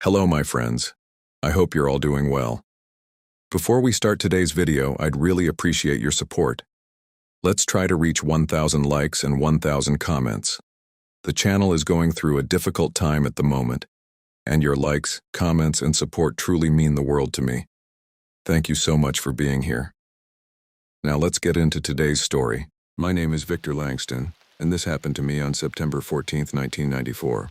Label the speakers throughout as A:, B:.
A: Hello, my friends. I hope you're all doing well. Before we start today's video, I'd really appreciate your support. Let's try to reach 1,000 likes and 1,000 comments. The channel is going through a difficult time at the moment, and your likes, comments, and support truly mean the world to me. Thank you so much for being here. Now let's get into today's story. My name is Victor Langston, and this happened to me on September 14th, 1994.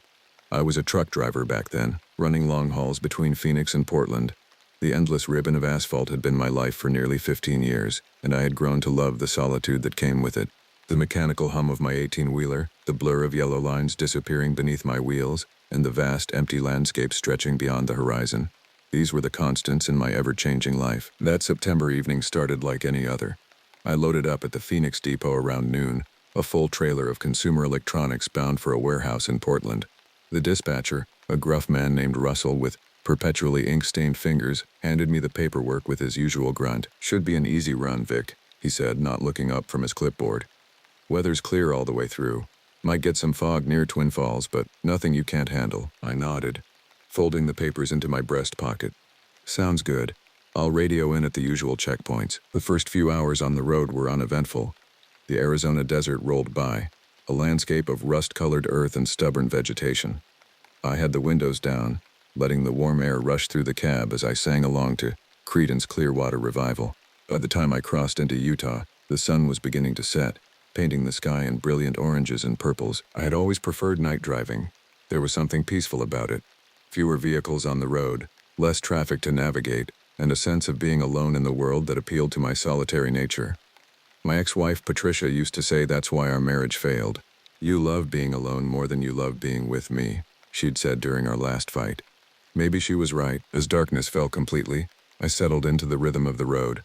A: I was a truck driver back then, running long hauls between Phoenix and Portland. The endless ribbon of asphalt had been my life for nearly 15 years, and I had grown to love the solitude that came with it. The mechanical hum of my 18-wheeler, the blur of yellow lines disappearing beneath my wheels, and the vast, empty landscape stretching beyond the horizon. These were the constants in my ever-changing life. That September evening started like any other. I loaded up at the Phoenix depot around noon, a full trailer of consumer electronics bound for a warehouse in Portland. The dispatcher, a gruff man named Russell with perpetually ink-stained fingers, handed me the paperwork with his usual grunt. "Should be an easy run, Vic," he said, not looking up from his clipboard. "Weather's clear all the way through. Might get some fog near Twin Falls, but nothing you can't handle." I nodded, folding the papers into my breast pocket. "Sounds good. I'll radio in at the usual checkpoints." The first few hours on the road were uneventful. The Arizona desert rolled by, a landscape of rust-colored earth and stubborn vegetation. I had the windows down, letting the warm air rush through the cab as I sang along to Creedence Clearwater Revival. By the time I crossed into Utah, the sun was beginning to set, painting the sky in brilliant oranges and purples. I had always preferred night driving. There was something peaceful about it. Fewer vehicles on the road, less traffic to navigate, and a sense of being alone in the world that appealed to my solitary nature. My ex-wife Patricia used to say that's why our marriage failed. "You love being alone more than you love being with me," she'd said during our last fight. Maybe she was right. As darkness fell completely, I settled into the rhythm of the road.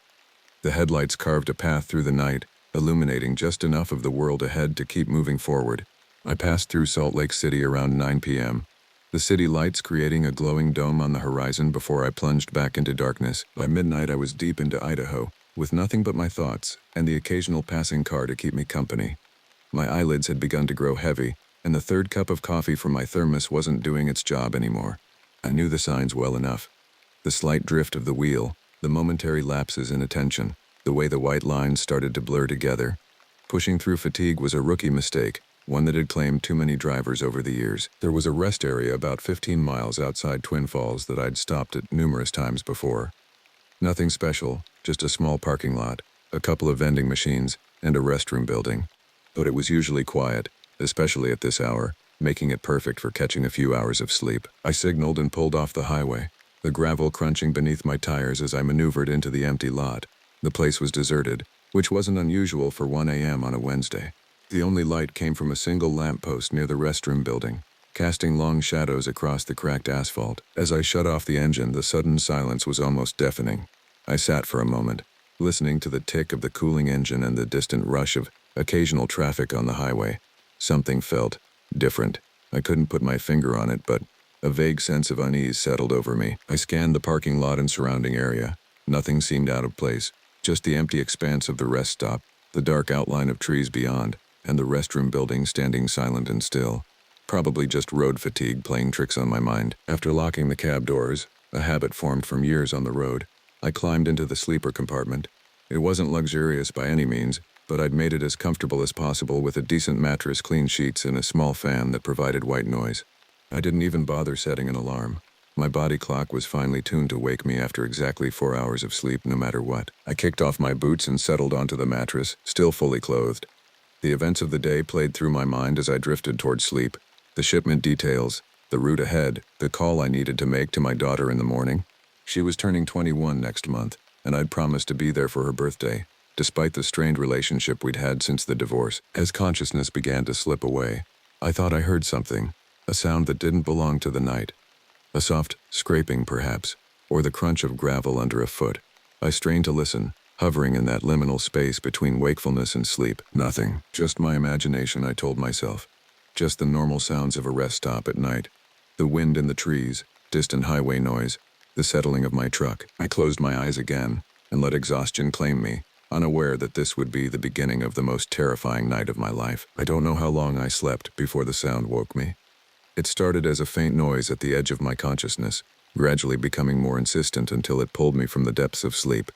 A: The headlights carved a path through the night, illuminating just enough of the world ahead to keep moving forward. I passed through Salt Lake City around 9 p.m., the city lights creating a glowing dome on the horizon before I plunged back into darkness. By midnight, I was deep into Idaho, with nothing but my thoughts and the occasional passing car to keep me company. My eyelids had begun to grow heavy, and the third cup of coffee from my thermos wasn't doing its job anymore. I knew the signs well enough. The slight drift of the wheel, the momentary lapses in attention, the way the white lines started to blur together. Pushing through fatigue was a rookie mistake, one that had claimed too many drivers over the years. There was a rest area about 15 miles outside Twin Falls that I'd stopped at numerous times before. Nothing special, just a small parking lot, a couple of vending machines, and a restroom building. But it was usually quiet, especially at this hour, making it perfect for catching a few hours of sleep. I signaled and pulled off the highway, the gravel crunching beneath my tires as I maneuvered into the empty lot. The place was deserted, which wasn't unusual for 1 a.m. on a Wednesday. The only light came from a single lamppost near the restroom building, casting long shadows across the cracked asphalt. As I shut off the engine, the sudden silence was almost deafening. I sat for a moment, listening to the tick of the cooling engine and the distant rush of occasional traffic on the highway. Something felt different. I couldn't put my finger on it, but a vague sense of unease settled over me. I scanned the parking lot and surrounding area. Nothing seemed out of place, just the empty expanse of the rest stop, the dark outline of trees beyond, and the restroom building standing silent and still. Probably just road fatigue playing tricks on my mind. After locking the cab doors, a habit formed from years on the road, I climbed into the sleeper compartment. It wasn't luxurious by any means, but I'd made it as comfortable as possible with a decent mattress, clean sheets, and a small fan that provided white noise. I didn't even bother setting an alarm. My body clock was finally tuned to wake me after exactly 4 hours of sleep, no matter what. I kicked off my boots and settled onto the mattress, still fully clothed. The events of the day played through my mind as I drifted toward sleep. The shipment details, the route ahead, the call I needed to make to my daughter in the morning. She was turning 21 next month, and I'd promised to be there for her birthday, despite the strained relationship we'd had since the divorce. As consciousness began to slip away, I thought I heard something, a sound that didn't belong to the night. A soft scraping, perhaps, or the crunch of gravel under a foot. I strained to listen, hovering in that liminal space between wakefulness and sleep. Nothing, just my imagination, I told myself. Just the normal sounds of a rest stop at night. The wind in the trees, distant highway noise, the settling of my truck. I closed my eyes again and let exhaustion claim me, unaware that this would be the beginning of the most terrifying night of my life. I don't know how long I slept before the sound woke me. It started as a faint noise at the edge of my consciousness, gradually becoming more insistent until it pulled me from the depths of sleep.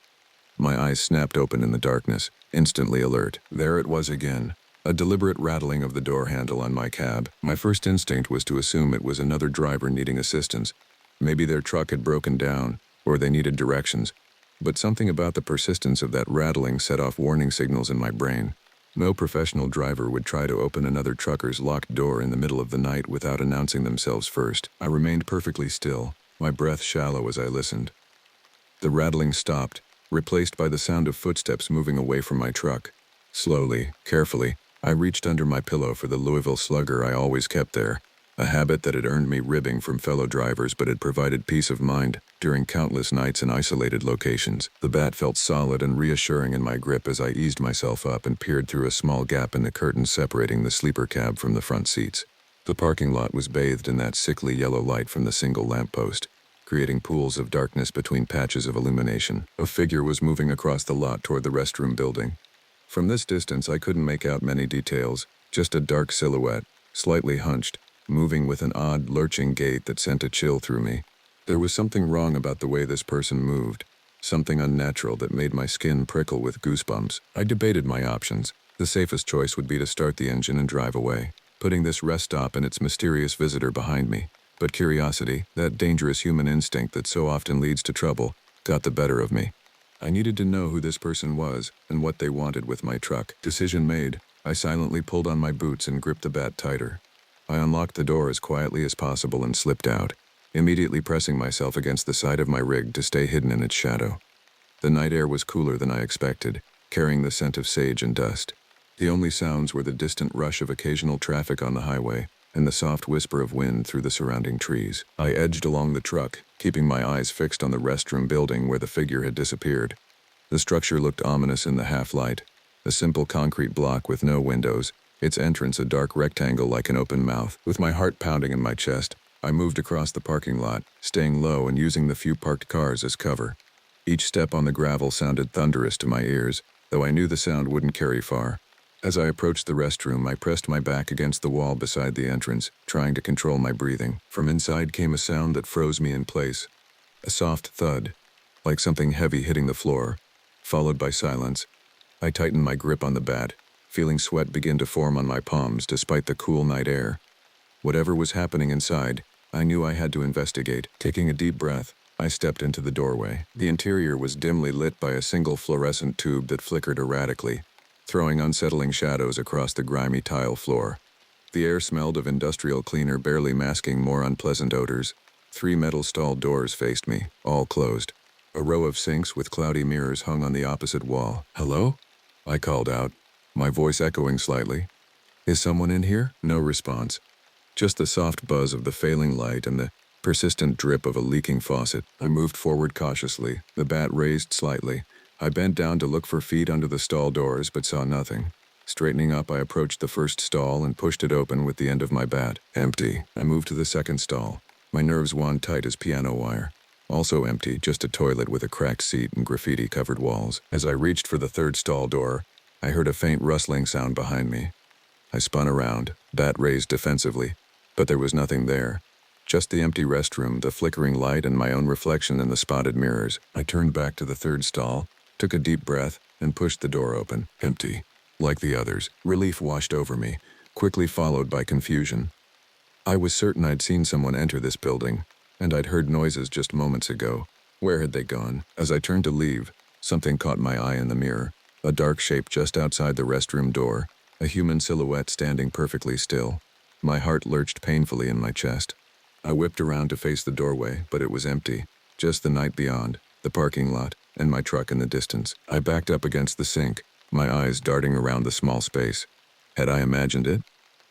A: My eyes snapped open in the darkness, instantly alert. There it was again, a deliberate rattling of the door handle on my cab. My first instinct was to assume it was another driver needing assistance. Maybe their truck had broken down, or they needed directions. But something about the persistence of that rattling set off warning signals in my brain. No professional driver would try to open another trucker's locked door in the middle of the night without announcing themselves first. I remained perfectly still, my breath shallow as I listened. The rattling stopped, replaced by the sound of footsteps moving away from my truck. Slowly, carefully, I reached under my pillow for the Louisville Slugger I always kept there, a habit that had earned me ribbing from fellow drivers but had provided peace of mind during countless nights in isolated locations. The bat felt solid and reassuring in my grip as I eased myself up and peered through a small gap in the curtains separating the sleeper cab from the front seats. The parking lot was bathed in that sickly yellow light from the single lamppost, creating pools of darkness between patches of illumination. A figure was moving across the lot toward the restroom building. From this distance, I couldn't make out many details, just a dark silhouette, slightly hunched, moving with an odd, lurching gait that sent a chill through me. There was something wrong about the way this person moved, something unnatural that made my skin prickle with goosebumps. I debated my options. The safest choice would be to start the engine and drive away, putting this rest stop and its mysterious visitor behind me. But curiosity, that dangerous human instinct that so often leads to trouble, got the better of me. I needed to know who this person was and what they wanted with my truck. Decision made, I silently pulled on my boots and gripped the bat tighter. I unlocked the door as quietly as possible and slipped out, immediately pressing myself against the side of my rig to stay hidden in its shadow. The night air was cooler than I expected, carrying the scent of sage and dust. The only sounds were the distant rush of occasional traffic on the highway and the soft whisper of wind through the surrounding trees. I edged along the truck, keeping my eyes fixed on the restroom building where the figure had disappeared. The structure looked ominous in the half-light, a simple concrete block with no windows, its entrance a dark rectangle like an open mouth. With my heart pounding in my chest, I moved across the parking lot, staying low and using the few parked cars as cover. Each step on the gravel sounded thunderous to my ears, though I knew the sound wouldn't carry far. As I approached the restroom, I pressed my back against the wall beside the entrance, trying to control my breathing. From inside came a sound that froze me in place. A soft thud, like something heavy hitting the floor, followed by silence. I tightened my grip on the bat, feeling sweat begin to form on my palms despite the cool night air. Whatever was happening inside, I knew I had to investigate. Taking a deep breath, I stepped into the doorway. The interior was dimly lit by a single fluorescent tube that flickered erratically, throwing unsettling shadows across the grimy tile floor. The air smelled of industrial cleaner, barely masking more unpleasant odors. 3 metal stall doors faced me, all closed. A row of sinks with cloudy mirrors hung on the opposite wall. "Hello?" I called out, my voice echoing slightly. "Is someone in here?" No response. Just the soft buzz of the failing light and the persistent drip of a leaking faucet. I moved forward cautiously, the bat raised slightly. I bent down to look for feet under the stall doors, but saw nothing. Straightening up, I approached the first stall and pushed it open with the end of my bat. Empty. I moved to the second stall. My nerves wound tight as piano wire. Also empty, just a toilet with a cracked seat and graffiti-covered walls. As I reached for the third stall door, I heard a faint rustling sound behind me. I spun around, bat raised defensively, but there was nothing there. Just the empty restroom, the flickering light, and my own reflection in the spotted mirrors. I turned back to the third stall, took a deep breath, and pushed the door open. Empty. Like the others. Relief washed over me, quickly followed by confusion. I was certain I'd seen someone enter this building, and I'd heard noises just moments ago. Where had they gone? As I turned to leave, something caught my eye in the mirror. A dark shape just outside the restroom door, a human silhouette standing perfectly still. My heart lurched painfully in my chest. I whipped around to face the doorway, but it was empty. Just the night beyond, the parking lot, and my truck in the distance. I backed up against the sink, my eyes darting around the small space. Had I imagined it?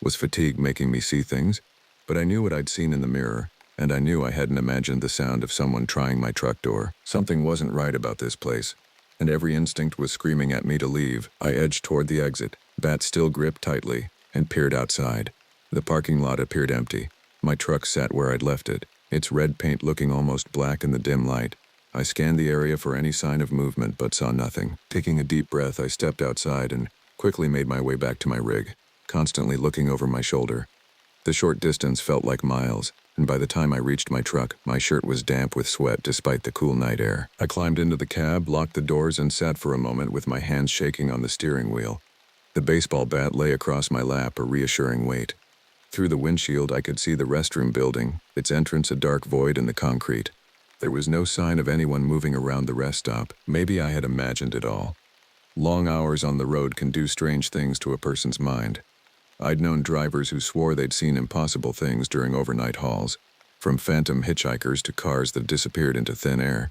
A: Was fatigue making me see things? But I knew what I'd seen in the mirror, and I knew I hadn't imagined the sound of someone trying my truck door. Something wasn't right about this place, and every instinct was screaming at me to leave. I edged toward the exit, bat still gripped tightly, and peered outside. The parking lot appeared empty. My truck sat where I'd left it, its red paint looking almost black in the dim light. I scanned the area for any sign of movement but saw nothing. Taking a deep breath, I stepped outside and quickly made my way back to my rig, constantly looking over my shoulder. The short distance felt like miles, and by the time I reached my truck, my shirt was damp with sweat despite the cool night air. I climbed into the cab, locked the doors, and sat for a moment with my hands shaking on the steering wheel. The baseball bat lay across my lap, a reassuring weight. Through the windshield, I could see the restroom building, its entrance a dark void in the concrete. There was no sign of anyone moving around the rest stop. Maybe I had imagined it all. Long hours on the road can do strange things to a person's mind. I'd known drivers who swore they'd seen impossible things during overnight hauls, from phantom hitchhikers to cars that disappeared into thin air.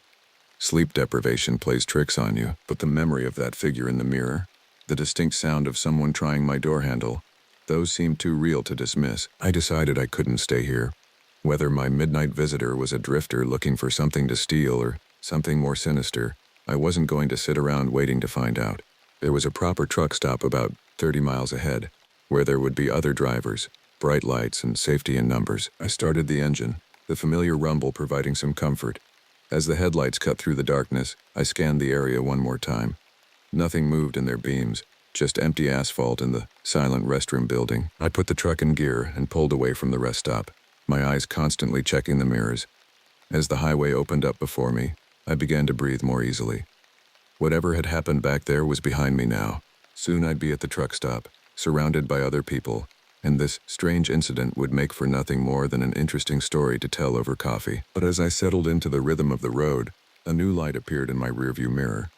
A: Sleep deprivation plays tricks on you, but the memory of that figure in the mirror, the distinct sound of someone trying my door handle, those seemed too real to dismiss. I decided I couldn't stay here. Whether my midnight visitor was a drifter looking for something to steal or something more sinister, I wasn't going to sit around waiting to find out. There was a proper truck stop about 30 miles ahead, where there would be other drivers, bright lights, and safety in numbers. I started the engine, the familiar rumble providing some comfort. As the headlights cut through the darkness, I scanned the area one more time. Nothing moved in their beams, just empty asphalt in the silent restroom building. I put the truck in gear and pulled away from the rest stop, my eyes constantly checking the mirrors. As the highway opened up before me, I began to breathe more easily. Whatever had happened back there was behind me now. Soon I'd be at the truck stop, surrounded by other people, and this strange incident would make for nothing more than an interesting story to tell over coffee. But as I settled into the rhythm of the road, a new light appeared in my rearview mirror.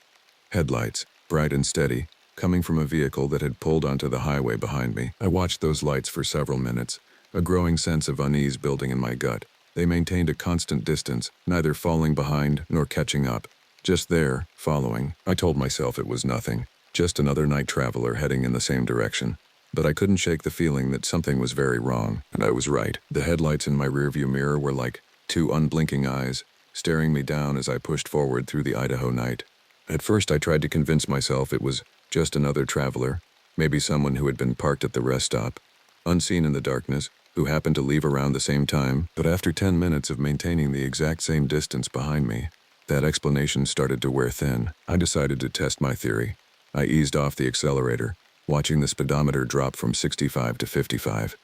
A: Headlights, bright and steady, coming from a vehicle that had pulled onto the highway behind me. I watched those lights for several minutes, a growing sense of unease building in my gut. They maintained a constant distance, neither falling behind nor catching up. Just there, following. I told myself it was nothing, just another night traveler heading in the same direction. But I couldn't shake the feeling that something was very wrong, and I was right. The headlights in my rearview mirror were like two unblinking eyes, staring me down as I pushed forward through the Idaho night. At first I tried to convince myself it was just another traveler, maybe someone who had been parked at the rest stop, unseen in the darkness, who happened to leave around the same time. But after 10 minutes of maintaining the exact same distance behind me, that explanation started to wear thin. I decided to test my theory. I eased off the accelerator, watching the speedometer drop from 65 to 55.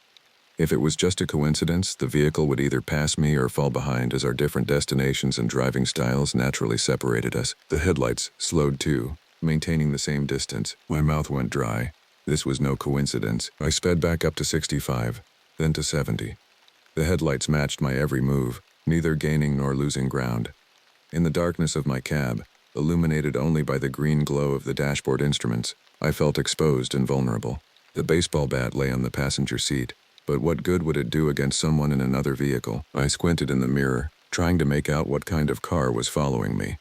A: If it was just a coincidence, the vehicle would either pass me or fall behind as our different destinations and driving styles naturally separated us. The headlights slowed too, maintaining the same distance. My mouth went dry. This was no coincidence. I sped back up to 65, then to 70. The headlights matched my every move, neither gaining nor losing ground. In the darkness of my cab, illuminated only by the green glow of the dashboard instruments, I felt exposed and vulnerable. The baseball bat lay on the passenger seat, but what good would it do against someone in another vehicle? I squinted in the mirror, trying to make out what kind of car was following me.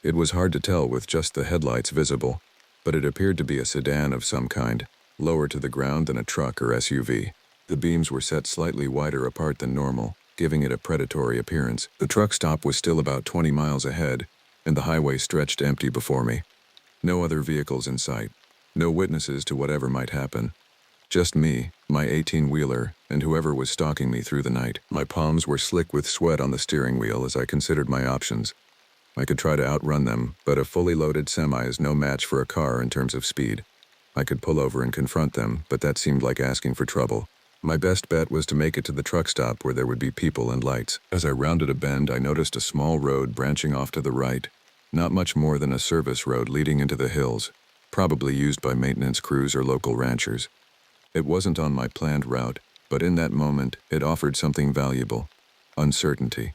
A: It was hard to tell with just the headlights visible, but it appeared to be a sedan of some kind, lower to the ground than a truck or SUV. The beams were set slightly wider apart than normal, giving it a predatory appearance. The truck stop was still about 20 miles ahead, and the highway stretched empty before me. No other vehicles in sight, no witnesses to whatever might happen. Just me, my 18-wheeler, and whoever was stalking me through the night. My palms were slick with sweat on the steering wheel as I considered my options. I could try to outrun them, but a fully loaded semi is no match for a car in terms of speed. I could pull over and confront them, but that seemed like asking for trouble. My best bet was to make it to the truck stop where there would be people and lights. As I rounded a bend, I noticed a small road branching off to the right, not much more than a service road leading into the hills, probably used by maintenance crews or local ranchers. It wasn't on my planned route, but in that moment, it offered something valuable: uncertainty.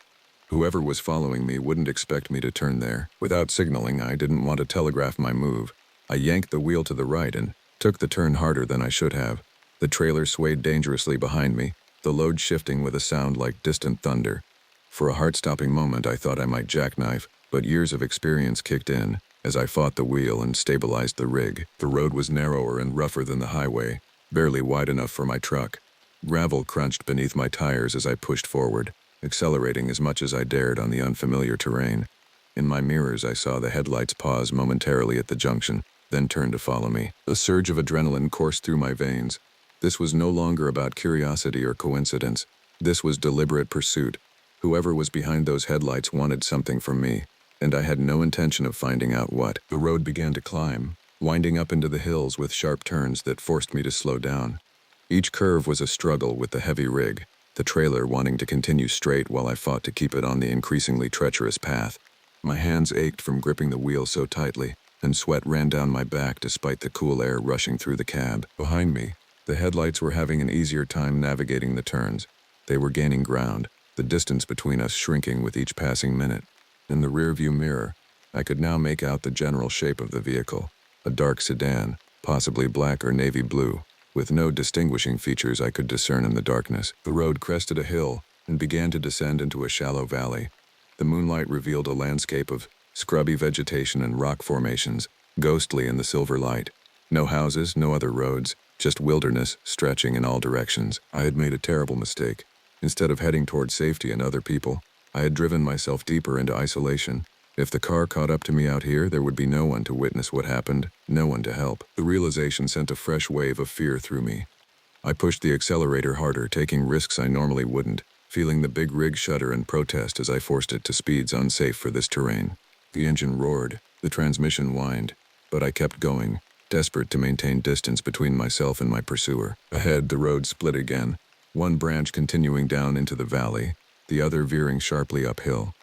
A: Whoever was following me wouldn't expect me to turn there. Without signaling, I didn't want to telegraph my move. I yanked the wheel to the right and took the turn harder than I should have. The trailer swayed dangerously behind me, the load shifting with a sound like distant thunder. For a heart-stopping moment, I thought I might jackknife, but years of experience kicked in as I fought the wheel and stabilized the rig. The road was narrower and rougher than the highway, barely wide enough for my truck. Gravel crunched beneath my tires as I pushed forward, accelerating as much as I dared on the unfamiliar terrain. In my mirrors, I saw the headlights pause momentarily at the junction, then turn to follow me. A surge of adrenaline coursed through my veins. This was no longer about curiosity or coincidence. This was deliberate pursuit. Whoever was behind those headlights wanted something from me, and I had no intention of finding out what. The road began to climb, winding up into the hills with sharp turns that forced me to slow down. Each curve was a struggle with the heavy rig, the trailer wanting to continue straight while I fought to keep it on the increasingly treacherous path. My hands ached from gripping the wheel so tightly, and sweat ran down my back despite the cool air rushing through the cab. Behind me, the headlights were having an easier time navigating the turns. They were gaining ground, the distance between us shrinking with each passing minute. In the rearview mirror, I could now make out the general shape of the vehicle, a dark sedan, possibly black or navy blue, with no distinguishing features I could discern in the darkness. The road crested a hill and began to descend into a shallow valley. The moonlight revealed a landscape of scrubby vegetation and rock formations, ghostly in the silver light. No houses, no other roads, just wilderness stretching in all directions. I had made a terrible mistake. Instead of heading toward safety and other people, I had driven myself deeper into isolation. If the car caught up to me out here, there would be no one to witness what happened, no one to help. The realization sent a fresh wave of fear through me. I pushed the accelerator harder, taking risks I normally wouldn't, feeling the big rig shudder and protest as I forced it to speeds unsafe for this terrain. The engine roared, the transmission whined, but I kept going, desperate to maintain distance between myself and my pursuer. Ahead, the road split again, one branch continuing down into the valley, the other veering sharply uphill.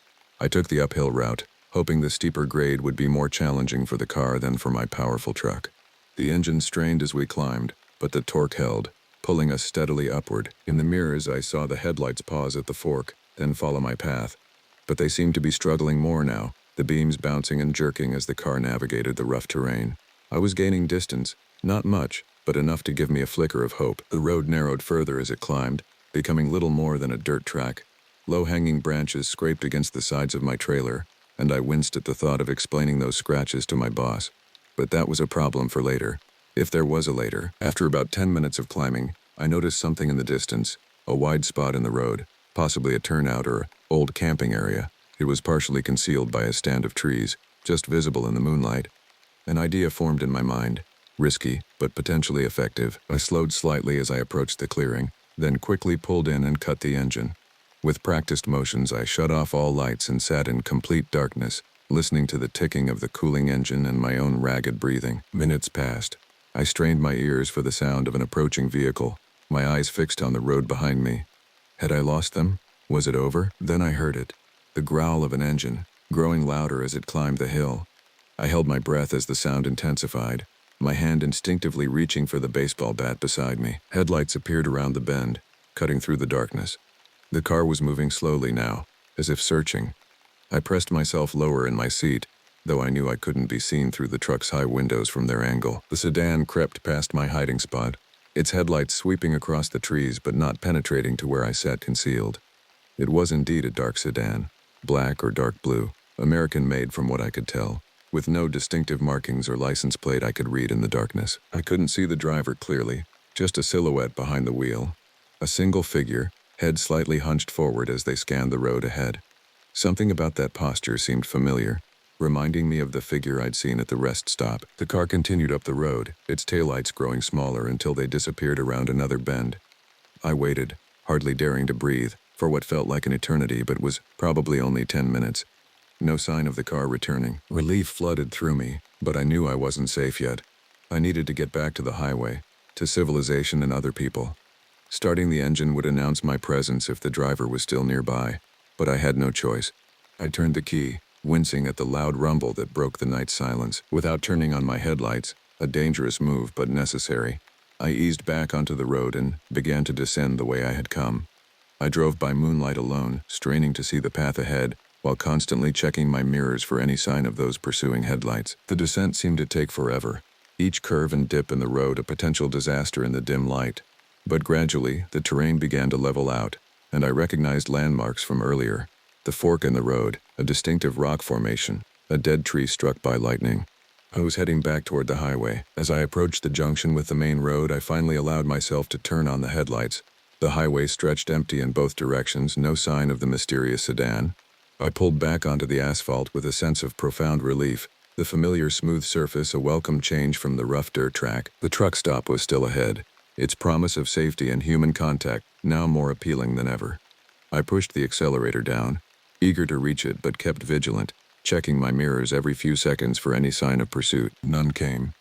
A: I took the uphill route, hoping the steeper grade would be more challenging for the car than for my powerful truck. The engine strained as we climbed, but the torque held, pulling us steadily upward. In the mirrors, I saw the headlights pause at the fork, then follow my path. But they seemed to be struggling more now, the beams bouncing and jerking as the car navigated the rough terrain. I was gaining distance, not much, but enough to give me a flicker of hope. The road narrowed further as it climbed, becoming little more than a dirt track. Low-hanging branches scraped against the sides of my trailer, and I winced at the thought of explaining those scratches to my boss. But that was a problem for later, if there was a later. After about 10 minutes of climbing, I noticed something in the distance, a wide spot in the road, possibly a turnout or old camping area. It was partially concealed by a stand of trees, just visible in the moonlight. An idea formed in my mind, risky, but potentially effective. I slowed slightly as I approached the clearing, then quickly pulled in and cut the engine. With practiced motions, I shut off all lights and sat in complete darkness, listening to the ticking of the cooling engine and my own ragged breathing. Minutes passed. I strained my ears for the sound of an approaching vehicle, my eyes fixed on the road behind me. Had I lost them? Was it over? Then I heard it, the growl of an engine, growing louder as it climbed the hill. I held my breath as the sound intensified, my hand instinctively reaching for the baseball bat beside me. Headlights appeared around the bend, cutting through the darkness. The car was moving slowly now, as if searching. I pressed myself lower in my seat, though I knew I couldn't be seen through the truck's high windows from their angle. The sedan crept past my hiding spot, its headlights sweeping across the trees but not penetrating to where I sat concealed. It was indeed a dark sedan, black or dark blue, American-made from what I could tell, with no distinctive markings or license plate I could read in the darkness. I couldn't see the driver clearly, just a silhouette behind the wheel. A single figure, head slightly hunched forward as they scanned the road ahead. Something about that posture seemed familiar, reminding me of the figure I'd seen at the rest stop. The car continued up the road, its taillights growing smaller until they disappeared around another bend. I waited, hardly daring to breathe, for what felt like an eternity but was probably only 10 minutes. No sign of the car returning. Relief flooded through me, but I knew I wasn't safe yet. I needed to get back to the highway, to civilization and other people. Starting the engine would announce my presence if the driver was still nearby, but I had no choice. I turned the key, wincing at the loud rumble that broke the night silence. Without turning on my headlights, a dangerous move but necessary, I eased back onto the road and began to descend the way I had come. I drove by moonlight alone, straining to see the path ahead, while constantly checking my mirrors for any sign of those pursuing headlights. The descent seemed to take forever, each curve and dip in the road a potential disaster in the dim light. But gradually, the terrain began to level out, and I recognized landmarks from earlier. The fork in the road, a distinctive rock formation, a dead tree struck by lightning. I was heading back toward the highway. As I approached the junction with the main road, I finally allowed myself to turn on the headlights. The highway stretched empty in both directions, no sign of the mysterious sedan. I pulled back onto the asphalt with a sense of profound relief, the familiar smooth surface a welcome change from the rough dirt track. The truck stop was still ahead, its promise of safety and human contact now more appealing than ever. I pushed the accelerator down, eager to reach it but kept vigilant, checking my mirrors every few seconds for any sign of pursuit. None came.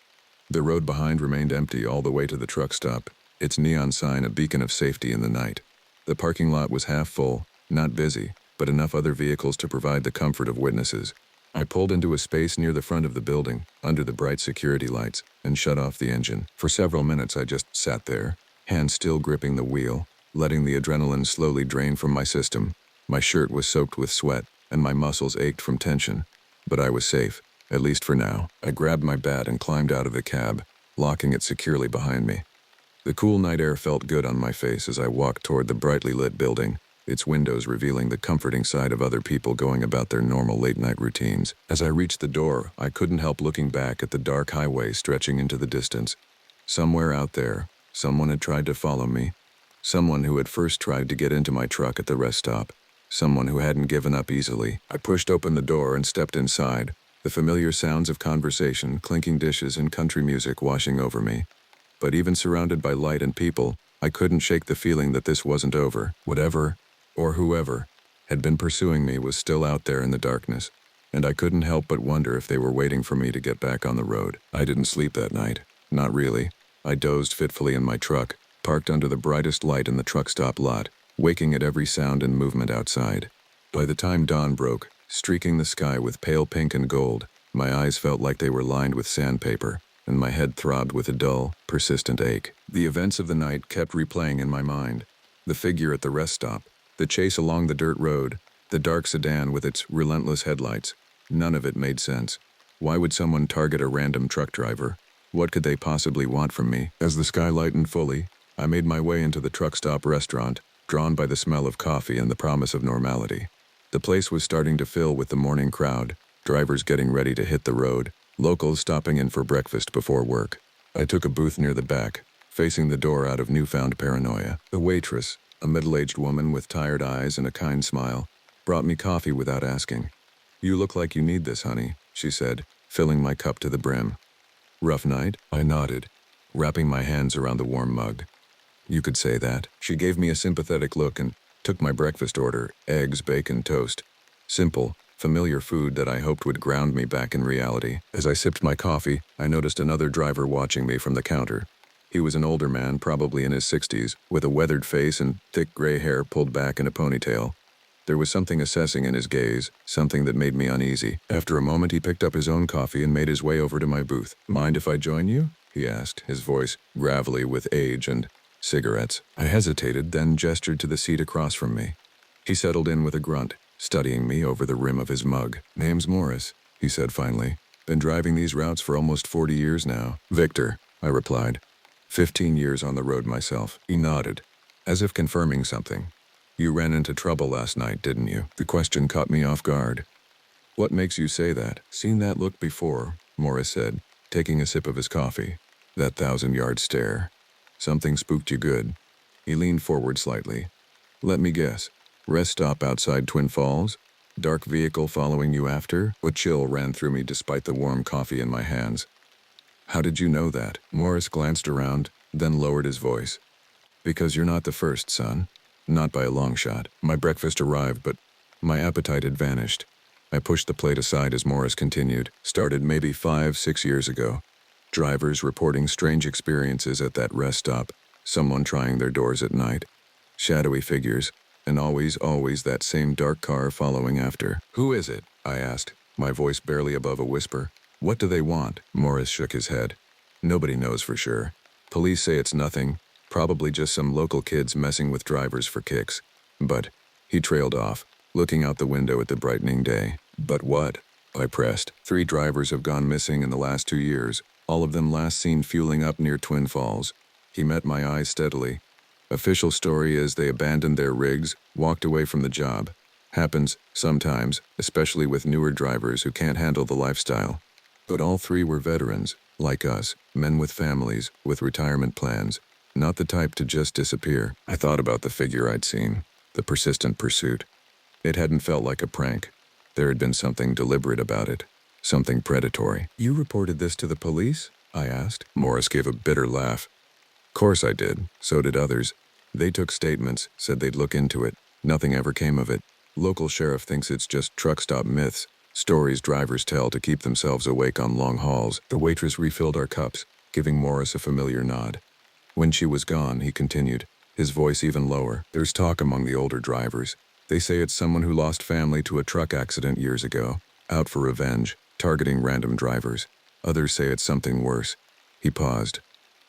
A: The road behind remained empty all the way to the truck stop, its neon sign a beacon of safety in the night. The parking lot was half full, not busy, but enough other vehicles to provide the comfort of witnesses. I pulled into a space near the front of the building, under the bright security lights, and shut off the engine. For several minutes I just sat there, hands still gripping the wheel, letting the adrenaline slowly drain from my system. My shirt was soaked with sweat, and my muscles ached from tension. But I was safe, at least for now. I grabbed my bat and climbed out of the cab, locking it securely behind me. The cool night air felt good on my face as I walked toward the brightly lit building, its windows revealing the comforting side of other people going about their normal late-night routines. As I reached the door, I couldn't help looking back at the dark highway stretching into the distance. Somewhere out there, someone had tried to follow me. Someone who had first tried to get into my truck at the rest stop. Someone who hadn't given up easily. I pushed open the door and stepped inside, the familiar sounds of conversation, clinking dishes, and country music washing over me. But even surrounded by light and people, I couldn't shake the feeling that this wasn't over. Whatever, or whoever, had been pursuing me was still out there in the darkness, and I couldn't help but wonder if they were waiting for me to get back on the road. I didn't sleep that night. Not really. I dozed fitfully in my truck, parked under the brightest light in the truck stop lot, waking at every sound and movement outside. By the time dawn broke, streaking the sky with pale pink and gold, my eyes felt like they were lined with sandpaper, and my head throbbed with a dull, persistent ache. The events of the night kept replaying in my mind. The figure at the rest stop, the chase along the dirt road, the dark sedan with its relentless headlights. None of it made sense. Why would someone target a random truck driver? What could they possibly want from me? As the sky lightened fully, I made my way into the truck stop restaurant, drawn by the smell of coffee and the promise of normality. The place was starting to fill with the morning crowd, drivers getting ready to hit the road, locals stopping in for breakfast before work. I took a booth near the back, facing the door out of newfound paranoia. The waitress, a middle-aged woman with tired eyes and a kind smile, brought me coffee without asking. "You look like you need this, honey," she said, filling my cup to the brim. "Rough night?" I nodded, wrapping my hands around the warm mug. "You could say that." She gave me a sympathetic look and took my breakfast order, eggs, bacon, toast. Simple, familiar food that I hoped would ground me back in reality. As I sipped my coffee, I noticed another driver watching me from the counter. He was an older man, probably in his 60s, with a weathered face and thick gray hair pulled back in a ponytail. There was something assessing in his gaze, something that made me uneasy. After a moment, he picked up his own coffee and made his way over to my booth. "Mind if I join you?" he asked, his voice gravelly with age and cigarettes. I hesitated, then gestured to the seat across from me. He settled in with a grunt, studying me over the rim of his mug. "Name's Morris," he said finally. "Been driving these routes for almost 40 years now." "Victor," I replied. 15 years on the road myself. He nodded, as if confirming something. "You ran into trouble last night, didn't you?" The question caught me off guard. "What makes you say that?" "Seen that look before," Morris said, taking a sip of his coffee. "That 1,000-yard stare. Something spooked you good." He leaned forward slightly. "Let me guess. Rest stop outside Twin Falls? Dark vehicle following you after?" A chill ran through me despite the warm coffee in my hands. "How did you know that?" Morris glanced around, then lowered his voice. "Because you're not the first, son. Not by a long shot." My breakfast arrived, but my appetite had vanished. I pushed the plate aside as Morris continued. "Started maybe 5-6 years ago. Drivers reporting strange experiences at that rest stop, someone trying their doors at night. Shadowy figures, and always that same dark car following after." "Who is it?" I asked, my voice barely above a whisper. "What do they want?" Morris shook his head. "Nobody knows for sure. Police say it's nothing, probably just some local kids messing with drivers for kicks. But," he trailed off, looking out the window at the brightening day. "But what?" I pressed. 3 drivers have gone missing in the last 2 years, all of them last seen fueling up near Twin Falls. He met my eyes steadily. "Official story is they abandoned their rigs, walked away from the job. Happens, sometimes, especially with newer drivers who can't handle the lifestyle. But all 3 were veterans, like us, men with families, with retirement plans, not the type to just disappear." I thought about the figure I'd seen, the persistent pursuit. It hadn't felt like a prank. There had been something deliberate about it, something predatory. "You reported this to the police?" I asked. Morris gave a bitter laugh. "Course I did. So did others. They took statements, said they'd look into it. Nothing ever came of it. Local sheriff thinks it's just truck stop myths. Stories drivers tell to keep themselves awake on long hauls." The waitress refilled our cups, giving Morris a familiar nod. When she was gone, he continued, his voice even lower. There's talk among the older drivers. They say it's someone who lost family to a truck accident years ago, out for revenge, targeting random drivers. Others say it's something worse. He paused.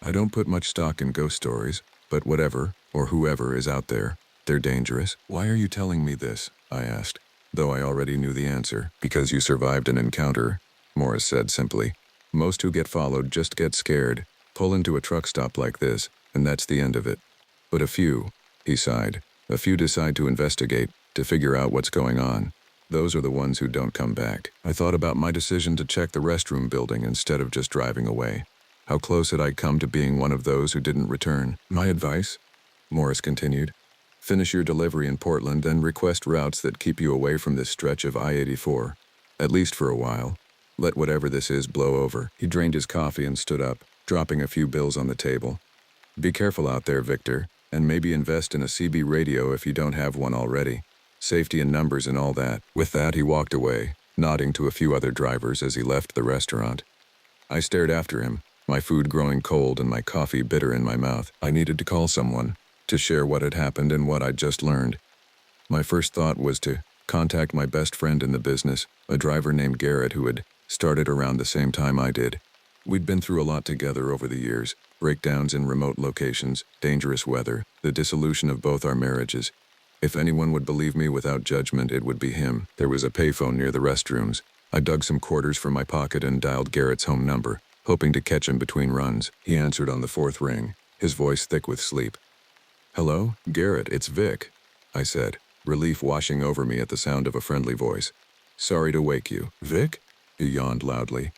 A: I don't put much stock in ghost stories, but whatever, or whoever is out there, they're dangerous. Why are you telling me this? I asked, though I already knew the answer. Because you survived an encounter, Morris said simply. Most who get followed just get scared, pull into a truck stop like this, and that's the end of it. But a few, he sighed, a few decide to investigate, to figure out what's going on. Those are the ones who don't come back. I thought about my decision to check the restroom building instead of just driving away. How close had I come to being one of those who didn't return? My advice? Morris continued. Finish your delivery in Portland and request routes that keep you away from this stretch of I-84. At least for a while. Let whatever this is blow over. He drained his coffee and stood up, dropping a few bills on the table. Be careful out there, Victor, and maybe invest in a CB radio if you don't have one already. Safety in numbers and all that. With that, he walked away, nodding to a few other drivers as he left the restaurant. I stared after him, my food growing cold and my coffee bitter in my mouth. I needed to call someone, to share what had happened and what I'd just learned. My first thought was to contact my best friend in the business, a driver named Garrett who had started around the same time I did. We'd been through a lot together over the years, breakdowns in remote locations, dangerous weather, the dissolution of both our marriages. If anyone would believe me without judgment, it would be him. There was a payphone near the restrooms. I dug some quarters from my pocket and dialed Garrett's home number, hoping to catch him between runs. He answered on the fourth ring, his voice thick with sleep. Hello, Garrett, it's Vic, I said, relief washing over me at the sound of a friendly voice. Sorry to wake you. Vic? He yawned loudly.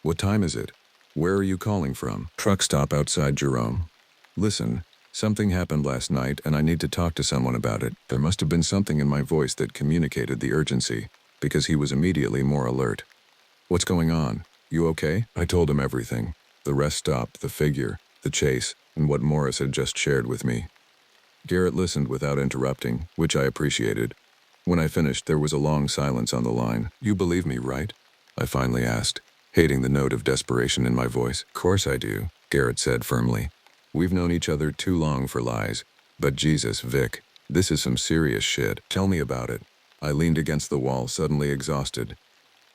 A: What time is it? Where are you calling from? Truck stop outside Jerome. Listen, something happened last night and I need to talk to someone about it. There must have been something in my voice that communicated the urgency, because he was immediately more alert. What's going on? You okay? I told him everything. The rest stop, the figure, the chase, and what Morris had just shared with me. Garrett listened without interrupting, which I appreciated. When I finished, there was a long silence on the line. You believe me, right? I finally asked, hating the note of desperation in my voice. Course I do, Garrett said firmly. We've known each other too long for lies. But Jesus, Vic, this is some serious shit. Tell me about it. I leaned against the wall, suddenly exhausted.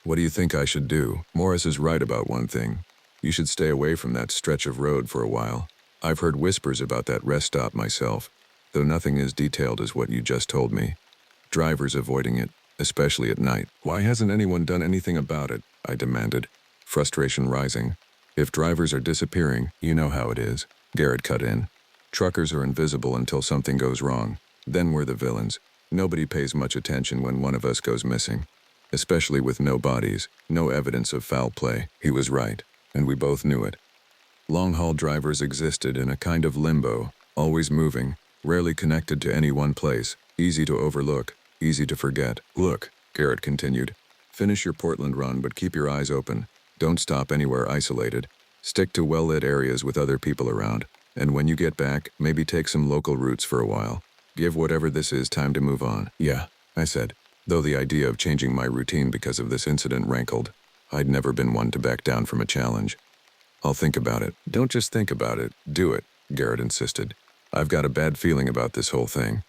A: What do you think I should do? Morris is right about one thing. You should stay away from that stretch of road for a while. I've heard whispers about that rest stop myself, though nothing as detailed as what you just told me. Drivers avoiding it, especially at night. Why hasn't anyone done anything about it? I demanded, frustration rising. If drivers are disappearing, you know how it is. Garrett cut in. Truckers are invisible until something goes wrong. Then we're the villains. Nobody pays much attention when one of us goes missing. Especially with no bodies, no evidence of foul play. He was right, and we both knew it. Long-haul drivers existed in a kind of limbo, always moving, rarely connected to any one place, easy to overlook, easy to forget. Look, Garrett continued, finish your Portland run but keep your eyes open. Don't stop anywhere isolated. Stick to well-lit areas with other people around. And when you get back, maybe take some local routes for a while. Give whatever this is time to move on. Yeah, I said, though the idea of changing my routine because of this incident rankled. I'd never been one to back down from a challenge. I'll think about it. Don't just think about it, do it, Garrett insisted. I've got a bad feeling about this whole thing.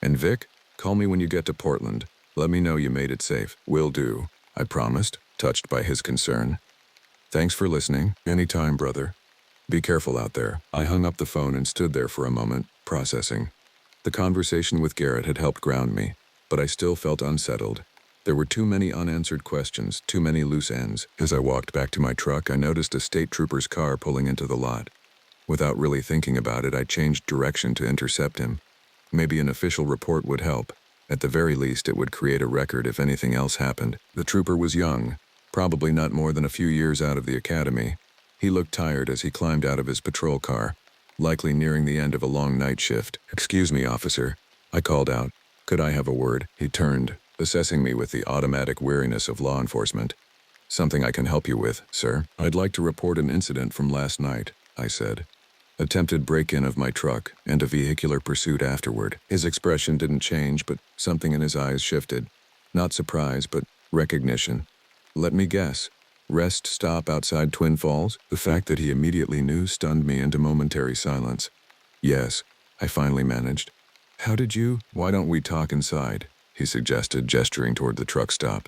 A: And Vic, call me when you get to Portland. Let me know you made it safe. Will do, I promised, touched by his concern. Thanks for listening. Anytime, brother. Be careful out there. I hung up the phone and stood there for a moment, processing. The conversation with Garrett had helped ground me, but I still felt unsettled. There were too many unanswered questions, too many loose ends. As I walked back to my truck, I noticed a state trooper's car pulling into the lot. Without really thinking about it, I changed direction to intercept him. Maybe an official report would help. At the very least, it would create a record if anything else happened. The trooper was young, probably not more than a few years out of the academy. He looked tired as he climbed out of his patrol car, likely nearing the end of a long night shift. Excuse me, officer, I called out. Could I have a word? He turned, assessing me with the automatic weariness of law enforcement. Something I can help you with, sir? I'd like to report an incident from last night, I said. Attempted break-in of my truck and a vehicular pursuit afterward. His expression didn't change, but something in his eyes shifted. Not surprise, but recognition. Let me guess. Rest stop outside Twin Falls? The fact that he immediately knew stunned me into momentary silence. Yes, I finally managed. How did you? Why don't we talk inside? He suggested, gesturing toward the truck stop.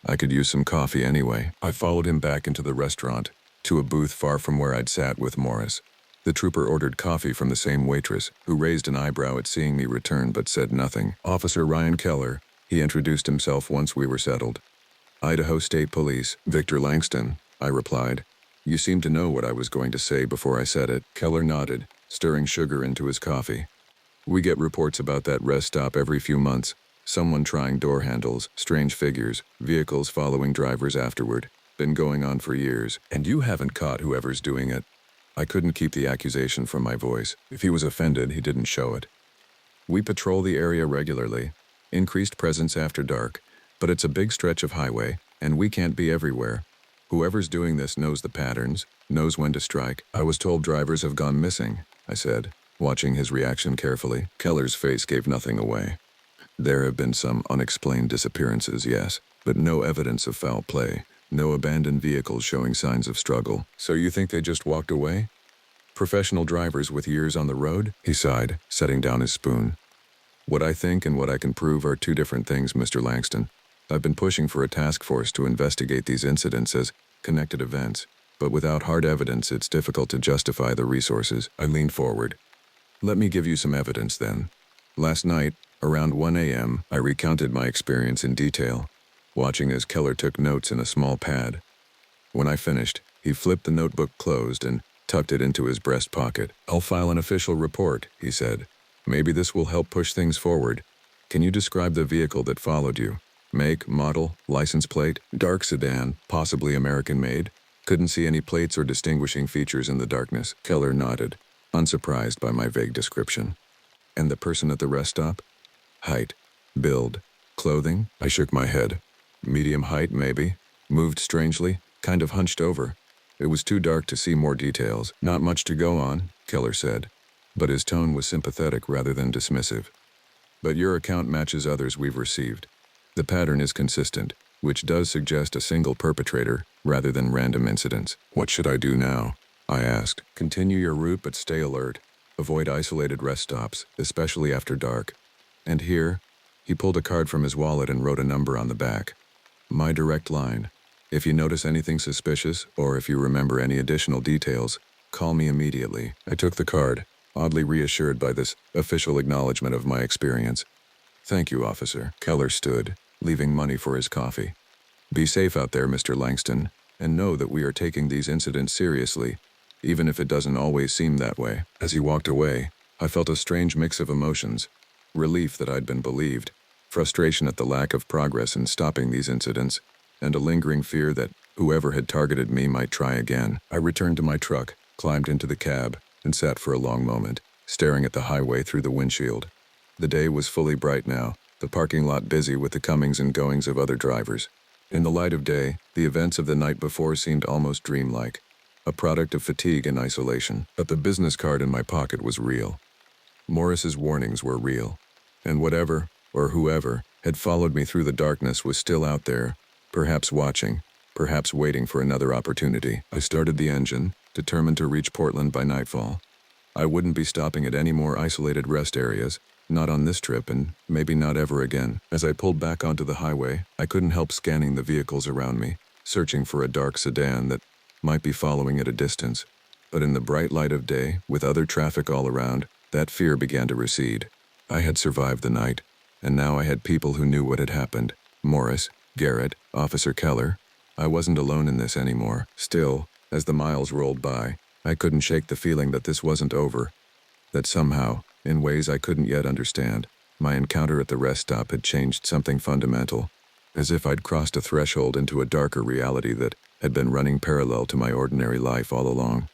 A: I could use some coffee anyway. I followed him back into the restaurant, to a booth far from where I'd sat with Morris. The trooper ordered coffee from the same waitress, who raised an eyebrow at seeing me return but said nothing. Officer Ryan Keller, he introduced himself once we were settled. Idaho State Police, Victor Langston, I replied. You seemed to know what I was going to say before I said it. Keller nodded, stirring sugar into his coffee. We get reports about that rest stop every few months. Someone trying door handles, strange figures, vehicles following drivers afterward. Been going on for years. And you haven't caught whoever's doing it. I couldn't keep the accusation from my voice. If he was offended, he didn't show it. We patrol the area regularly. Increased presence after dark. But it's a big stretch of highway, and we can't be everywhere. Whoever's doing this knows the patterns, knows when to strike. I was told drivers have gone missing, I said, watching his reaction carefully. Keller's face gave nothing away. There have been some unexplained disappearances, yes, but no evidence of foul play, no abandoned vehicles showing signs of struggle. So you think they just walked away? Professional drivers with years on the road? He sighed, setting down his spoon. What I think and what I can prove are two different things, Mr. Langston. I've been pushing for a task force to investigate these incidents as connected events, but without hard evidence, it's difficult to justify the resources. I leaned forward. Let me give you some evidence then. Last night, around 1 a.m., I recounted my experience in detail, watching as Keller took notes in a small pad. When I finished, he flipped the notebook closed and tucked it into his breast pocket. I'll file an official report, he said. Maybe this will help push things forward. Can you describe the vehicle that followed you? Make, model, license plate, dark sedan, possibly American-made. Couldn't see any plates or distinguishing features in the darkness. Keller nodded, unsurprised by my vague description. And the person at the rest stop? Height, build, clothing? I shook my head. Medium height, maybe. Moved strangely, kind of hunched over. It was too dark to see more details. Not much to go on, Keller said, but his tone was sympathetic rather than dismissive. But your account matches others we've received. The pattern is consistent, which does suggest a single perpetrator rather than random incidents. What should I do now? I asked. Continue your route but stay alert. Avoid isolated rest stops, especially after dark. And here, he pulled a card from his wallet and wrote a number on the back. My direct line. If you notice anything suspicious, or if you remember any additional details, call me immediately. I took the card, oddly reassured by this official acknowledgement of my experience. Thank you, officer. Keller stood, leaving money for his coffee. Be safe out there, Mr. Langston, and know that we are taking these incidents seriously, even if it doesn't always seem that way. As he walked away, I felt a strange mix of emotions. Relief that I'd been believed, frustration at the lack of progress in stopping these incidents, and a lingering fear that whoever had targeted me might try again. I returned to my truck, climbed into the cab, and sat for a long moment, staring at the highway through the windshield. The day was fully bright now, the parking lot busy with the comings and goings of other drivers. In the light of day, the events of the night before seemed almost dreamlike, a product of fatigue and isolation. But the business card in my pocket was real. Morris's warnings were real. And whatever, or whoever, had followed me through the darkness was still out there, perhaps watching, perhaps waiting for another opportunity. I started the engine, determined to reach Portland by nightfall. I wouldn't be stopping at any more isolated rest areas, not on this trip and maybe not ever again. As I pulled back onto the highway, I couldn't help scanning the vehicles around me, searching for a dark sedan that might be following at a distance. But in the bright light of day, with other traffic all around, that fear began to recede. I had survived the night, and now I had people who knew what had happened. Morris, Garrett, Officer Keller. I wasn't alone in this anymore. Still, as the miles rolled by, I couldn't shake the feeling that this wasn't over, that somehow, in ways I couldn't yet understand, my encounter at the rest stop had changed something fundamental, as if I'd crossed a threshold into a darker reality that had been running parallel to my ordinary life all along.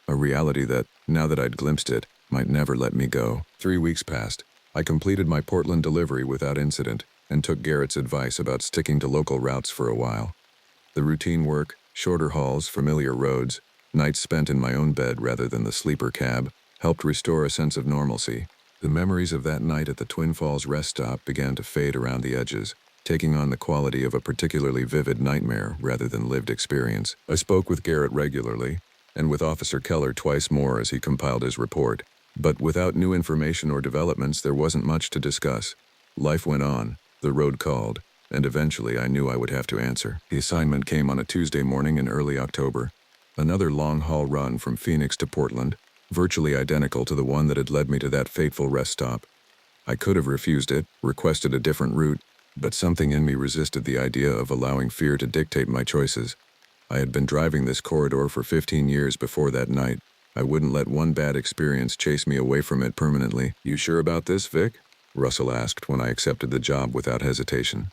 A: A reality that, now that I'd glimpsed it, might never let me go. 3 weeks passed. I completed my Portland delivery without incident and took Garrett's advice about sticking to local routes for a while. The routine work, shorter hauls, familiar roads, nights spent in my own bed rather than the sleeper cab, helped restore a sense of normalcy. The memories of that night at the Twin Falls rest stop began to fade around the edges, taking on the quality of a particularly vivid nightmare rather than lived experience. I spoke with Garrett regularly, and with Officer Keller twice more as he compiled his report. But without new information or developments, there wasn't much to discuss. Life went on, the road called, and eventually I knew I would have to answer. The assignment came on a Tuesday morning in early October. Another long-haul run from Phoenix to Portland, virtually identical to the one that had led me to that fateful rest stop. I could have refused it, requested a different route, but something in me resisted the idea of allowing fear to dictate my choices. I had been driving this corridor for 15 years before that night. I wouldn't let one bad experience chase me away from it permanently. "You sure about this, Vic?" Russell asked when I accepted the job without hesitation.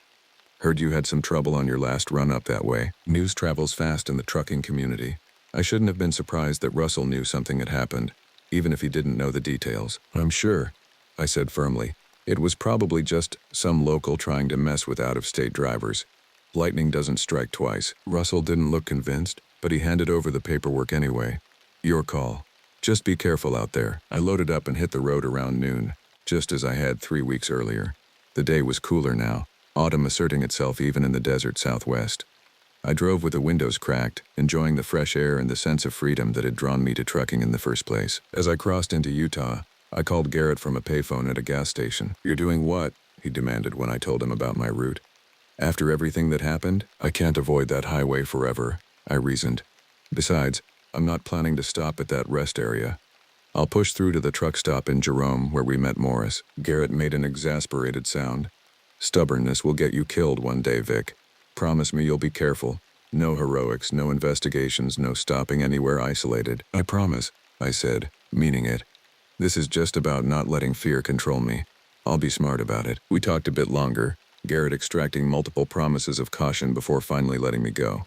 A: "Heard you had some trouble on your last run up that way." News travels fast in the trucking community. I shouldn't have been surprised that Russell knew something had happened, even if he didn't know the details. "I'm sure," I said firmly. "It was probably just some local trying to mess with out-of-state drivers. Lightning doesn't strike twice." Russell didn't look convinced, but he handed over the paperwork anyway. "Your call. Just be careful out there." I loaded up and hit the road around noon, just as I had 3 weeks earlier. The day was cooler now, autumn asserting itself even in the desert southwest. I drove with the windows cracked, enjoying the fresh air and the sense of freedom that had drawn me to trucking in the first place. As I crossed into Utah, I called Garrett from a payphone at a gas station. "You're doing what?" he demanded when I told him about my route. "After everything that happened, I can't avoid that highway forever," I reasoned. "Besides, I'm not planning to stop at that rest area. I'll push through to the truck stop in Jerome where we met Morris." Garrett made an exasperated sound. "Stubbornness will get you killed one day, Vic. Promise me you'll be careful. No heroics, no investigations, no stopping anywhere isolated." "I promise," I said, meaning it. "This is just about not letting fear control me. I'll be smart about it." We talked a bit longer, Garrett extracting multiple promises of caution before finally letting me go.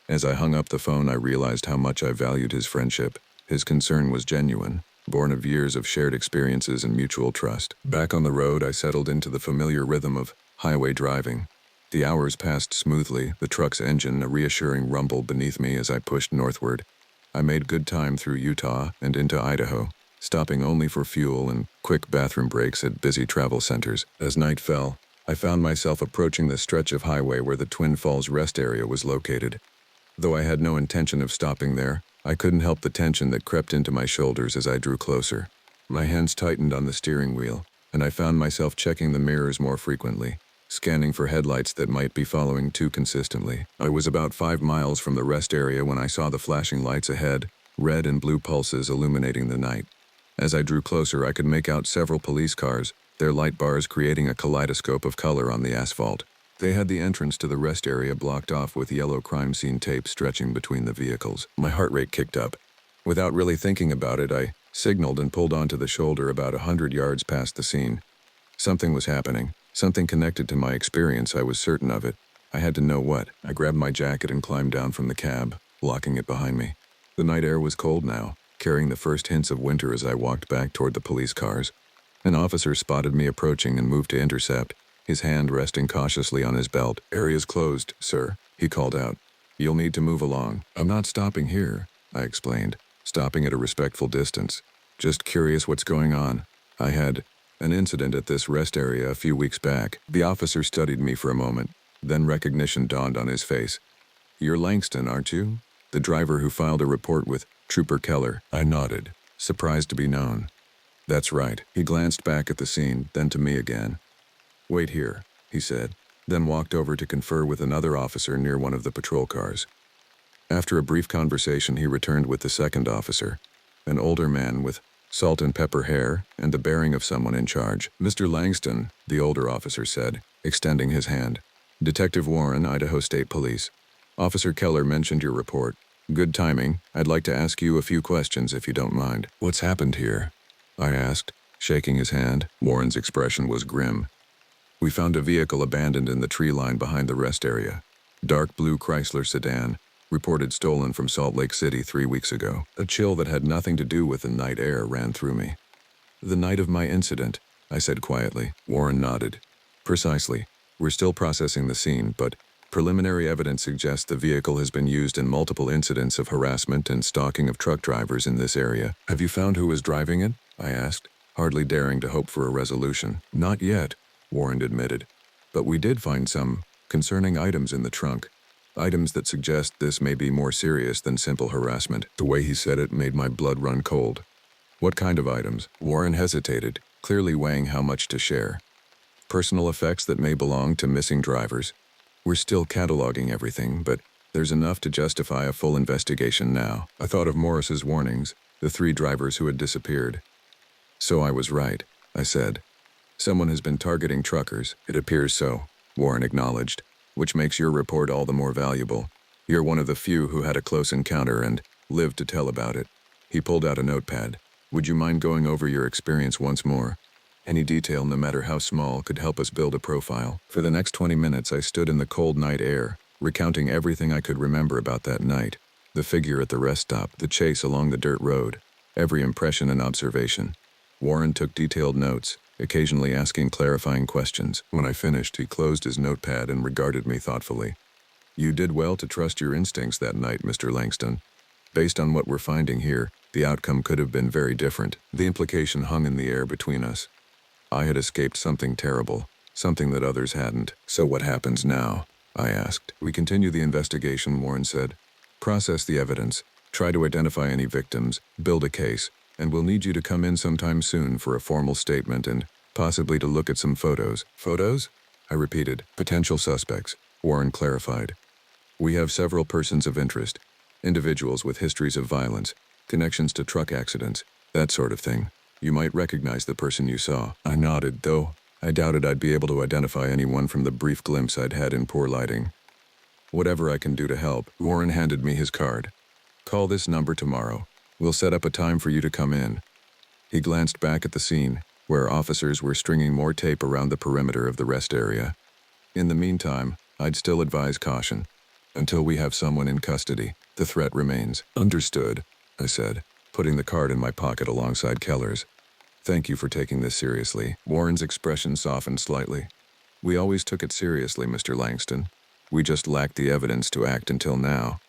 A: As I hung up the phone, I realized how much I valued his friendship. His concern was genuine, born of years of shared experiences and mutual trust. Back on the road, I settled into the familiar rhythm of highway driving. The hours passed smoothly, the truck's engine a reassuring rumble beneath me as I pushed northward. I made good time through Utah and into Idaho, stopping only for fuel and quick bathroom breaks at busy travel centers. As night fell, I found myself approaching the stretch of highway where the Twin Falls rest area was located. Though I had no intention of stopping there, I couldn't help the tension that crept into my shoulders as I drew closer. My hands tightened on the steering wheel, and I found myself checking the mirrors more frequently, scanning for headlights that might be following too consistently. I was about 5 miles from the rest area when I saw the flashing lights ahead, red and blue pulses illuminating the night. As I drew closer, I could make out several police cars, their light bars creating a kaleidoscope of color on the asphalt. They had the entrance to the rest area blocked off with yellow crime scene tape stretching between the vehicles. My heart rate kicked up. Without really thinking about it, I signaled and pulled onto the shoulder about 100 yards past the scene. Something was happening, something connected to my experience. I was certain of it. I had to know what. I grabbed my jacket and climbed down from the cab, locking it behind me. The night air was cold now, carrying the first hints of winter as I walked back toward the police cars. An officer spotted me approaching and moved to intercept, his hand resting cautiously on his belt. "Area's closed, sir," he called out. "You'll need to move along." "I'm not stopping here," I explained, stopping at a respectful distance. "Just curious what's going on. I had an incident at this rest area a few weeks back." The officer studied me for a moment, then recognition dawned on his face. "You're Langston, aren't you? The driver who filed a report with Trooper Keller." I nodded, surprised to be known. "That's right." He glanced back at the scene, then to me again. "Wait here," he said, then walked over to confer with another officer near one of the patrol cars. After a brief conversation, he returned with the second officer, an older man with salt and pepper hair and the bearing of someone in charge. "Mr. Langston," the older officer said, extending his hand. "Detective Warren, Idaho State Police. Officer Keller mentioned your report. Good timing. I'd like to ask you a few questions if you don't mind." "What's happened here?" I asked, shaking his hand. Warren's expression was grim. "We found a vehicle abandoned in the tree line behind the rest area. Dark blue Chrysler sedan, reported stolen from Salt Lake City 3 weeks ago." A chill that had nothing to do with the night air ran through me. "The night of my incident," I said quietly. Warren nodded. "Precisely. We're still processing the scene, but preliminary evidence suggests the vehicle has been used in multiple incidents of harassment and stalking of truck drivers in this area." "Have you found who was driving it?" I asked, hardly daring to hope for a resolution. "Not yet," Warren admitted, But we did find some concerning items in the trunk. Items that suggest this may be more serious than simple harassment. The way he said it made my blood run cold. What kind of items? Warren hesitated, clearly weighing how much to share. Personal effects that may belong to missing drivers. We're still cataloging everything, but there's enough to justify a full investigation now. I thought of Morris's warnings, the 3 drivers who had disappeared. So I was right, I said. Someone has been targeting truckers. It appears so, Warren acknowledged, which makes your report all the more valuable. You're one of the few who had a close encounter and lived to tell about it. He pulled out a notepad. Would you mind going over your experience once more? Any detail, no matter how small, could help us build a profile. For the next 20 minutes, I stood in the cold night air, recounting everything I could remember about that night. The figure at the rest stop, the chase along the dirt road, every impression and observation. Warren took detailed notes, occasionally asking clarifying questions. When I finished, he closed his notepad and regarded me thoughtfully. You did well to trust your instincts that night, Mr. Langston. Based on what we're finding here, the outcome could have been very different. The implication hung in the air between us. I had escaped something terrible, something that others hadn't. So what happens now? I asked. We continue the investigation, Warren said. Process the evidence, try to identify any victims, build a case, and we'll need you to come in sometime soon for a formal statement and possibly to look at some photos. Photos? I repeated. Potential suspects, Warren clarified. We have several persons of interest, individuals with histories of violence, connections to truck accidents, that sort of thing. You might recognize the person you saw. I nodded, though I doubted I'd be able to identify anyone from the brief glimpse I'd had in poor lighting. Whatever I can do to help. Warren handed me his card. Call this number tomorrow. We'll set up a time for you to come in. He glanced back at the scene, where officers were stringing more tape around the perimeter of the rest area. In the meantime, I'd still advise caution. Until we have someone in custody, the threat remains. Understood, I said, putting the card in my pocket alongside Keller's. Thank you for taking this seriously. Warren's expression softened slightly. We always took it seriously, Mr. Langston. We just lacked the evidence to act until now.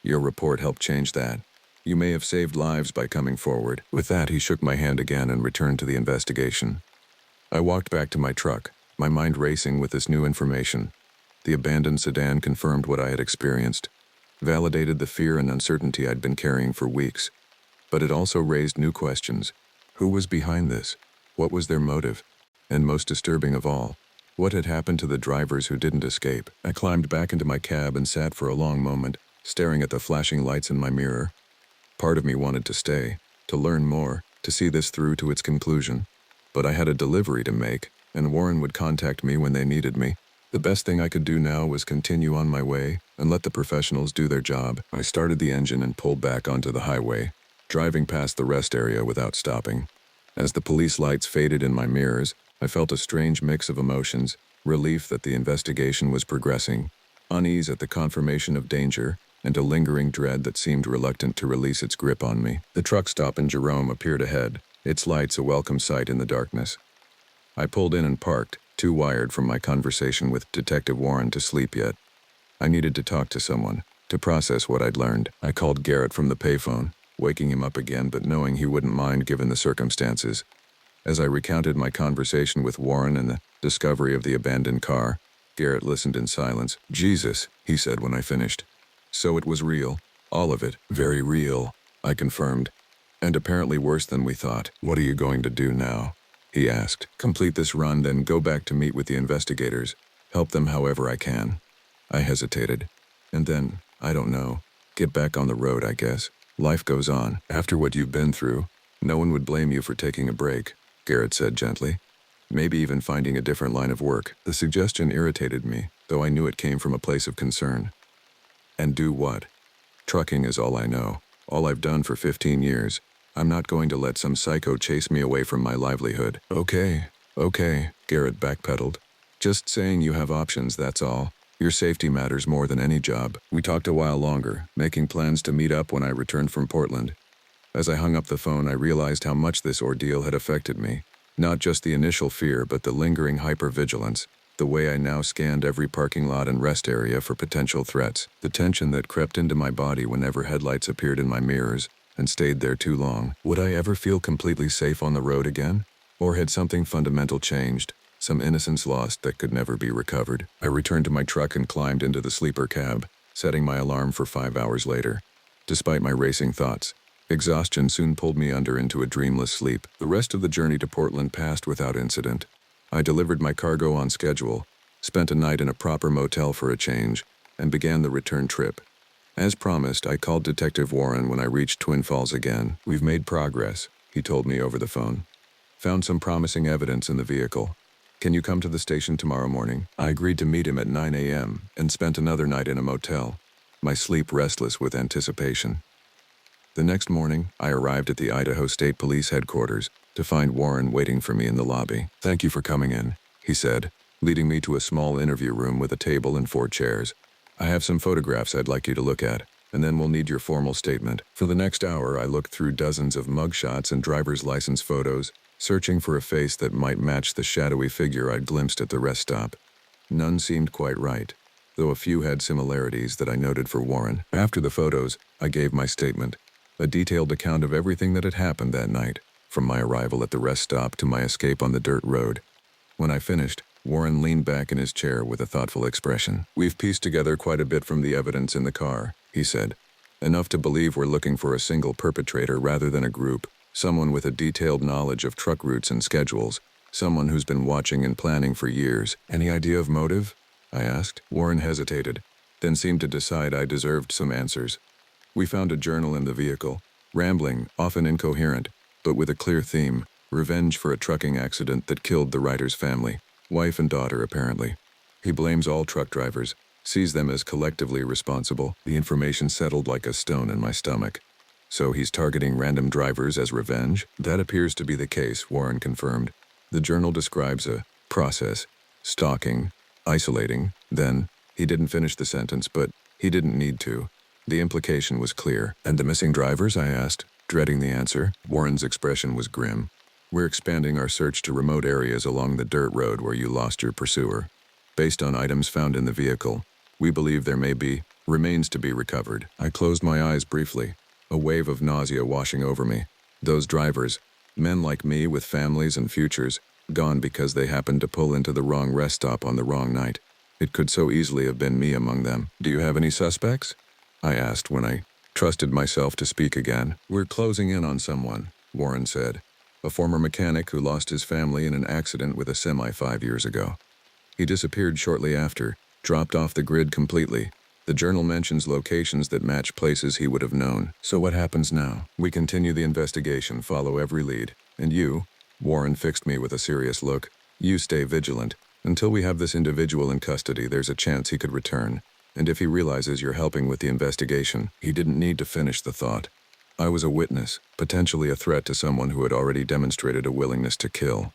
A: Your report helped change that. You may have saved lives by coming forward. With that, he shook my hand again and returned to the investigation. I walked back to my truck, my mind racing with this new information. The abandoned sedan confirmed what I had experienced, validated the fear and uncertainty I'd been carrying for weeks. But it also raised new questions. Who was behind this? What was their motive? And most disturbing of all, what had happened to the drivers who didn't escape? I climbed back into my cab and sat for a long moment, staring at the flashing lights in my mirror. Part of me wanted to stay, to learn more, to see this through to its conclusion. But I had a delivery to make, and Warren would contact me when they needed me. The best thing I could do now was continue on my way and let the professionals do their job. I started the engine and pulled back onto the highway, driving past the rest area without stopping. As the police lights faded in my mirrors, I felt a strange mix of emotions, relief that the investigation was progressing, unease at the confirmation of danger, and a lingering dread that seemed reluctant to release its grip on me. The truck stop in Jerome appeared ahead, its lights a welcome sight in the darkness. I pulled in and parked, too wired from my conversation with Detective Warren to sleep yet. I needed to talk to someone, to process what I'd learned. I called Garrett from the payphone, waking him up again but knowing he wouldn't mind given the circumstances. As I recounted my conversation with Warren and the discovery of the abandoned car, Garrett listened in silence. Jesus, he said when I finished. So it was real, all of it. Very real, I confirmed. And apparently worse than we thought. What are you going to do now? He asked. Complete this run, then go back to meet with the investigators. Help them however I can. I hesitated. And then, I don't know, get back on the road, I guess. Life goes on. After what you've been through, no one would blame you for taking a break, Garrett said gently. Maybe even finding a different line of work. The suggestion irritated me, though I knew it came from a place of concern. And do what? Trucking is all I know, all I've done for 15 years. I'm not going to let some psycho chase me away from my livelihood. Okay, Garrett backpedaled. Just saying you have options, that's all. Your safety matters more than any job. We talked a while longer, making plans to meet up when I returned from Portland. As I hung up the phone, I realized how much this ordeal had affected me. Not just the initial fear, but the lingering hypervigilance. The way I now scanned every parking lot and rest area for potential threats. The tension that crept into my body whenever headlights appeared in my mirrors and stayed there too long. Would I ever feel completely safe on the road again? Or had something fundamental changed? Some innocence lost that could never be recovered. I returned to my truck and climbed into the sleeper cab, setting my alarm for 5 hours later. Despite my racing thoughts, exhaustion soon pulled me under into a dreamless sleep. The rest of the journey to Portland passed without incident. I delivered my cargo on schedule, spent a night in a proper motel for a change, and began the return trip. As promised, I called Detective Warren when I reached Twin Falls again. "We've made progress," he told me over the phone. "Found some promising evidence in the vehicle. Can you come to the station tomorrow morning?" I agreed to meet him at 9 a.m. and spent another night in a motel, my sleep restless with anticipation. The next morning, I arrived at the Idaho State Police headquarters to find Warren waiting for me in the lobby. "Thank you for coming in," he said, leading me to a small interview room with a table and 4 chairs. "I have some photographs I'd like you to look at, and then we'll need your formal statement." For the next hour, I looked through dozens of mugshots and driver's license photos, searching for a face that might match the shadowy figure I'd glimpsed at the rest stop. None seemed quite right, though a few had similarities that I noted for Warren. After the photos, I gave my statement, a detailed account of everything that had happened that night, from my arrival at the rest stop to my escape on the dirt road. When I finished, Warren leaned back in his chair with a thoughtful expression. "We've pieced together quite a bit from the evidence in the car," he said. "Enough to believe we're looking for a single perpetrator rather than a group. Someone with a detailed knowledge of truck routes and schedules. Someone who's been watching and planning for years." "Any idea of motive?" I asked. Warren hesitated, then seemed to decide I deserved some answers. "We found a journal in the vehicle, rambling, often incoherent, but with a clear theme: revenge for a trucking accident that killed the writer's family, wife and daughter apparently. He blames all truck drivers, sees them as collectively responsible." The information settled like a stone in my stomach. "So he's targeting random drivers as revenge?" "That appears to be the case," Warren confirmed. "The journal describes a process: stalking, isolating, then..." He didn't finish the sentence, but he didn't need to. The implication was clear. "And the missing drivers?" I asked, dreading the answer. Warren's expression was grim. "We're expanding our search to remote areas along the dirt road where you lost your pursuer. Based on items found in the vehicle, we believe there may be remains to be recovered." I closed my eyes briefly, a wave of nausea washing over me. Those drivers, men like me with families and futures, gone because they happened to pull into the wrong rest stop on the wrong night. It could so easily have been me among them. "Do you have any suspects?" I asked when I trusted myself to speak again. "We're closing in on someone," Warren said. "A former mechanic who lost his family in an accident with a semi 5 years ago. He disappeared shortly after, dropped off the grid completely. The journal mentions locations that match places he would have known." "So what happens now?" "We continue the investigation, follow every lead. And you," Warren fixed me with a serious look, "you stay vigilant. Until we have this individual in custody, there's a chance he could return. And if he realizes you're helping with the investigation..." He didn't need to finish the thought. I was a witness, potentially a threat to someone who had already demonstrated a willingness to kill.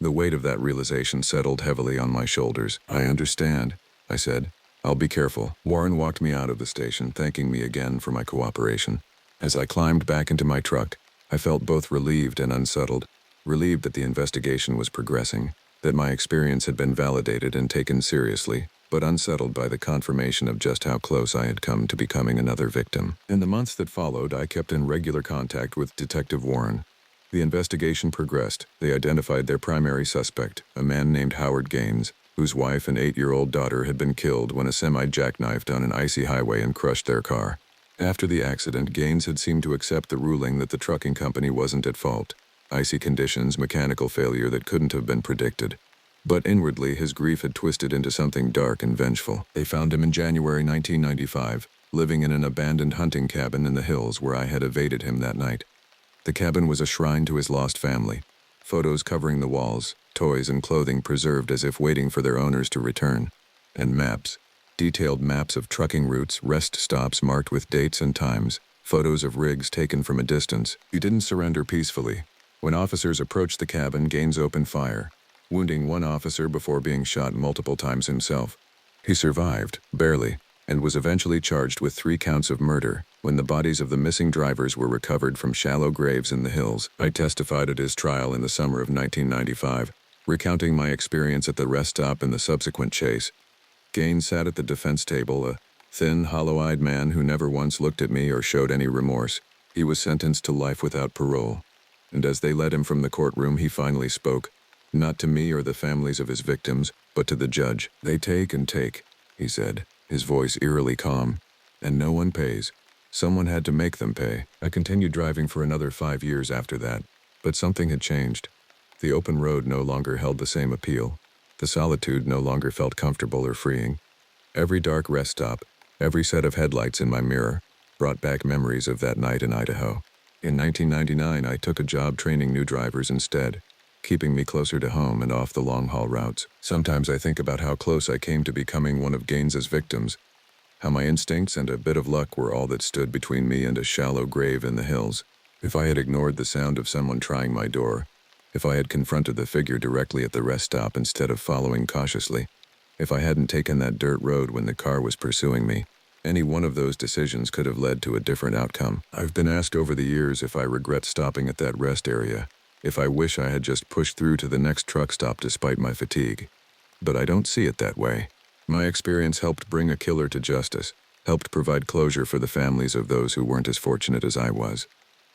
A: The weight of that realization settled heavily on my shoulders. "I understand," I said. "I'll be careful." Warren walked me out of the station, thanking me again for my cooperation. As I climbed back into my truck, I felt both relieved and unsettled. Relieved that the investigation was progressing, that my experience had been validated and taken seriously, but unsettled by the confirmation of just how close I had come to becoming another victim. In the months that followed, I kept in regular contact with Detective Warren. The investigation progressed. They identified their primary suspect, a man named Howard Gaines, whose wife and 8-year-old daughter had been killed when a semi jackknifed on an icy highway and crushed their car. After the accident, Gaines had seemed to accept the ruling that the trucking company wasn't at fault. Icy conditions, mechanical failure that couldn't have been predicted. But inwardly, his grief had twisted into something dark and vengeful. They found him in January 1995, living in an abandoned hunting cabin in the hills where I had evaded him that night. The cabin was a shrine to his lost family. Photos covering the walls, toys and clothing preserved as if waiting for their owners to return. And maps. Detailed maps of trucking routes, rest stops marked with dates and times, photos of rigs taken from a distance. He didn't surrender peacefully. When officers approached the cabin, Gaines opened fire, wounding one officer before being shot multiple times himself. He survived, barely, and was eventually charged with 3 counts of murder when the bodies of the missing drivers were recovered from shallow graves in the hills. I testified at his trial in the summer of 1995, recounting my experience at the rest stop and the subsequent chase. Gaines sat at the defense table, a thin, hollow-eyed man who never once looked at me or showed any remorse. He was sentenced to life without parole. And as they led him from the courtroom, he finally spoke. Not to me or the families of his victims, but to the judge. "They take and take," he said, his voice eerily calm. "And no one pays. Someone had to make them pay." I continued driving for another 5 years after that, but something had changed. The open road no longer held the same appeal. The solitude no longer felt comfortable or freeing. Every dark rest stop, every set of headlights in my mirror, brought back memories of that night in Idaho. In 1999, I took a job training new drivers instead, keeping me closer to home and off the long-haul routes. Sometimes I think about how close I came to becoming one of Gaines's victims, how my instincts and a bit of luck were all that stood between me and a shallow grave in the hills. If I had ignored the sound of someone trying my door, if I had confronted the figure directly at the rest stop instead of following cautiously, if I hadn't taken that dirt road when the car was pursuing me, any one of those decisions could have led to a different outcome. I've been asked over the years if I regret stopping at that rest area, if I wish I had just pushed through to the next truck stop despite my fatigue. But I don't see it that way. My experience helped bring a killer to justice, helped provide closure for the families of those who weren't as fortunate as I was.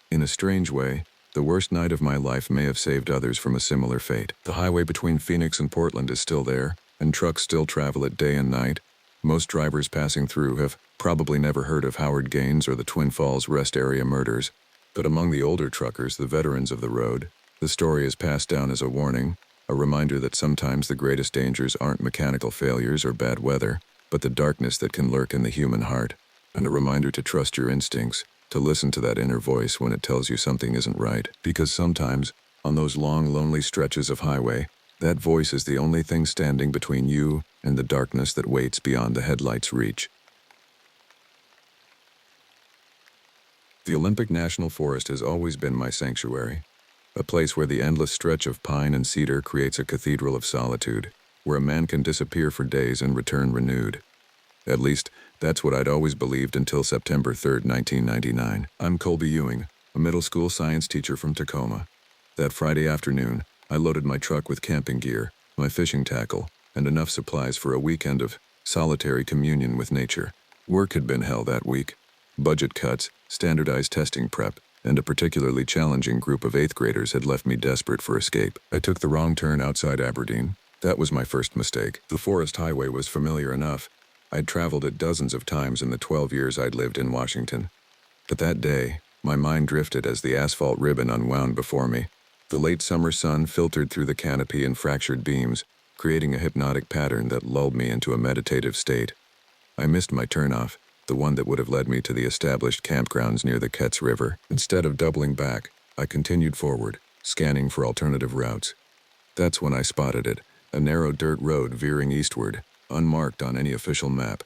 A: In a strange way, the worst night of my life may have saved others from a similar fate. The highway between Phoenix and Portland is still there, and trucks still travel it day and night. Most drivers passing through have probably never heard of Howard Gaines or the Twin Falls rest area murders. But among the older truckers, the veterans of the road, the story is passed down as a warning, a reminder that sometimes the greatest dangers aren't mechanical failures or bad weather, but the darkness that can lurk in the human heart, and a reminder to trust your instincts, to listen to that inner voice when it tells you something isn't right. Because sometimes, on those long, lonely stretches of highway, that voice is the only thing standing between you and the darkness that waits beyond the headlights' reach. The Olympic National Forest has always been my sanctuary, a place where the endless stretch of pine and cedar creates a cathedral of solitude, where a man can disappear for days and return renewed. At least, that's what I'd always believed until September 3rd, 1999. I'm Colby Ewing, a middle school science teacher from Tacoma. That Friday afternoon, I loaded my truck with camping gear, my fishing tackle, and enough supplies for a weekend of solitary communion with nature. Work had been hell that week. Budget cuts, standardized testing prep, and a particularly challenging group of 8th graders had left me desperate for escape. I took the wrong turn outside Aberdeen. That was my first mistake. The forest highway was familiar enough. I'd traveled it dozens of times in the 12 years I'd lived in Washington. But that day, my mind drifted as the asphalt ribbon unwound before me. The late summer sun filtered through the canopy in fractured beams, creating a hypnotic pattern that lulled me into a meditative state. I missed my turnoff, the one that would have led me to the established campgrounds near the Ketz River. Instead of doubling back, I continued forward, scanning for alternative routes. That's when I spotted it, a narrow dirt road veering eastward, unmarked on any official map.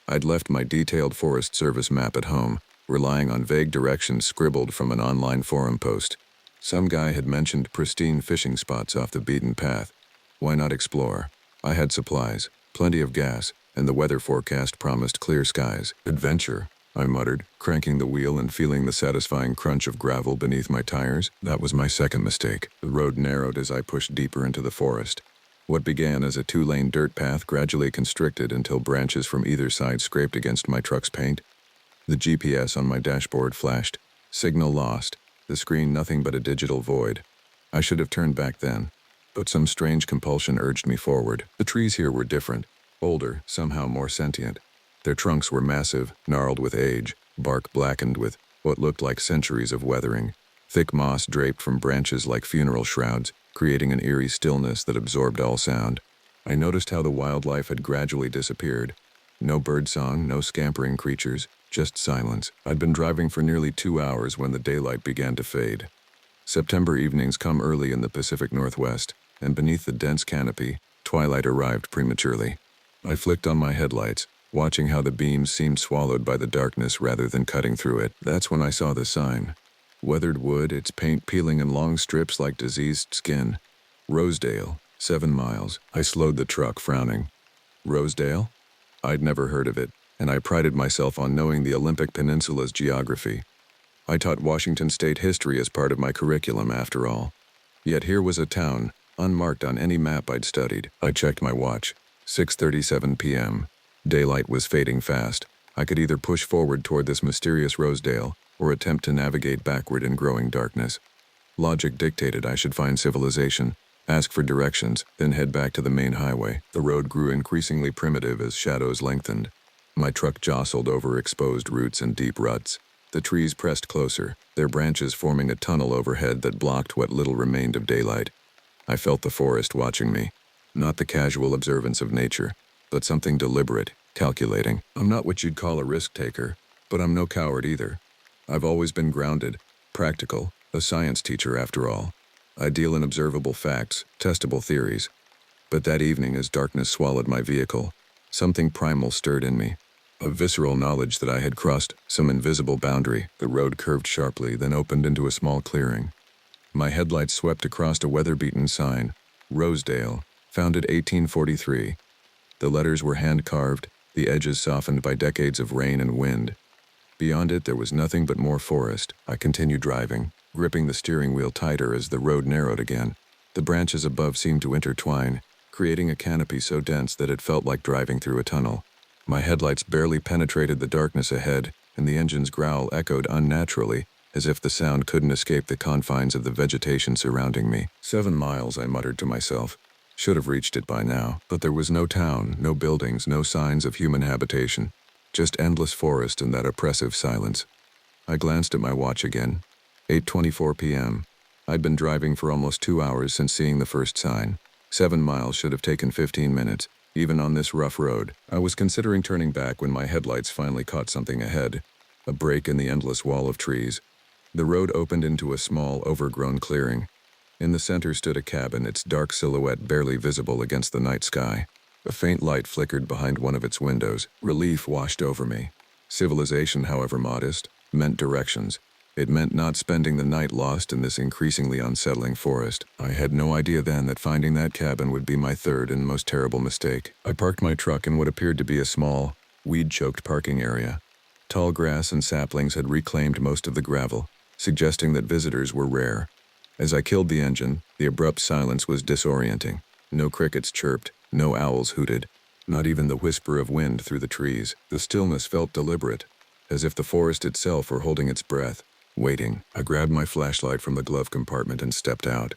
A: I'd left my detailed Forest Service map at home, relying on vague directions scribbled from an online forum post. Some guy had mentioned pristine fishing spots off the beaten path. Why not explore? I had supplies, plenty of gas, and the weather forecast promised clear skies. Adventure, I muttered, cranking the wheel and feeling the satisfying crunch of gravel beneath my tires. That was my second mistake. The road narrowed as I pushed deeper into the forest. What began as a 2-lane dirt path gradually constricted until branches from either side scraped against my truck's paint. The GPS on my dashboard flashed. Signal lost. The screen nothing but a digital void. I should have turned back then, but some strange compulsion urged me forward. The trees here were different, older, somehow more sentient. Their trunks were massive, gnarled with age, bark blackened with what looked like centuries of weathering. Thick moss draped from branches like funeral shrouds, creating an eerie stillness that absorbed all sound. I noticed how the wildlife had gradually disappeared. No birdsong, no scampering creatures, just silence. I'd been driving for nearly 2 hours when the daylight began to fade. September evenings come early in the Pacific Northwest, and beneath the dense canopy, twilight arrived prematurely. I flicked on my headlights, watching how the beams seemed swallowed by the darkness rather than cutting through it. That's when I saw the sign. Weathered wood, its paint peeling in long strips like diseased skin. Rosedale, 7 miles. I slowed the truck, frowning. Rosedale? I'd never heard of it, and I prided myself on knowing the Olympic Peninsula's geography. I taught Washington state history as part of my curriculum, after all. Yet here was a town, unmarked on any map I'd studied. I checked my watch. 6:37 p.m. Daylight was fading fast. I could either push forward toward this mysterious Rosedale, or attempt to navigate backward in growing darkness. Logic dictated I should find civilization, ask for directions, then head back to the main highway. The road grew increasingly primitive as shadows lengthened. My truck jostled over exposed roots and deep ruts. The trees pressed closer, their branches forming a tunnel overhead that blocked what little remained of daylight. I felt the forest watching me. Not the casual observance of nature, but something deliberate, calculating. I'm not what you'd call a risk-taker, but I'm no coward either. I've always been grounded, practical, a science teacher after all. I deal in observable facts, testable theories. But that evening, as darkness swallowed my vehicle, something primal stirred in me. A visceral knowledge that I had crossed some invisible boundary. The road curved sharply, then opened into a small clearing. My headlights swept across a weather-beaten sign, Rosedale, founded 1843. The letters were hand-carved, the edges softened by decades of rain and wind. Beyond it, there was nothing but more forest. I continued driving, gripping the steering wheel tighter as the road narrowed again. The branches above seemed to intertwine, creating a canopy so dense that it felt like driving through a tunnel. My headlights barely penetrated the darkness ahead, and the engine's growl echoed unnaturally, as if the sound couldn't escape the confines of the vegetation surrounding me. 7 miles, I muttered to myself. Should have reached it by now, but there was no town, no buildings, no signs of human habitation. Just endless forest and that oppressive silence. I glanced at my watch again. 8:24 p.m. I'd been driving for almost 2 hours since seeing the first sign. 7 miles should have taken 15 minutes, even on this rough road. I was considering turning back when my headlights finally caught something ahead. A break in the endless wall of trees. The road opened into a small, overgrown clearing. In the center stood a cabin, its dark silhouette barely visible against the night sky. A faint light flickered behind one of its windows. Relief washed over me. Civilization, however modest, meant directions. It meant not spending the night lost in this increasingly unsettling forest. I had no idea then that finding that cabin would be my third and most terrible mistake. I parked my truck in what appeared to be a small, weed-choked parking area. Tall grass and saplings had reclaimed most of the gravel, suggesting that visitors were rare. As I killed the engine, the abrupt silence was disorienting. No crickets chirped, no owls hooted, not even the whisper of wind through the trees. The stillness felt deliberate, as if the forest itself were holding its breath, waiting. I grabbed my flashlight from the glove compartment and stepped out.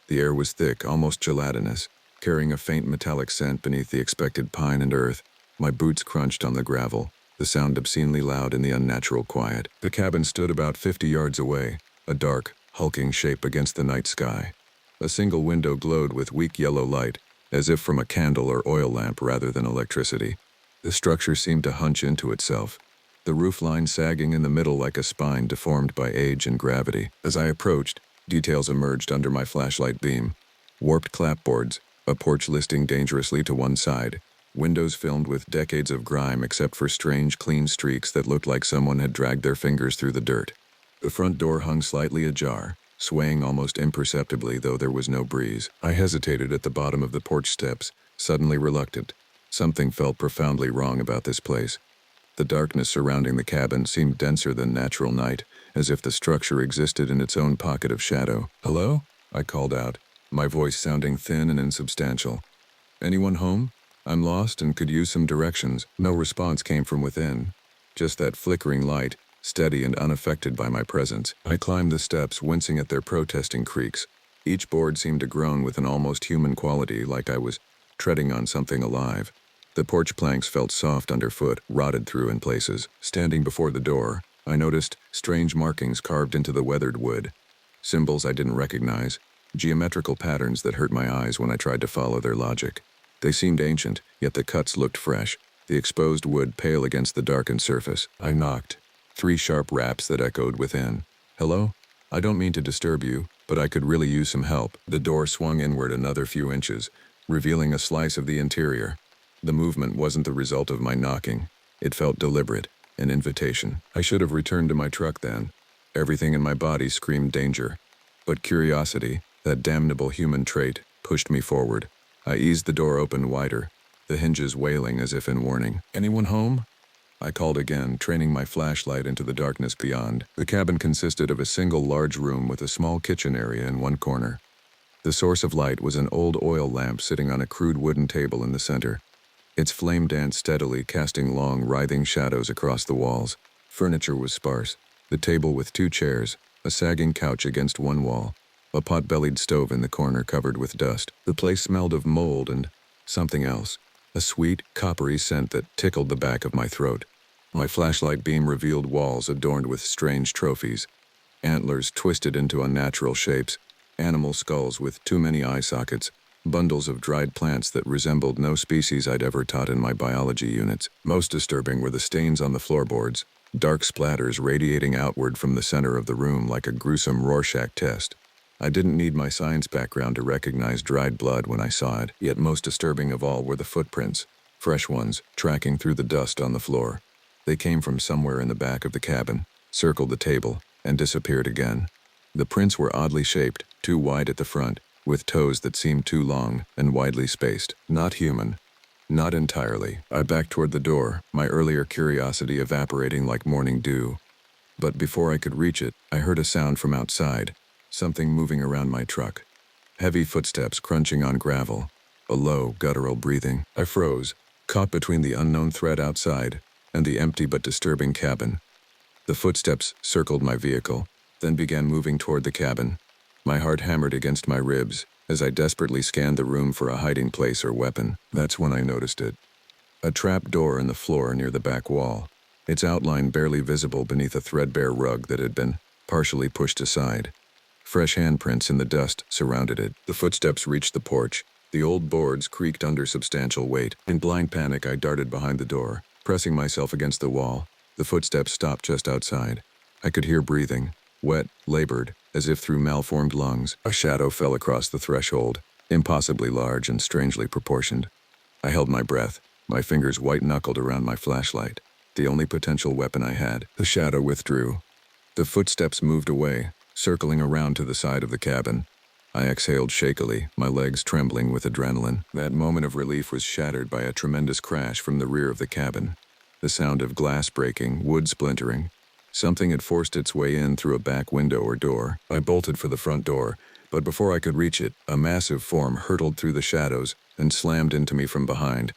A: The air was thick, almost gelatinous, carrying a faint metallic scent beneath the expected pine and earth. My boots crunched on the gravel, the sound obscenely loud in the unnatural quiet. The cabin stood about 50 yards away, a dark, hulking shape against the night sky. A single window glowed with weak yellow light, as if from a candle or oil lamp rather than electricity. The structure seemed to hunch into itself, the roofline sagging in the middle like a spine deformed by age and gravity. As I approached, details emerged under my flashlight beam. Warped clapboards, a porch listing dangerously to one side, windows filmed with decades of grime except for strange clean streaks that looked like someone had dragged their fingers through the dirt. The front door hung slightly ajar, swaying almost imperceptibly though there was no breeze. I hesitated at the bottom of the porch steps, suddenly reluctant. Something felt profoundly wrong about this place. The darkness surrounding the cabin seemed denser than natural night, as if the structure existed in its own pocket of shadow. "Hello?" I called out, my voice sounding thin and insubstantial. "Anyone home? I'm lost and could use some directions." No response came from within, just that flickering light, steady and unaffected by my presence. I climbed the steps, wincing at their protesting creaks. Each board seemed to groan with an almost human quality, like I was treading on something alive. The porch planks felt soft underfoot, rotted through in places. Standing before the door, I noticed strange markings carved into the weathered wood. Symbols I didn't recognize, geometrical patterns that hurt my eyes when I tried to follow their logic. They seemed ancient, yet the cuts looked fresh, the exposed wood pale against the darkened surface. I knocked. 3 sharp raps that echoed within. "Hello? I don't mean to disturb you, but I could really use some help." The door swung inward another few inches, revealing a slice of the interior. The movement wasn't the result of my knocking. It felt deliberate, an invitation. I should have returned to my truck then. Everything in my body screamed danger. But curiosity, that damnable human trait, pushed me forward. I eased the door open wider, the hinges wailing as if in warning. "Anyone home?" I called again, training my flashlight into the darkness beyond. The cabin consisted of a single large room with a small kitchen area in one corner. The source of light was an old oil lamp sitting on a crude wooden table in the center. Its flame danced steadily, casting long, writhing shadows across the walls. Furniture was sparse. The table with 2 chairs, a sagging couch against one wall, a pot-bellied stove in the corner covered with dust. The place smelled of mold and something else, a sweet, coppery scent that tickled the back of my throat. My flashlight beam revealed walls adorned with strange trophies, antlers twisted into unnatural shapes, animal skulls with too many eye sockets, bundles of dried plants that resembled no species I'd ever taught in my biology units. Most disturbing were the stains on the floorboards, dark splatters radiating outward from the center of the room like a gruesome Rorschach test. I didn't need my science background to recognize dried blood when I saw it, yet most disturbing of all were the footprints, fresh ones, tracking through the dust on the floor. They came from somewhere in the back of the cabin, circled the table, and disappeared again. The prints were oddly shaped, too wide at the front, with toes that seemed too long and widely spaced. Not human. Not entirely. I backed toward the door, my earlier curiosity evaporating like morning dew. But before I could reach it, I heard a sound from outside, something moving around my truck. Heavy footsteps crunching on gravel, a low, guttural breathing. I froze, caught between the unknown threat outside and the empty but disturbing cabin. The footsteps circled my vehicle, then began moving toward the cabin. My heart hammered against my ribs as I desperately scanned the room for a hiding place or weapon. That's when I noticed it. A trap door in the floor near the back wall, its outline barely visible beneath a threadbare rug that had been partially pushed aside. Fresh handprints in the dust surrounded it. The footsteps reached the porch. The old boards creaked under substantial weight. In blind panic, I darted behind the door, pressing myself against the wall. The footsteps stopped just outside. I could hear breathing, wet, labored, as if through malformed lungs. A shadow fell across the threshold, impossibly large and strangely proportioned. I held my breath, my fingers white-knuckled around my flashlight, the only potential weapon I had. The shadow withdrew. The footsteps moved away, circling around to the side of the cabin. I exhaled shakily, my legs trembling with adrenaline. That moment of relief was shattered by a tremendous crash from the rear of the cabin. The sound of glass breaking, wood splintering. Something had forced its way in through a back window or door. I bolted for the front door, but before I could reach it, a massive form hurtled through the shadows and slammed into me from behind.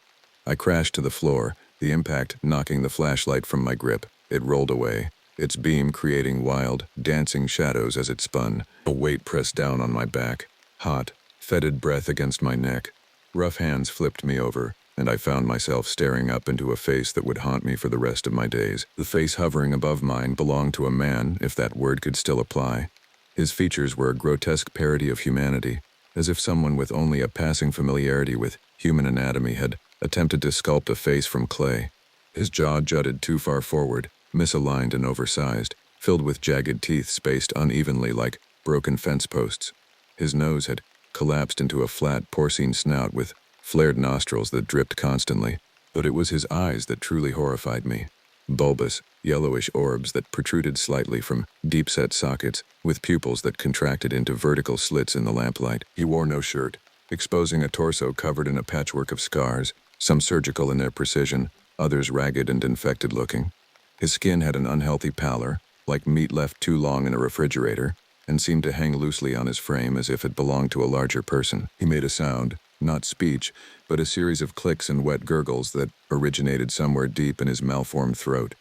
A: I crashed to the floor, the impact knocking the flashlight from my grip. It rolled away, its beam creating wild, dancing shadows as it spun. A weight pressed down on my back, hot, fetid breath against my neck. Rough hands flipped me over, and I found myself staring up into a face that would haunt me for the rest of my days. The face hovering above mine belonged to a man, if that word could still apply. His features were a grotesque parody of humanity, as if someone with only a passing familiarity with human anatomy had attempted to sculpt a face from clay. His jaw jutted too far forward, misaligned and oversized, filled with jagged teeth spaced unevenly like broken fence posts. His nose had collapsed into a flat, porcine snout with flared nostrils that dripped constantly, but it was his eyes that truly horrified me. Bulbous, yellowish orbs that protruded slightly from deep-set sockets, with pupils that contracted into vertical slits in the lamplight. He wore no shirt, exposing a torso covered in a patchwork of scars, some surgical in their precision, others ragged and infected-looking. His skin had an unhealthy pallor, like meat left too long in a refrigerator, and seemed to hang loosely on his frame as if it belonged to a larger person. He made a sound, not speech, but a series of clicks and wet gurgles that originated somewhere deep in his malformed throat.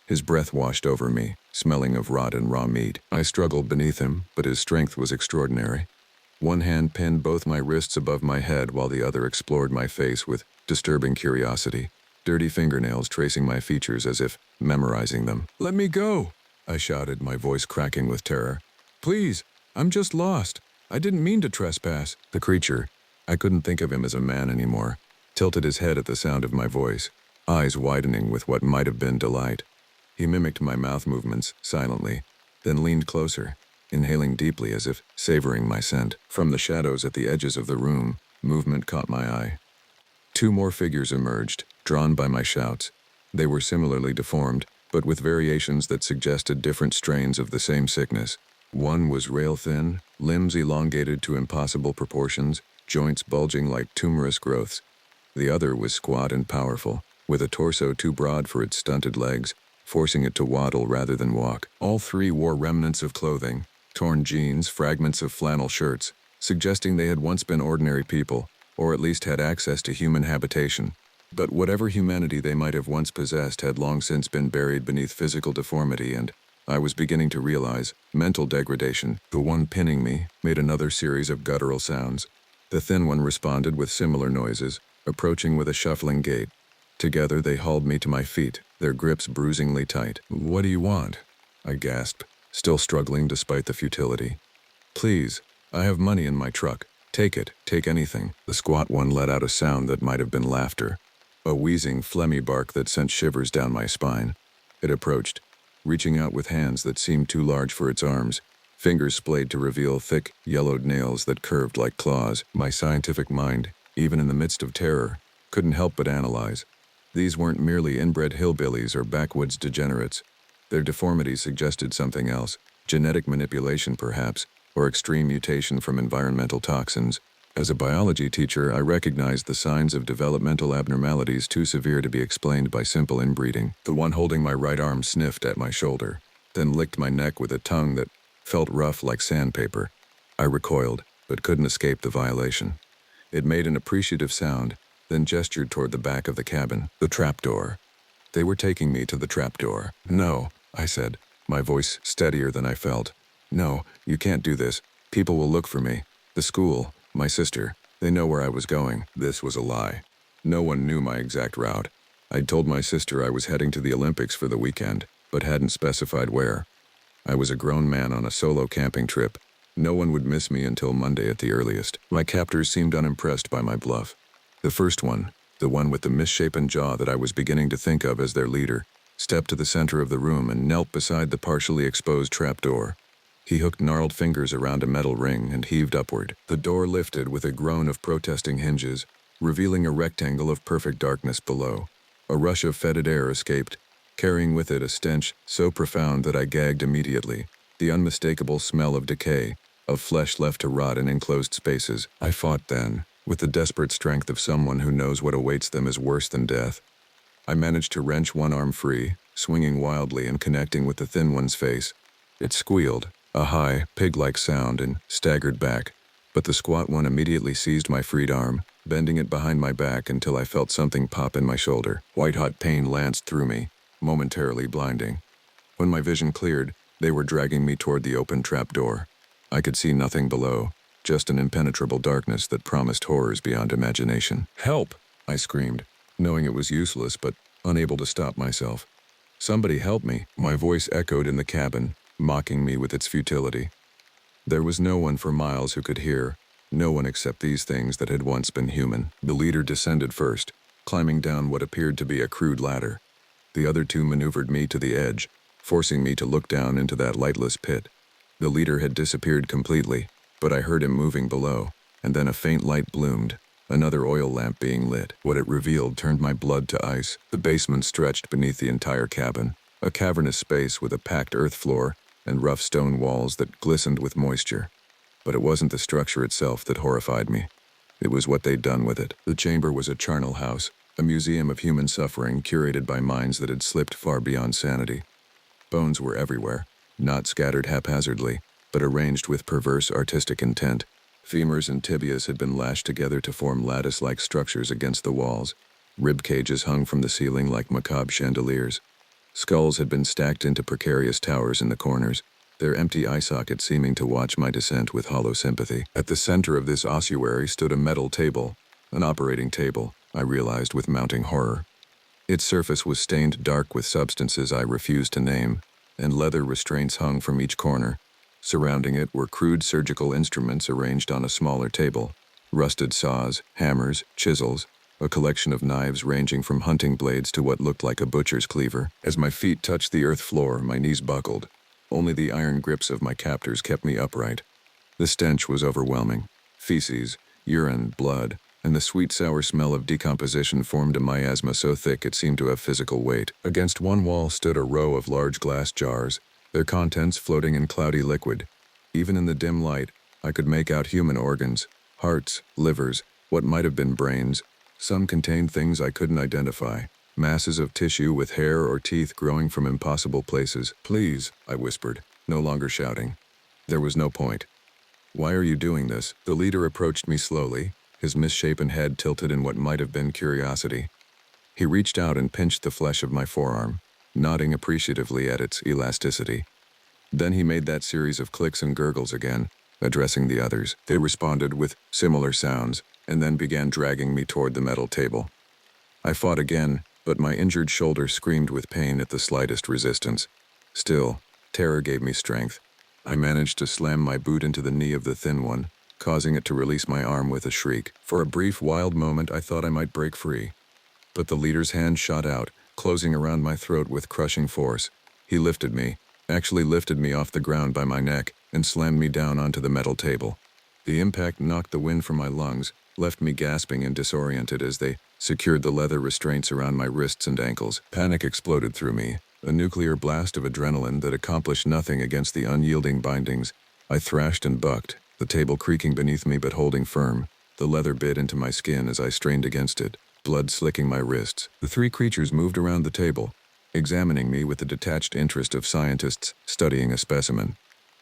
A: His breath washed over me, smelling of rot and raw meat. I struggled beneath him, but his strength was extraordinary. One hand pinned both my wrists above my head while the other explored my face with disturbing curiosity, dirty fingernails tracing my features as if memorizing them. "Let me go!" I shouted, my voice cracking with terror. "Please, I'm just lost. I didn't mean to trespass." The creature, I couldn't think of him as a man anymore, tilted his head at the sound of my voice, eyes widening with what might have been delight. He mimicked my mouth movements silently, then leaned closer, inhaling deeply as if savoring my scent. From the shadows at the edges of the room, movement caught my eye. Two more figures emerged, drawn by my shouts. They were similarly deformed, but with variations that suggested different strains of the same sickness. One was rail-thin, limbs elongated to impossible proportions, joints bulging like tumorous growths. The other was squat and powerful, with a torso too broad for its stunted legs, forcing it to waddle rather than walk. All three wore remnants of clothing, torn jeans, fragments of flannel shirts, suggesting they had once been ordinary people, or at least had access to human habitation. But whatever humanity they might have once possessed had long since been buried beneath physical deformity and I was beginning to realize mental degradation. The one pinning me made another series of guttural sounds. The thin one responded with similar noises, approaching with a shuffling gait. Together they hauled me to my feet, their grips bruisingly tight. "What do you want?" I gasped, still struggling despite the futility. "Please, I have money in my truck. Take it, take anything." The squat one let out a sound that might have been laughter, a wheezing, phlegmy bark that sent shivers down my spine. It approached, reaching out with hands that seemed too large for its arms, fingers splayed to reveal thick, yellowed nails that curved like claws. My scientific mind, even in the midst of terror, couldn't help but analyze. These weren't merely inbred hillbillies or backwoods degenerates. Their deformity suggested something else, genetic manipulation perhaps, or extreme mutation from environmental toxins. As a biology teacher, I recognized the signs of developmental abnormalities too severe to be explained by simple inbreeding. The one holding my right arm sniffed at my shoulder, then licked my neck with a tongue that felt rough like sandpaper. I recoiled, but couldn't escape the violation. It made an appreciative sound, then gestured toward the back of the cabin, the trapdoor. They were taking me to the trapdoor. "No," I said, my voice steadier than I felt. "No, you can't do this. People will look for me. The school, my sister, they know where I was going." This was a lie. No one knew my exact route. I'd told my sister I was heading to the Olympics for the weekend, but hadn't specified where. I was a grown man on a solo camping trip. No one would miss me until Monday at the earliest. My captors seemed unimpressed by my bluff. The first one, the one with the misshapen jaw that I was beginning to think of as their leader, stepped to the center of the room and knelt beside the partially exposed trapdoor. He hooked gnarled fingers around a metal ring and heaved upward. The door lifted with a groan of protesting hinges, revealing a rectangle of perfect darkness below. A rush of fetid air escaped, carrying with it a stench so profound that I gagged immediately, the unmistakable smell of decay, of flesh left to rot in enclosed spaces. I fought then, with the desperate strength of someone who knows what awaits them is worse than death. I managed to wrench one arm free, swinging wildly and connecting with the thin one's face. It squealed, a high, pig-like sound, and staggered back, but the squat one immediately seized my freed arm, bending it behind my back until I felt something pop in my shoulder. White-hot pain lanced through me, momentarily blinding. When my vision cleared, they were dragging me toward the open trapdoor. I could see nothing below, just an impenetrable darkness that promised horrors beyond imagination. "Help!" I screamed, knowing it was useless but unable to stop myself. "Somebody help me!" My voice echoed in the cabin, mocking me with its futility. There was no one for miles who could hear, no one except these things that had once been human. The leader descended first, climbing down what appeared to be a crude ladder. The other two maneuvered me to the edge, forcing me to look down into that lightless pit. The leader had disappeared completely, but I heard him moving below, and then a faint light bloomed, another oil lamp being lit. What it revealed turned my blood to ice. The basement stretched beneath the entire cabin, a cavernous space with a packed earth floor and rough stone walls that glistened with moisture. But it wasn't the structure itself that horrified me. It was what they'd done with it. The chamber was a charnel house, a museum of human suffering curated by minds that had slipped far beyond sanity. Bones were everywhere, not scattered haphazardly, but arranged with perverse artistic intent. Femurs and tibias had been lashed together to form lattice-like structures against the walls. Rib cages hung from the ceiling like macabre chandeliers. Skulls had been stacked into precarious towers in the corners, their empty eye sockets seeming to watch my descent with hollow sympathy. At the center of this ossuary stood a metal table, an operating table, I realized with mounting horror. Its surface was stained dark with substances I refused to name, and leather restraints hung from each corner. Surrounding it were crude surgical instruments arranged on a smaller table, rusted saws, hammers, chisels, a collection of knives ranging from hunting blades to what looked like a butcher's cleaver. As my feet touched the earth floor, my knees buckled. Only the iron grips of my captors kept me upright. The stench was overwhelming. Feces, urine, blood, and the sweet sour smell of decomposition formed a miasma so thick it seemed to have physical weight. Against one wall stood a row of large glass jars, their contents floating in cloudy liquid. Even in the dim light, I could make out human organs, hearts, livers, what might have been brains. Some contained things I couldn't identify, masses of tissue with hair or teeth growing from impossible places. "Please," I whispered, no longer shouting. There was no point. "Why are you doing this?" The leader approached me slowly, his misshapen head tilted in what might have been curiosity. He reached out and pinched the flesh of my forearm, nodding appreciatively at its elasticity. Then he made that series of clicks and gurgles again, addressing the others. They responded with similar sounds, and then began dragging me toward the metal table. I fought again, but my injured shoulder screamed with pain at the slightest resistance. Still, terror gave me strength. I managed to slam my boot into the knee of the thin one, causing it to release my arm with a shriek. For a brief, wild moment, I thought I might break free. But the leader's hand shot out, closing around my throat with crushing force. He lifted me off the ground by my neck, and slammed me down onto the metal table. The impact knocked the wind from my lungs, left me gasping and disoriented as they secured the leather restraints around my wrists and ankles. Panic exploded through me, a nuclear blast of adrenaline that accomplished nothing against the unyielding bindings. I thrashed and bucked, the table creaking beneath me but holding firm. The leather bit into my skin as I strained against it, blood slicking my wrists. The three creatures moved around the table, examining me with the detached interest of scientists studying a specimen.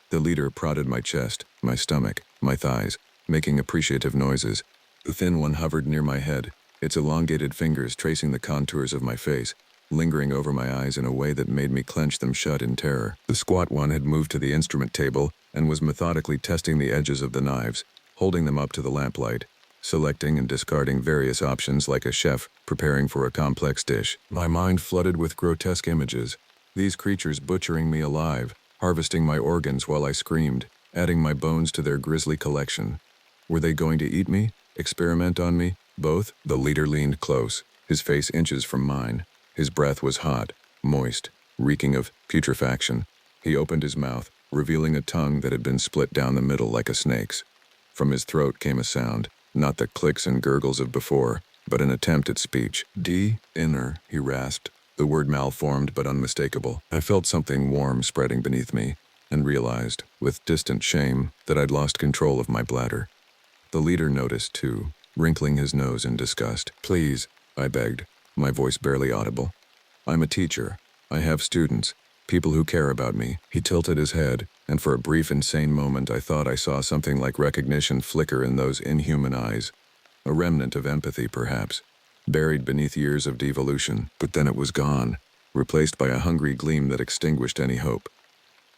A: The leader prodded my chest, my stomach, my thighs, making appreciative noises. The thin one hovered near my head, its elongated fingers tracing the contours of my face, lingering over my eyes in a way that made me clench them shut in terror. The squat one had moved to the instrument table and was methodically testing the edges of the knives, holding them up to the lamplight, selecting and discarding various options like a chef preparing for a complex dish. My mind flooded with grotesque images, these creatures butchering me alive, harvesting my organs while I screamed, adding my bones to their grisly collection. Were they going to eat me? Experiment on me? Both? The leader leaned close, his face inches from mine. His breath was hot, moist, reeking of putrefaction. He opened his mouth, revealing a tongue that had been split down the middle like a snake's. From his throat came a sound, not the clicks and gurgles of before, but an attempt at speech. Inner, he rasped, the word malformed but unmistakable. I felt something warm spreading beneath me, and realized, with distant shame, that I'd lost control of my bladder. The leader noticed, too, wrinkling his nose in disgust. Please, I begged, my voice barely audible. I'm a teacher. I have students, people who care about me. He tilted his head, and for a brief insane moment I thought I saw something like recognition flicker in those inhuman eyes. A remnant of empathy, perhaps, buried beneath years of devolution. But then it was gone, replaced by a hungry gleam that extinguished any hope.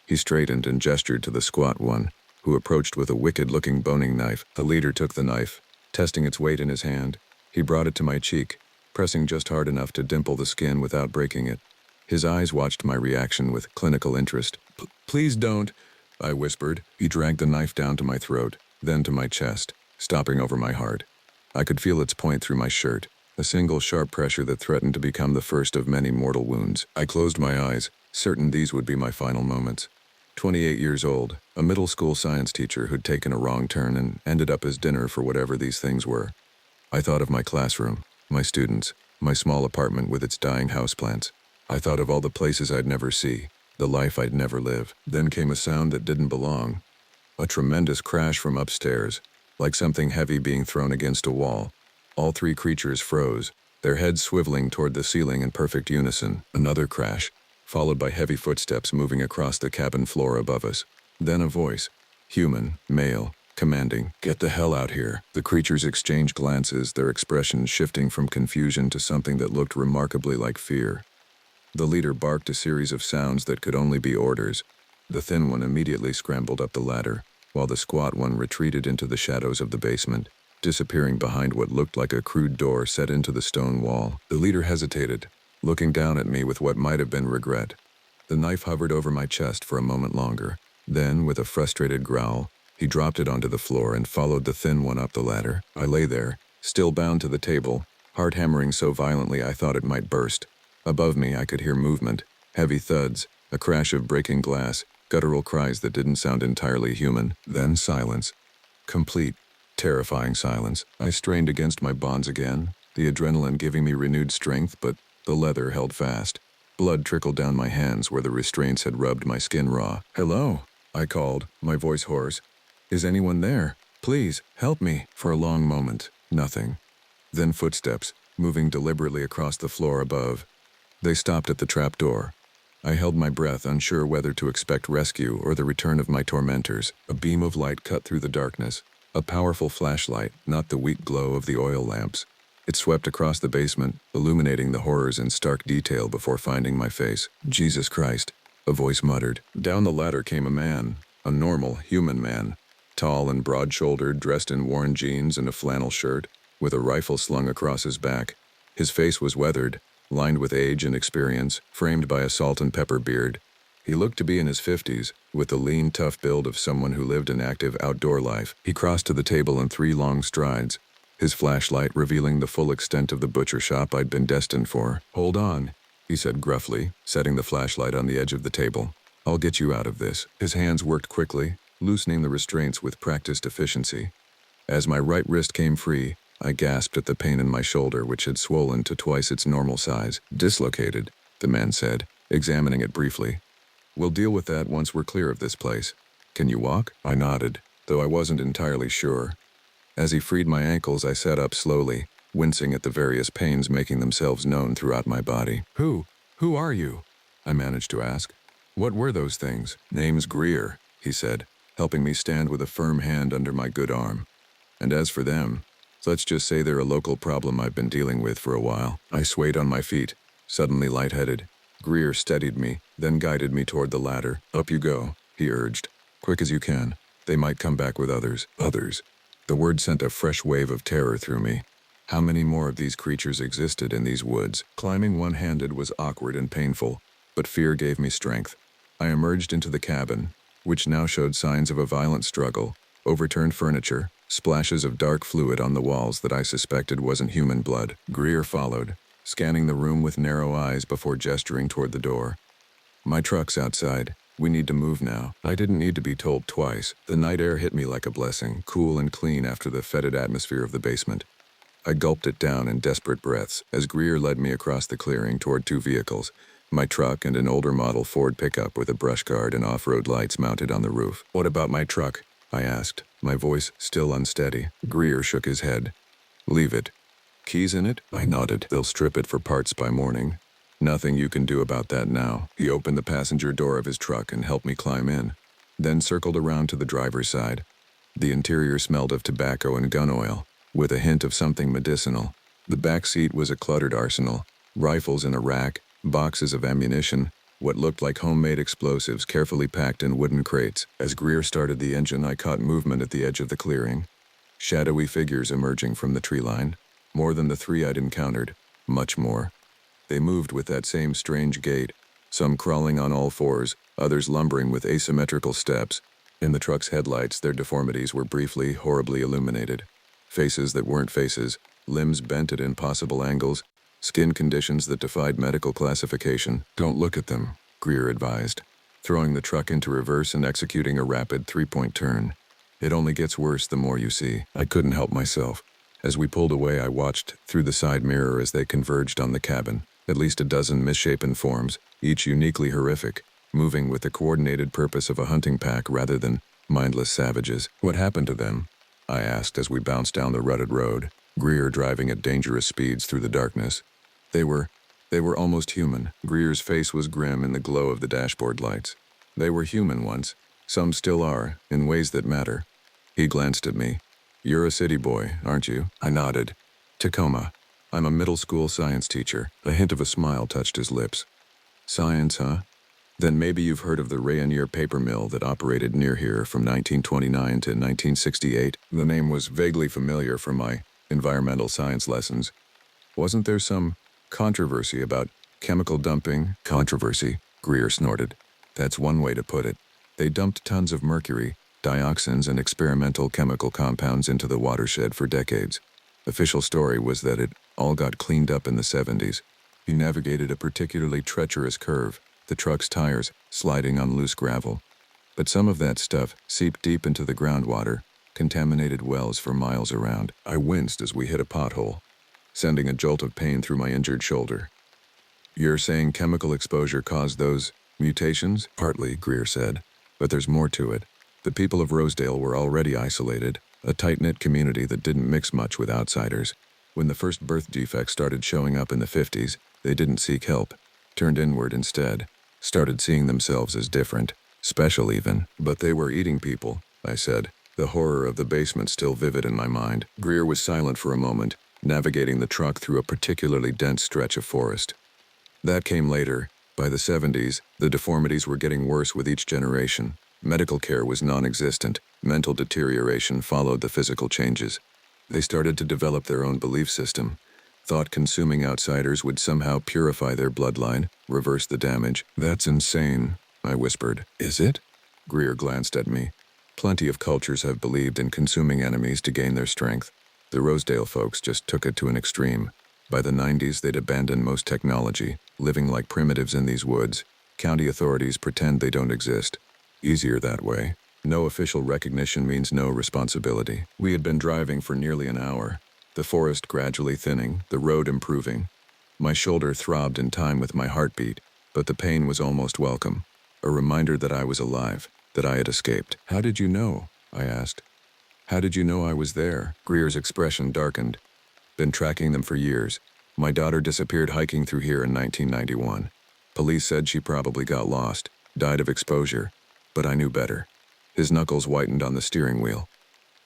A: He straightened and gestured to the squat one, who approached with a wicked-looking boning knife. The leader took the knife, testing its weight in his hand. He brought it to my cheek, pressing just hard enough to dimple the skin without breaking it. His eyes watched my reaction with clinical interest. Please don't, I whispered. He dragged the knife down to my throat, then to my chest, stopping over my heart. I could feel its point through my shirt, a single sharp pressure that threatened to become the first of many mortal wounds. I closed my eyes, certain these would be my final moments. 28 years old, a middle school science teacher who'd taken a wrong turn and ended up as dinner for whatever these things were. I thought of my classroom, my students, my small apartment with its dying houseplants. I thought of all the places I'd never see, the life I'd never live. Then came a sound that didn't belong. A tremendous crash from upstairs, like something heavy being thrown against a wall. All three creatures froze, their heads swiveling toward the ceiling in perfect unison. Another crash, followed by heavy footsteps moving across the cabin floor above us. Then a voice, human, male, commanding, "Get the hell out here." The creatures exchanged glances, their expressions shifting from confusion to something that looked remarkably like fear. The leader barked a series of sounds that could only be orders. The thin one immediately scrambled up the ladder, while the squat one retreated into the shadows of the basement, disappearing behind what looked like a crude door set into the stone wall. The leader hesitated, looking down at me with what might have been regret. The knife hovered over my chest for a moment longer. Then, with a frustrated growl, he dropped it onto the floor and followed the thin one up the ladder. I lay there, still bound to the table, heart hammering so violently I thought it might burst. Above me I could hear movement, heavy thuds, a crash of breaking glass, guttural cries that didn't sound entirely human. Then silence. Complete, terrifying silence. I strained against my bonds again, the adrenaline giving me renewed strength, but the leather held fast. Blood trickled down my hands where the restraints had rubbed my skin raw. "Hello," I called, my voice hoarse. "Is anyone there? Please, help me." For a long moment, nothing. Then footsteps, moving deliberately across the floor above. They stopped at the trapdoor. I held my breath, unsure whether to expect rescue or the return of my tormentors. A beam of light cut through the darkness. A powerful flashlight, not the weak glow of the oil lamps. It swept across the basement, illuminating the horrors in stark detail before finding my face. Jesus Christ. a voice muttered. Down the ladder came a man, a normal, human man, tall and broad-shouldered, dressed in worn jeans and a flannel shirt, with a rifle slung across his back. His face was weathered, lined with age and experience, framed by a salt and pepper beard. He looked to be in his 50s, with the lean, tough build of someone who lived an active outdoor life. He crossed to the table in 3 long strides, his flashlight revealing the full extent of the butcher shop I'd been destined for. Hold on, he said gruffly, setting the flashlight on the edge of the table. I'll get you out of this. His hands worked quickly, loosening the restraints with practiced efficiency. As my right wrist came free, I gasped at the pain in my shoulder, which had swollen to twice its normal size. Dislocated, the man said, examining it briefly. We'll deal with that once we're clear of this place. Can you walk? I nodded, though I wasn't entirely sure. As he freed my ankles, I sat up slowly, wincing at the various pains making themselves known throughout my body. Who are you? I managed to ask. What were those things? Name's Greer, he said, helping me stand with a firm hand under my good arm. And as for them, let's just say they're a local problem I've been dealing with for a while. I swayed on my feet, suddenly lightheaded. Greer steadied me, then guided me toward the ladder. Up you go, he urged. Quick as you can. They might come back with others. Others. The word sent a fresh wave of terror through me. How many more of these creatures existed in these woods? Climbing one-handed was awkward and painful, but fear gave me strength. I emerged into the cabin, which now showed signs of a violent struggle, overturned furniture, splashes of dark fluid on the walls that I suspected wasn't human blood. Greer followed, scanning the room with narrow eyes before gesturing toward the door. My truck's outside. We need to move now. I didn't need to be told twice. The night air hit me like a blessing, cool and clean after the fetid atmosphere of the basement. I gulped it down in desperate breaths as Greer led me across the clearing toward 2 vehicles, my truck and an older model Ford pickup with a brush guard and off-road lights mounted on the roof. What about my truck? I asked, my voice still unsteady. Greer shook his head. Leave it. Keys in it? I nodded. They'll strip it for parts by morning. Nothing you can do about that now. He opened the passenger door of his truck and helped me climb in, then circled around to the driver's side. The interior smelled of tobacco and gun oil, with a hint of something medicinal. The back seat was a cluttered arsenal, rifles in a rack, boxes of ammunition, what looked like homemade explosives carefully packed in wooden crates. As Greer started the engine, I caught movement at the edge of the clearing. Shadowy figures emerging from the tree line. More than the 3 I'd encountered. Much more. They moved with that same strange gait, some crawling on all 4s, others lumbering with asymmetrical steps. In the truck's headlights, their deformities were briefly, horribly illuminated. Faces that weren't faces, limbs bent at impossible angles, skin conditions that defied medical classification. Don't look at them, Greer advised, throwing the truck into reverse and executing a rapid 3-point turn. It only gets worse the more you see. I couldn't help myself. As we pulled away, I watched through the side mirror as they converged on the cabin. At least a dozen misshapen forms, each uniquely horrific, moving with the coordinated purpose of a hunting pack rather than mindless savages. What happened to them? I asked as we bounced down the rutted road, Greer driving at dangerous speeds through the darkness. They were almost human. Greer's face was grim in the glow of the dashboard lights. They were human once. Some still are, in ways that matter. He glanced at me. You're a city boy, aren't you? I nodded. Tacoma. I'm a middle school science teacher. A hint of a smile touched his lips. Science, huh? Then maybe you've heard of the Rayonier paper mill that operated near here from 1929 to 1968. The name was vaguely familiar from my environmental science lessons. Wasn't there some controversy about chemical dumping? Controversy, Greer snorted. That's one way to put it. They dumped tons of mercury, dioxins, and experimental chemical compounds into the watershed for decades. Official story was that it all got cleaned up in the 70s. He navigated a particularly treacherous curve, the truck's tires sliding on loose gravel. But some of that stuff seeped deep into the groundwater, contaminated wells for miles around. I winced as we hit a pothole, sending a jolt of pain through my injured shoulder. You're saying chemical exposure caused those mutations? Partly, Greer said, but there's more to it. The people of Rosedale were already isolated, a tight-knit community that didn't mix much with outsiders. When the first birth defects started showing up in the 50s, they didn't seek help, turned inward instead, started seeing themselves as different, special even. But they were eating people, I said, the horror of the basement still vivid in my mind. Greer was silent for a moment, navigating the truck through a particularly dense stretch of forest. That came later, By the 70s, the deformities were getting worse with each generation. Medical care was non-existent. Mental deterioration followed the physical changes. They started to develop their own belief system. Thought consuming outsiders would somehow purify their bloodline, reverse the damage. "That's insane," I whispered. "Is it?" Greer glanced at me. "Plenty of cultures have believed in consuming enemies to gain their strength. The Rosedale folks just took it to an extreme. By the 90s, they'd abandoned most technology, living like primitives in these woods. County authorities pretend they don't exist. Easier that way. No official recognition means no responsibility." We had been driving for nearly an hour, the forest gradually thinning, the road improving. My shoulder throbbed in time with my heartbeat, but the pain was almost welcome. A reminder that I was alive, that I had escaped. "How did you know?" I asked. "How did you know I was there?" Greer's expression darkened. "Been tracking them for years. My daughter disappeared hiking through here in 1991. Police said she probably got lost, died of exposure, but I knew better." His knuckles whitened on the steering wheel.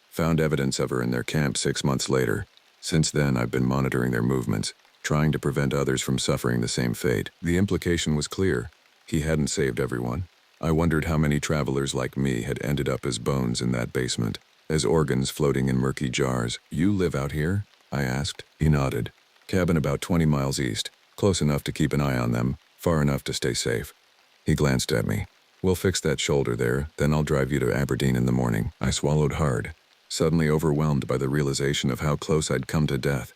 A: "Found evidence of her in their camp 6 months later. Since then, I've been monitoring their movements, trying to prevent others from suffering the same fate." The implication was clear. He hadn't saved everyone. I wondered how many travelers like me had ended up as bones in that basement, as organs floating in murky jars. "You live out here?" I asked. He nodded. "Cabin about 20 miles east, close enough to keep an eye on them, far enough to stay safe." He glanced at me. "We'll fix that shoulder there, then I'll drive you to Aberdeen in the morning." I swallowed hard, suddenly overwhelmed by the realization of how close I'd come to death.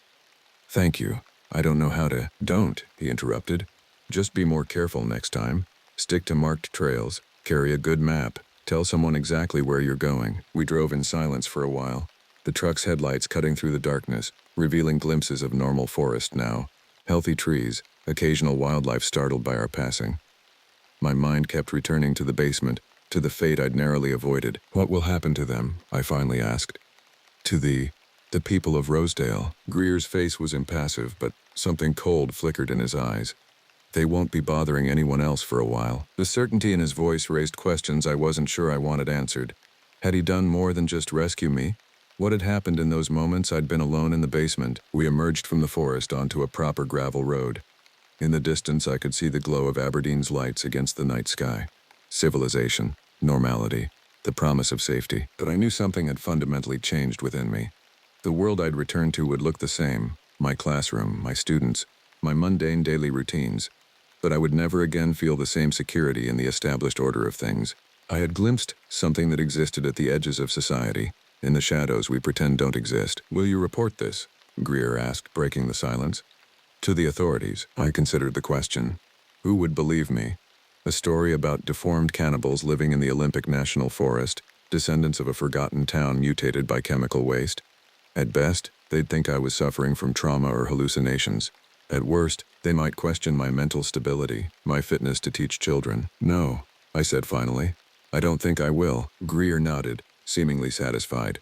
A: "Thank you. I don't know how to—" "Don't," he interrupted. "Just be more careful next time. Stick to marked trails, carry a good map, tell someone exactly where you're going." We drove in silence for a while, the truck's headlights cutting through the darkness, revealing glimpses of normal forest now. Healthy trees, occasional wildlife startled by our passing. My mind kept returning to the basement, to the fate I'd narrowly avoided. "What will happen to them?" I finally asked. "To the people of Rosedale." Greer's face was impassive, but something cold flickered in his eyes. "They won't be bothering anyone else for a while." The certainty in his voice raised questions I wasn't sure I wanted answered. Had he done more than just rescue me? What had happened in those moments I'd been alone in the basement? We emerged from the forest onto a proper gravel road. In the distance, I could see the glow of Aberdeen's lights against the night sky. Civilization, normality, the promise of safety. But I knew something had fundamentally changed within me. The world I'd returned to would look the same: my classroom, my students, my mundane daily routines. But I would never again feel the same security in the established order of things. I had glimpsed something that existed at the edges of society, in the shadows we pretend don't exist. "Will you report this?" Greer asked, breaking the silence. "To the authorities." I considered the question. Who would believe me? A story about deformed cannibals living in the Olympic National Forest, descendants of a forgotten town mutated by chemical waste. At best, they'd think I was suffering from trauma or hallucinations. At worst, they might question my mental stability, my fitness to teach children. "No," I said finally. "I don't think I will." Greer nodded, seemingly satisfied.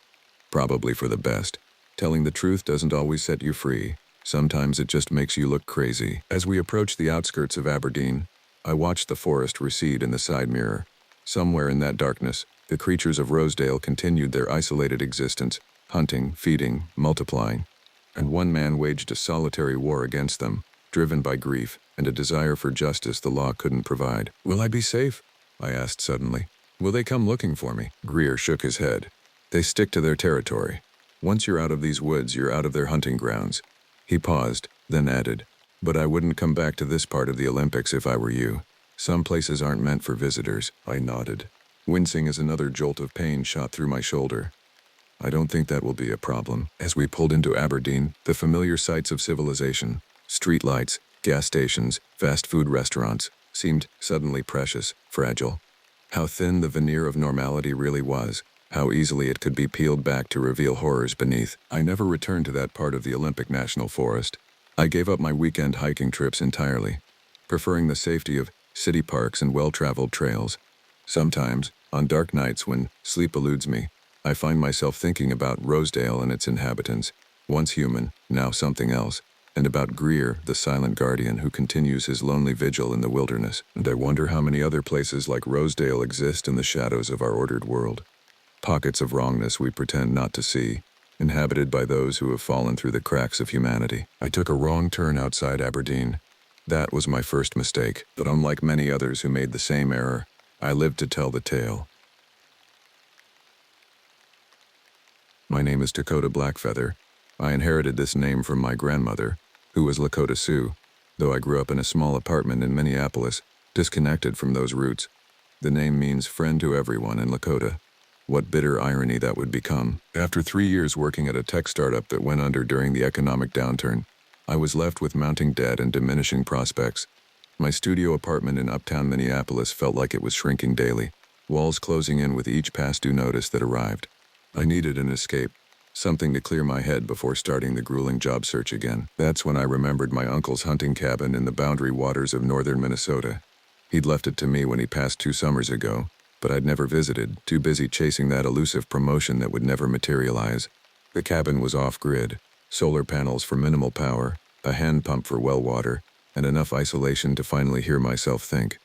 A: "Probably for the best. Telling the truth doesn't always set you free. Sometimes it just makes you look crazy." As we approached the outskirts of Aberdeen, I watched the forest recede in the side mirror. Somewhere in that darkness, the creatures of Rosedale continued their isolated existence, hunting, feeding, multiplying. And one man waged a solitary war against them, driven by grief and a desire for justice the law couldn't provide. "Will I be safe?" I asked suddenly. "Will they come looking for me?" Greer shook his head. "They stick to their territory. Once you're out of these woods, you're out of their hunting grounds." He paused, then added, "But I wouldn't come back to this part of the Olympics if I were you. Some places aren't meant for visitors." I nodded, wincing as another jolt of pain shot through my shoulder. "I don't think that will be a problem." As we pulled into Aberdeen, the familiar sights of civilization, street lights, gas stations, fast food restaurants, seemed suddenly precious, fragile. How thin the veneer of normality really was, how easily it could be peeled back to reveal horrors beneath. I never returned to that part of the Olympic National Forest. I gave up my weekend hiking trips entirely, preferring the safety of city parks and well-traveled trails. Sometimes, on dark nights when sleep eludes me, I find myself thinking about Rosedale and its inhabitants, once human, now something else, and about Greer, the silent guardian who continues his lonely vigil in the wilderness. And I wonder how many other places like Rosedale exist in the shadows of our ordered world. Pockets of wrongness we pretend not to see, inhabited by those who have fallen through the cracks of humanity. I took a wrong turn outside Aberdeen. That was my first mistake, but unlike many others who made the same error, I lived to tell the tale. My name is Dakota Blackfeather. I inherited this name from my grandmother, who was Lakota Sioux, though I grew up in a small apartment in Minneapolis, disconnected from those roots. The name means friend to everyone in Lakota. What bitter irony that would become. After 3 years working at a tech startup that went under during the economic downturn, I was left with mounting debt and diminishing prospects. My studio apartment in uptown Minneapolis felt like it was shrinking daily, walls closing in with each past due notice that arrived. I needed an escape, something to clear my head before starting the grueling job search again. That's when I remembered my uncle's hunting cabin in the boundary waters of northern Minnesota. He'd left it to me when he passed 2 summers ago, but I'd never visited, too busy chasing that elusive promotion that would never materialize. The cabin was off-grid, solar panels for minimal power, a hand pump for well water, and enough isolation to finally hear myself think.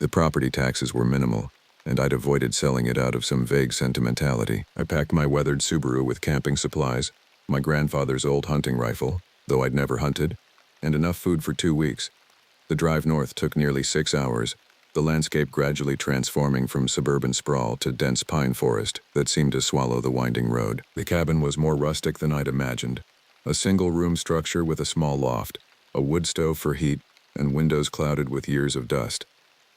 A: The property taxes were minimal, and I'd avoided selling it out of some vague sentimentality. I packed my weathered Subaru with camping supplies, my grandfather's old hunting rifle, though I'd never hunted, and enough food for 2 weeks. The drive north took nearly 6 hours, the landscape gradually transforming from suburban sprawl to dense pine forest that seemed to swallow the winding road. The cabin was more rustic than I'd imagined. A single-room structure with a small loft, a wood stove for heat, and windows clouded with years of dust.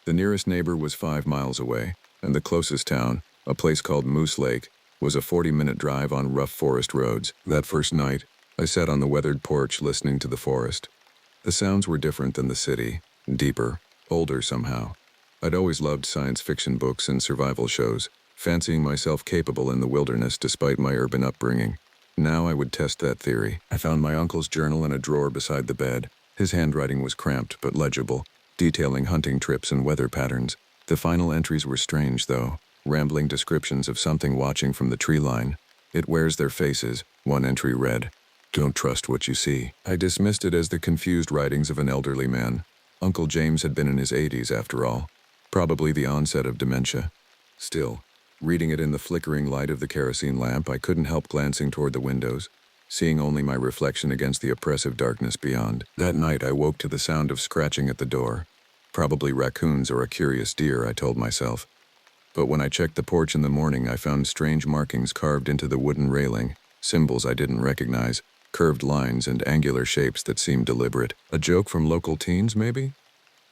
A: The nearest neighbor was 5 miles away, and the closest town, a place called Moose Lake, was a 40-minute drive on rough forest roads. That first night, I sat on the weathered porch listening to the forest. The sounds were different than the city, deeper, older somehow. I'd always loved science fiction books and survival shows, fancying myself capable in the wilderness despite my urban upbringing. Now I would test that theory. I found my uncle's journal in a drawer beside the bed. His handwriting was cramped but legible, detailing hunting trips and weather patterns. The final entries were strange, though, rambling descriptions of something watching from the tree line. "It wears their faces," one entry read. "Don't trust what you see." I dismissed it as the confused writings of an elderly man. Uncle James had been in his 80s after all, probably the onset of dementia. Still, reading it in the flickering light of the kerosene lamp, I couldn't help glancing toward the windows, seeing only my reflection against the oppressive darkness beyond. That night I woke to the sound of scratching at the door. Probably raccoons or a curious deer, I told myself. But when I checked the porch in the morning, I found strange markings carved into the wooden railing, symbols I didn't recognize, curved lines and angular shapes that seemed deliberate. A joke from local teens, maybe?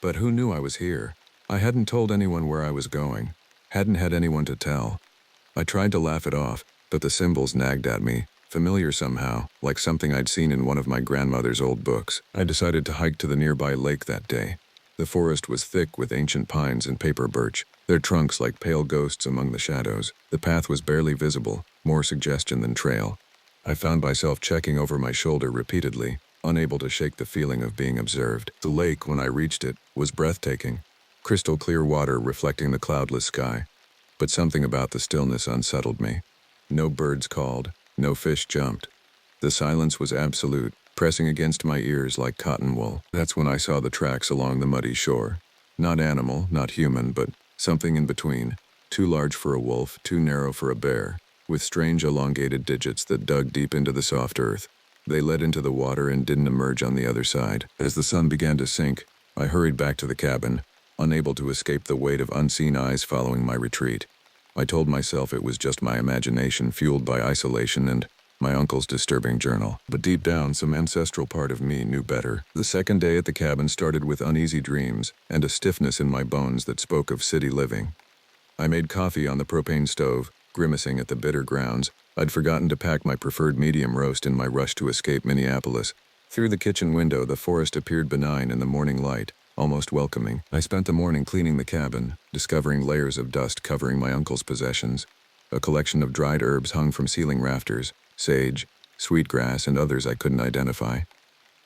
A: But who knew I was here? I hadn't told anyone where I was going, hadn't had anyone to tell. I tried to laugh it off, but the symbols nagged at me, familiar somehow, like something I'd seen in one of my grandmother's old books. I decided to hike to the nearby lake that day. The forest was thick with ancient pines and paper birch, their trunks like pale ghosts among the shadows. The path was barely visible, more suggestion than trail. I found myself checking over my shoulder repeatedly, unable to shake the feeling of being observed. The lake, when I reached it, was breathtaking. Crystal clear water reflecting the cloudless sky. But something about the stillness unsettled me. No birds called, no fish jumped. The silence was absolute, pressing against my ears like cotton wool. That's when I saw the tracks along the muddy shore. Not animal, not human, but something in between. Too large for a wolf, too narrow for a bear, with strange elongated digits that dug deep into the soft earth. They led into the water and didn't emerge on the other side. As the sun began to sink, I hurried back to the cabin, unable to escape the weight of unseen eyes following my retreat. I told myself it was just my imagination fueled by isolation and my uncle's disturbing journal. But deep down, some ancestral part of me knew better. The second day at the cabin started with uneasy dreams and a stiffness in my bones that spoke of city living. I made coffee on the propane stove, grimacing at the bitter grounds. I'd forgotten to pack my preferred medium roast in my rush to escape Minneapolis. Through the kitchen window, the forest appeared benign in the morning light, almost welcoming. I spent the morning cleaning the cabin, discovering layers of dust covering my uncle's possessions. A collection of dried herbs hung from ceiling rafters, sage, sweetgrass, and others I couldn't identify.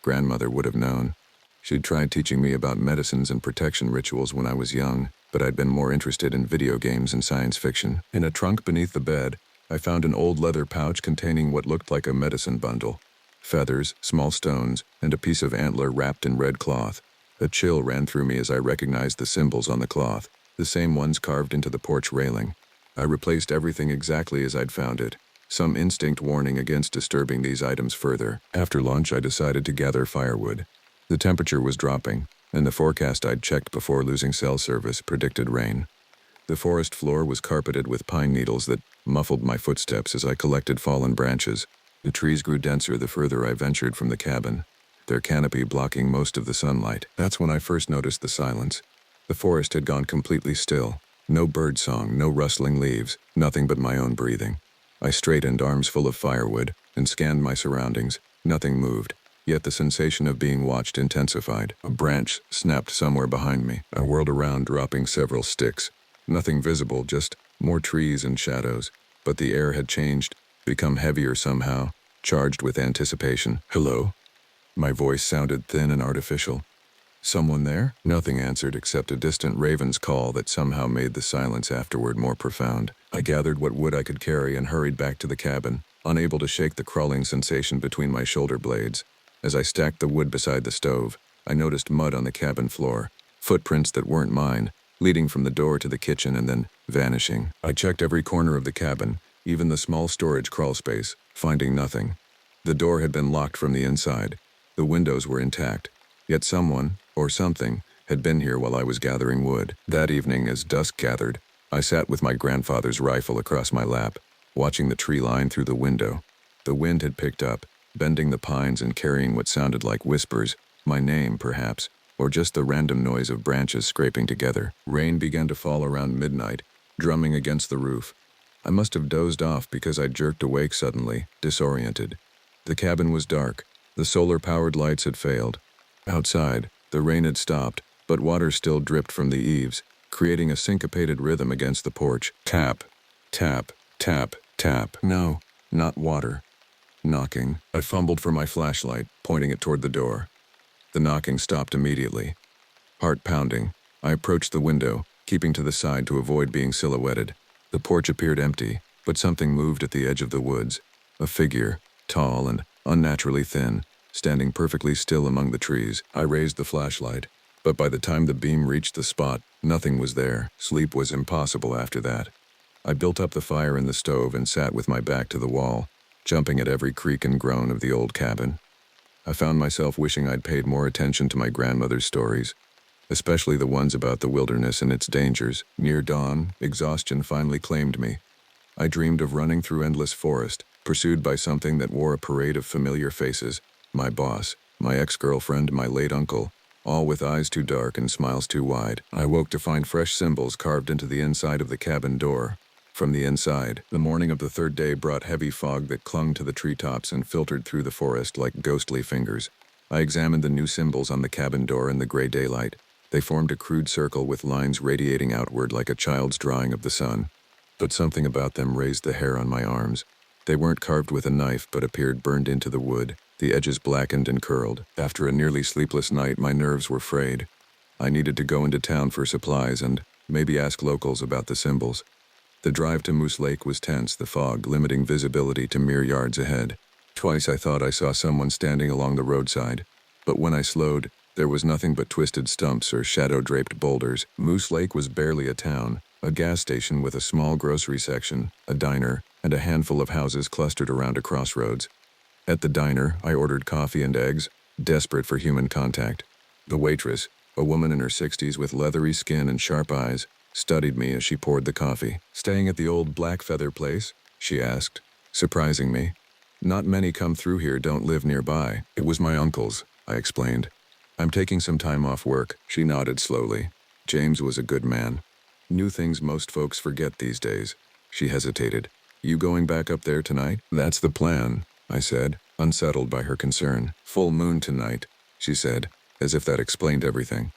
A: Grandmother would have known. She'd tried teaching me about medicines and protection rituals when I was young, but I'd been more interested in video games and science fiction. In a trunk beneath the bed, I found an old leather pouch containing what looked like a medicine bundle. Feathers, small stones, and a piece of antler wrapped in red cloth. A chill ran through me as I recognized the symbols on the cloth, the same ones carved into the porch railing. I replaced everything exactly as I'd found it, some instinct warning against disturbing these items further. After lunch, I decided to gather firewood. The temperature was dropping, and the forecast I'd checked before losing cell service predicted rain. The forest floor was carpeted with pine needles that muffled my footsteps as I collected fallen branches. The trees grew denser the further I ventured from the cabin, their canopy blocking most of the sunlight. That's when I first noticed the silence. The forest had gone completely still. No bird song, no rustling leaves, nothing but my own breathing. I straightened, arms full of firewood, and scanned my surroundings. Nothing moved, yet the sensation of being watched intensified. A branch snapped somewhere behind me. I whirled around, dropping several sticks. Nothing visible, just more trees and shadows. But the air had changed, become heavier somehow, charged with anticipation. "Hello?" My voice sounded thin and artificial. "Someone there?" Nothing answered except a distant raven's call that somehow made the silence afterward more profound. I gathered what wood I could carry and hurried back to the cabin, unable to shake the crawling sensation between my shoulder blades. As I stacked the wood beside the stove, I noticed mud on the cabin floor, footprints that weren't mine, leading from the door to the kitchen and then vanishing. I checked every corner of the cabin, even the small storage crawl space, finding nothing. The door had been locked from the inside. The windows were intact, yet someone, or something, had been here while I was gathering wood. That evening, as dusk gathered, I sat with my grandfather's rifle across my lap, watching the tree line through the window. The wind had picked up, bending the pines and carrying what sounded like whispers, my name, perhaps, or just the random noise of branches scraping together. Rain began to fall around midnight, drumming against the roof. I must have dozed off because I jerked awake suddenly, disoriented. The cabin was dark. The solar-powered lights had failed. Outside, the rain had stopped, but water still dripped from the eaves, creating a syncopated rhythm against the porch. Tap, tap, tap, tap. No, not water. Knocking. I fumbled for my flashlight, pointing it toward the door. The knocking stopped immediately. Heart pounding, I approached the window, keeping to the side to avoid being silhouetted. The porch appeared empty, but something moved at the edge of the woods. A figure, tall and unnaturally thin, standing perfectly still among the trees. I raised the flashlight, but by the time the beam reached the spot, nothing was there. Sleep was impossible after that. I built up the fire in the stove and sat with my back to the wall, jumping at every creak and groan of the old cabin. I found myself wishing I'd paid more attention to my grandmother's stories, especially the ones about the wilderness and its dangers. Near dawn, exhaustion finally claimed me. I dreamed of running through endless forest, pursued by something that wore a parade of familiar faces. My boss, my ex-girlfriend, my late uncle, all with eyes too dark and smiles too wide. I woke to find fresh symbols carved into the inside of the cabin door. From the inside, the morning of the third day brought heavy fog that clung to the treetops and filtered through the forest like ghostly fingers. I examined the new symbols on the cabin door in the gray daylight. They formed a crude circle with lines radiating outward like a child's drawing of the sun. But something about them raised the hair on my arms. They weren't carved with a knife but appeared burned into the wood, the edges blackened and curled. After a nearly sleepless night, my nerves were frayed. I needed to go into town for supplies and maybe ask locals about the symbols. The drive to Moose Lake was tense, the fog limiting visibility to mere yards ahead. Twice I thought I saw someone standing along the roadside, but when I slowed, there was nothing but twisted stumps or shadow-draped boulders. Moose Lake was barely a town, a gas station with a small grocery section, a diner, and a handful of houses clustered around a crossroads. At the diner, I ordered coffee and eggs, desperate for human contact. The waitress, a woman in her 60s with leathery skin and sharp eyes, studied me as she poured the coffee. "Staying at the old Black Feather place?" she asked, surprising me. "Not many come through here don't live nearby." "It was my uncle's," I explained. "I'm taking some time off work." She nodded slowly. "James was a good man. Knew things most folks forget these days." She hesitated. "You going back up there tonight?" "That's the plan," I said, unsettled by her concern. "Full moon tonight," she said, as if that explained everything.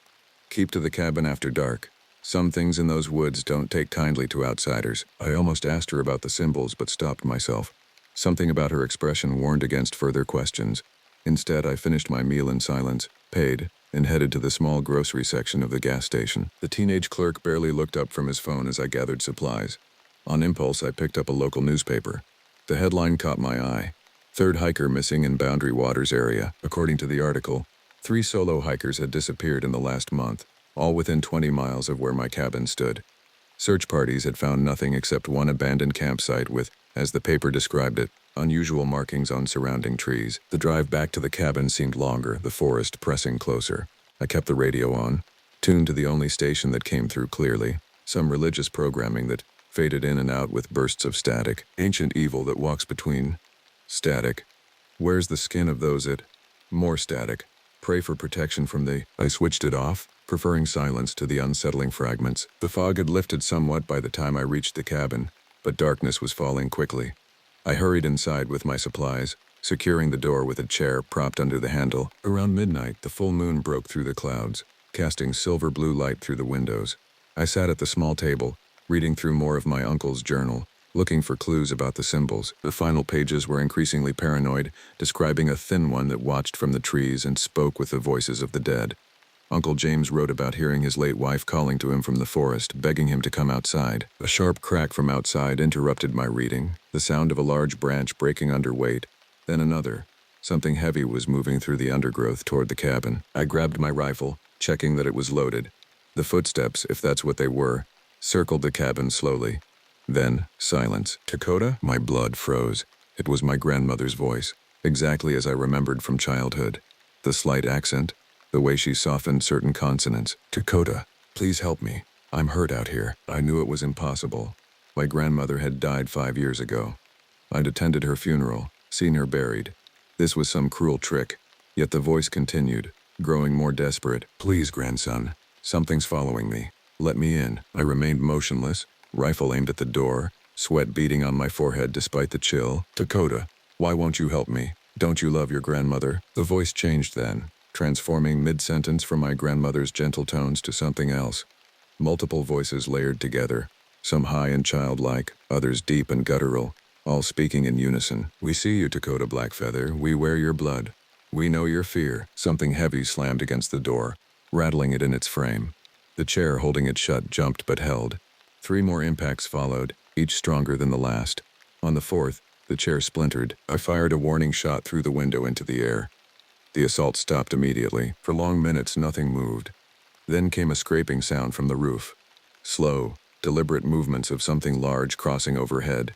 A: "Keep to the cabin after dark. Some things in those woods don't take kindly to outsiders." I almost asked her about the symbols but stopped myself. Something about her expression warned against further questions. Instead, I finished my meal in silence, paid, and headed to the small grocery section of the gas station. The teenage clerk barely looked up from his phone as I gathered supplies. On impulse, I picked up a local newspaper. The headline caught my eye. "Third hiker missing in Boundary Waters area." According to the article, 3 solo hikers had disappeared in the last month, all within 20 miles of where my cabin stood. Search parties had found nothing except one abandoned campsite with as the paper described it, unusual markings on surrounding trees. The drive back to the cabin seemed longer, the forest pressing closer. I kept the radio on, tuned to the only station that came through clearly, some religious programming that faded in and out with bursts of static. Ancient evil that walks between static. Wears the skin of those it. More static. Pray for protection from the. I switched it off, preferring silence to the unsettling fragments. The fog had lifted somewhat by the time I reached the cabin, but darkness was falling quickly. I hurried inside with my supplies, securing the door with a chair propped under the handle. Around midnight, the full moon broke through the clouds, casting silver blue light through the windows. I sat at the small table, reading through more of my uncle's journal, looking for clues about the symbols. The final pages were increasingly paranoid, describing a thin one that watched from the trees and spoke with the voices of the dead. Uncle James wrote about hearing his late wife calling to him from the forest, begging him to come outside. A sharp crack from outside interrupted my reading, the sound of a large branch breaking under weight. Then another. Something heavy was moving through the undergrowth toward the cabin. I grabbed my rifle, checking that it was loaded. The footsteps, if that's what they were, circled the cabin slowly. Then, silence. Dakota? My blood froze. It was my grandmother's voice, exactly as I remembered from childhood. The slight accent, the way she softened certain consonants. Dakota, please help me. I'm hurt out here. I knew it was impossible. My grandmother had died 5 years ago. I'd attended her funeral, seen her buried. This was some cruel trick. Yet the voice continued, growing more desperate. Please, grandson. Something's following me. Let me in. I remained motionless, rifle aimed at the door, sweat beading on my forehead despite the chill. Dakota, why won't you help me? Don't you love your grandmother? The voice changed then, transforming mid-sentence from my grandmother's gentle tones to something else. Multiple voices layered together, some high and childlike, others deep and guttural, all speaking in unison. We see you, Dakota Blackfeather. We wear your blood. We know your fear. Something heavy slammed against the door, rattling it in its frame. The chair holding it shut jumped but held. 3 more impacts followed, each stronger than the last. On the 4th, the chair splintered. I fired a warning shot through the window into the air. The assault stopped immediately. For long minutes, nothing moved. Then came a scraping sound from the roof. Slow, deliberate movements of something large crossing overhead.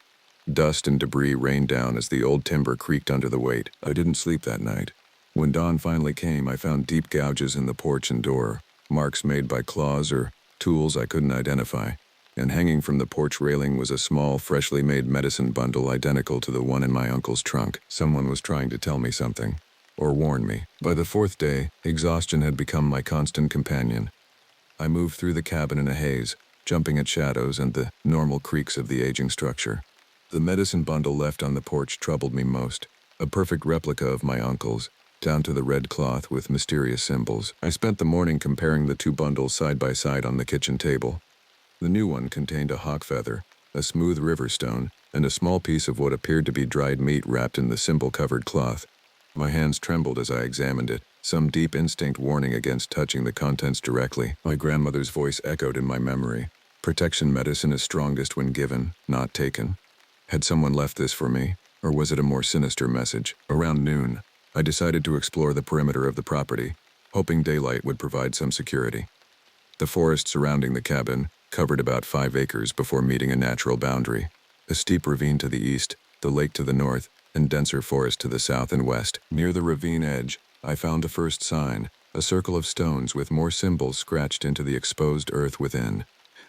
A: Dust and debris rained down as the old timber creaked under the weight. I didn't sleep that night. When dawn finally came, I found deep gouges in the porch and door, marks made by claws or tools I couldn't identify. And hanging from the porch railing was a small, freshly made medicine bundle identical to the one in my uncle's trunk. Someone was trying to tell me something, or warn me. By the 4th day, exhaustion had become my constant companion. I moved through the cabin in a haze, jumping at shadows and the normal creaks of the aging structure. The medicine bundle left on the porch troubled me most, a perfect replica of my uncle's, down to the red cloth with mysterious symbols. I spent the morning comparing the 2 bundles side by side on the kitchen table. The new one contained a hawk feather, a smooth river stone, and a small piece of what appeared to be dried meat wrapped in the symbol-covered cloth. My hands trembled as I examined it, some deep instinct warning against touching the contents directly. My grandmother's voice echoed in my memory. Protection medicine is strongest when given, not taken. Had someone left this for me, or was it a more sinister message? Around noon, I decided to explore the perimeter of the property, hoping daylight would provide some security. The forest surrounding the cabin covered about 5 acres before meeting a natural boundary. A steep ravine to the east, the lake to the north, and denser forest to the south and west. Near the ravine edge, I found the first sign, a circle of stones with more symbols scratched into the exposed earth within.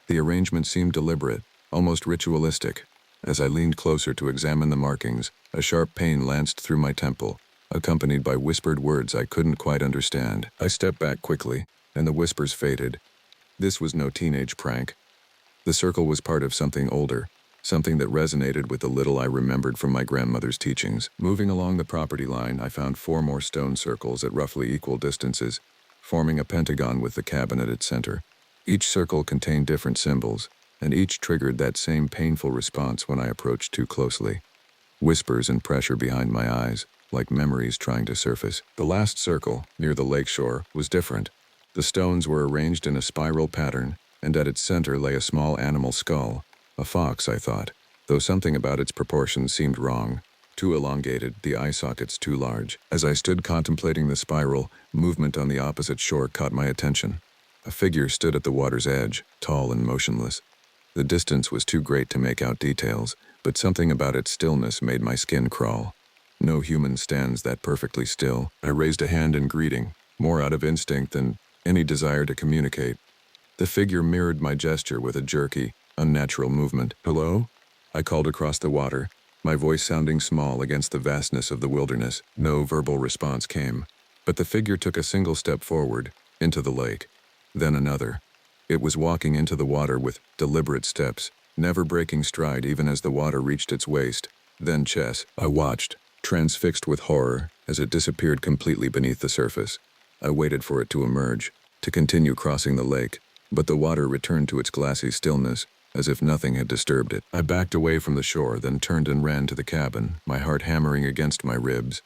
A: The arrangement seemed deliberate, almost ritualistic. As I leaned closer to examine the markings, a sharp pain lanced through my temple, accompanied by whispered words I couldn't quite understand. I stepped back quickly, and the whispers faded. This was no teenage prank. The circle was part of something older, something that resonated with the little I remembered from my grandmother's teachings. Moving along the property line, I found 4 more stone circles at roughly equal distances, forming a pentagon with the cabin at its center. Each circle contained different symbols, and each triggered that same painful response when I approached too closely. Whispers and pressure behind my eyes, like memories trying to surface. The last circle, near the lakeshore, was different. The stones were arranged in a spiral pattern, and at its center lay a small animal skull. A fox, I thought, though something about its proportions seemed wrong. Too elongated, the eye sockets too large. As I stood contemplating the spiral, movement on the opposite shore caught my attention. A figure stood at the water's edge, tall and motionless. The distance was too great to make out details, but something about its stillness made my skin crawl. No human stands that perfectly still. I raised a hand in greeting, more out of instinct than any desire to communicate. The figure mirrored my gesture with a jerky, unnatural movement. "Hello?" I called across the water, my voice sounding small against the vastness of the wilderness. No verbal response came, but the figure took a single step forward, into the lake. Then another. It was walking into the water with deliberate steps, never breaking stride even as the water reached its waist, then chest. I watched, transfixed with horror, as it disappeared completely beneath the surface. I waited for it to emerge, to continue crossing the lake, but the water returned to its glassy stillness, as if nothing had disturbed it. I backed away from the shore, then turned and ran to the cabin, my heart hammering against my ribs.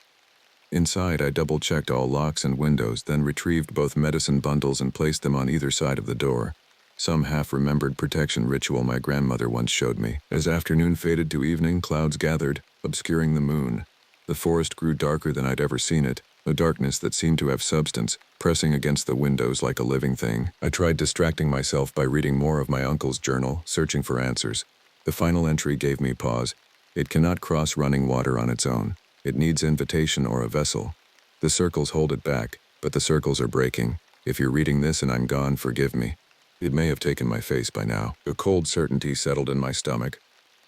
A: Inside, I double-checked all locks and windows, then retrieved both medicine bundles and placed them on either side of the door. Some half-remembered protection ritual my grandmother once showed me. As afternoon faded to evening, clouds gathered, obscuring the moon. The forest grew darker than I'd ever seen it, a darkness that seemed to have substance, pressing against the windows like a living thing. I tried distracting myself by reading more of my uncle's journal, searching for answers. The final entry gave me pause. It cannot cross running water on its own. It needs invitation or a vessel. The circles hold it back, but the circles are breaking. If you're reading this and I'm gone, forgive me. It may have taken my face by now. A cold certainty settled in my stomach.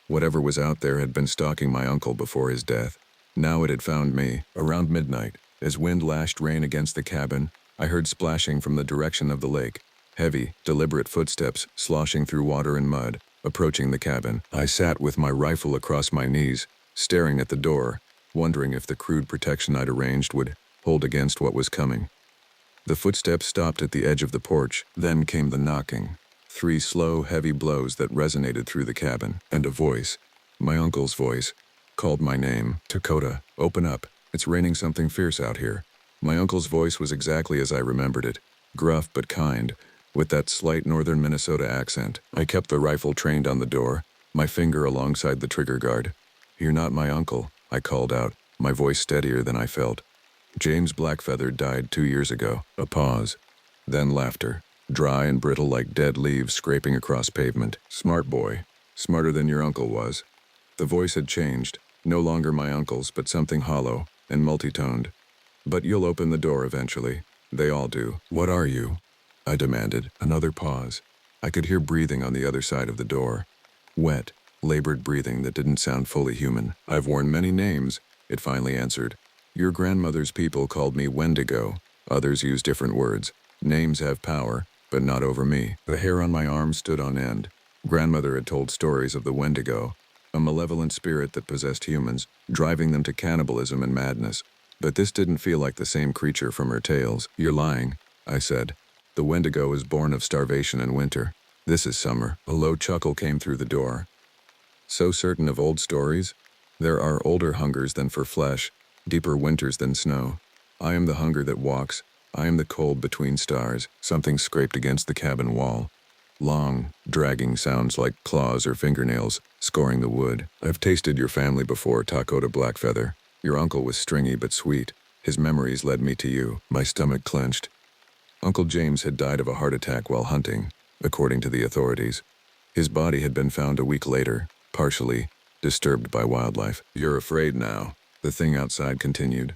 A: Whatever was out there had been stalking my uncle before his death. Now it had found me. Around midnight, as wind lashed rain against the cabin, I heard splashing from the direction of the lake. Heavy, deliberate footsteps sloshing through water and mud, approaching the cabin. I sat with my rifle across my knees, staring at the door, wondering if the crude protection I'd arranged would hold against what was coming. The footsteps stopped at the edge of the porch, then came the knocking. 3 slow, heavy blows that resonated through the cabin, and a voice, my uncle's voice, called my name. "Dakota, open up. It's raining something fierce out here." My uncle's voice was exactly as I remembered it, gruff but kind, with that slight northern Minnesota accent. I kept the rifle trained on the door, my finger alongside the trigger guard. "You're not my uncle," I called out, my voice steadier than I felt. "James Blackfeather died 2 years ago." A pause. Then laughter, dry and brittle like dead leaves scraping across pavement. "Smart boy. Smarter than your uncle was." The voice had changed, no longer my uncle's, but something hollow and multi-toned. "But you'll open the door eventually. They all do." "What are you?" I demanded. Another pause. I could hear breathing on the other side of the door. Wet, labored breathing that didn't sound fully human. "I've worn many names," it finally answered. "Your grandmother's people called me Wendigo. Others use different words. Names have power, but not over me." The hair on my arm stood on end. Grandmother had told stories of the Wendigo, a malevolent spirit that possessed humans, driving them to cannibalism and madness. But this didn't feel like the same creature from her tales. "You're lying," I said. "The Wendigo is born of starvation and winter. This is summer." A low chuckle came through the door. "So certain of old stories? There are older hungers than for flesh, deeper winters than snow. I am the hunger that walks. I am the cold between stars." Something scraped against the cabin wall. Long, dragging sounds like claws or fingernails, scoring the wood. "I've tasted your family before, Dakota Blackfeather. Your uncle was stringy but sweet. His memories led me to you." My stomach clenched. Uncle James had died of a heart attack while hunting, according to the authorities. His body had been found a week later, partially disturbed by wildlife. "You're afraid now," the thing outside continued.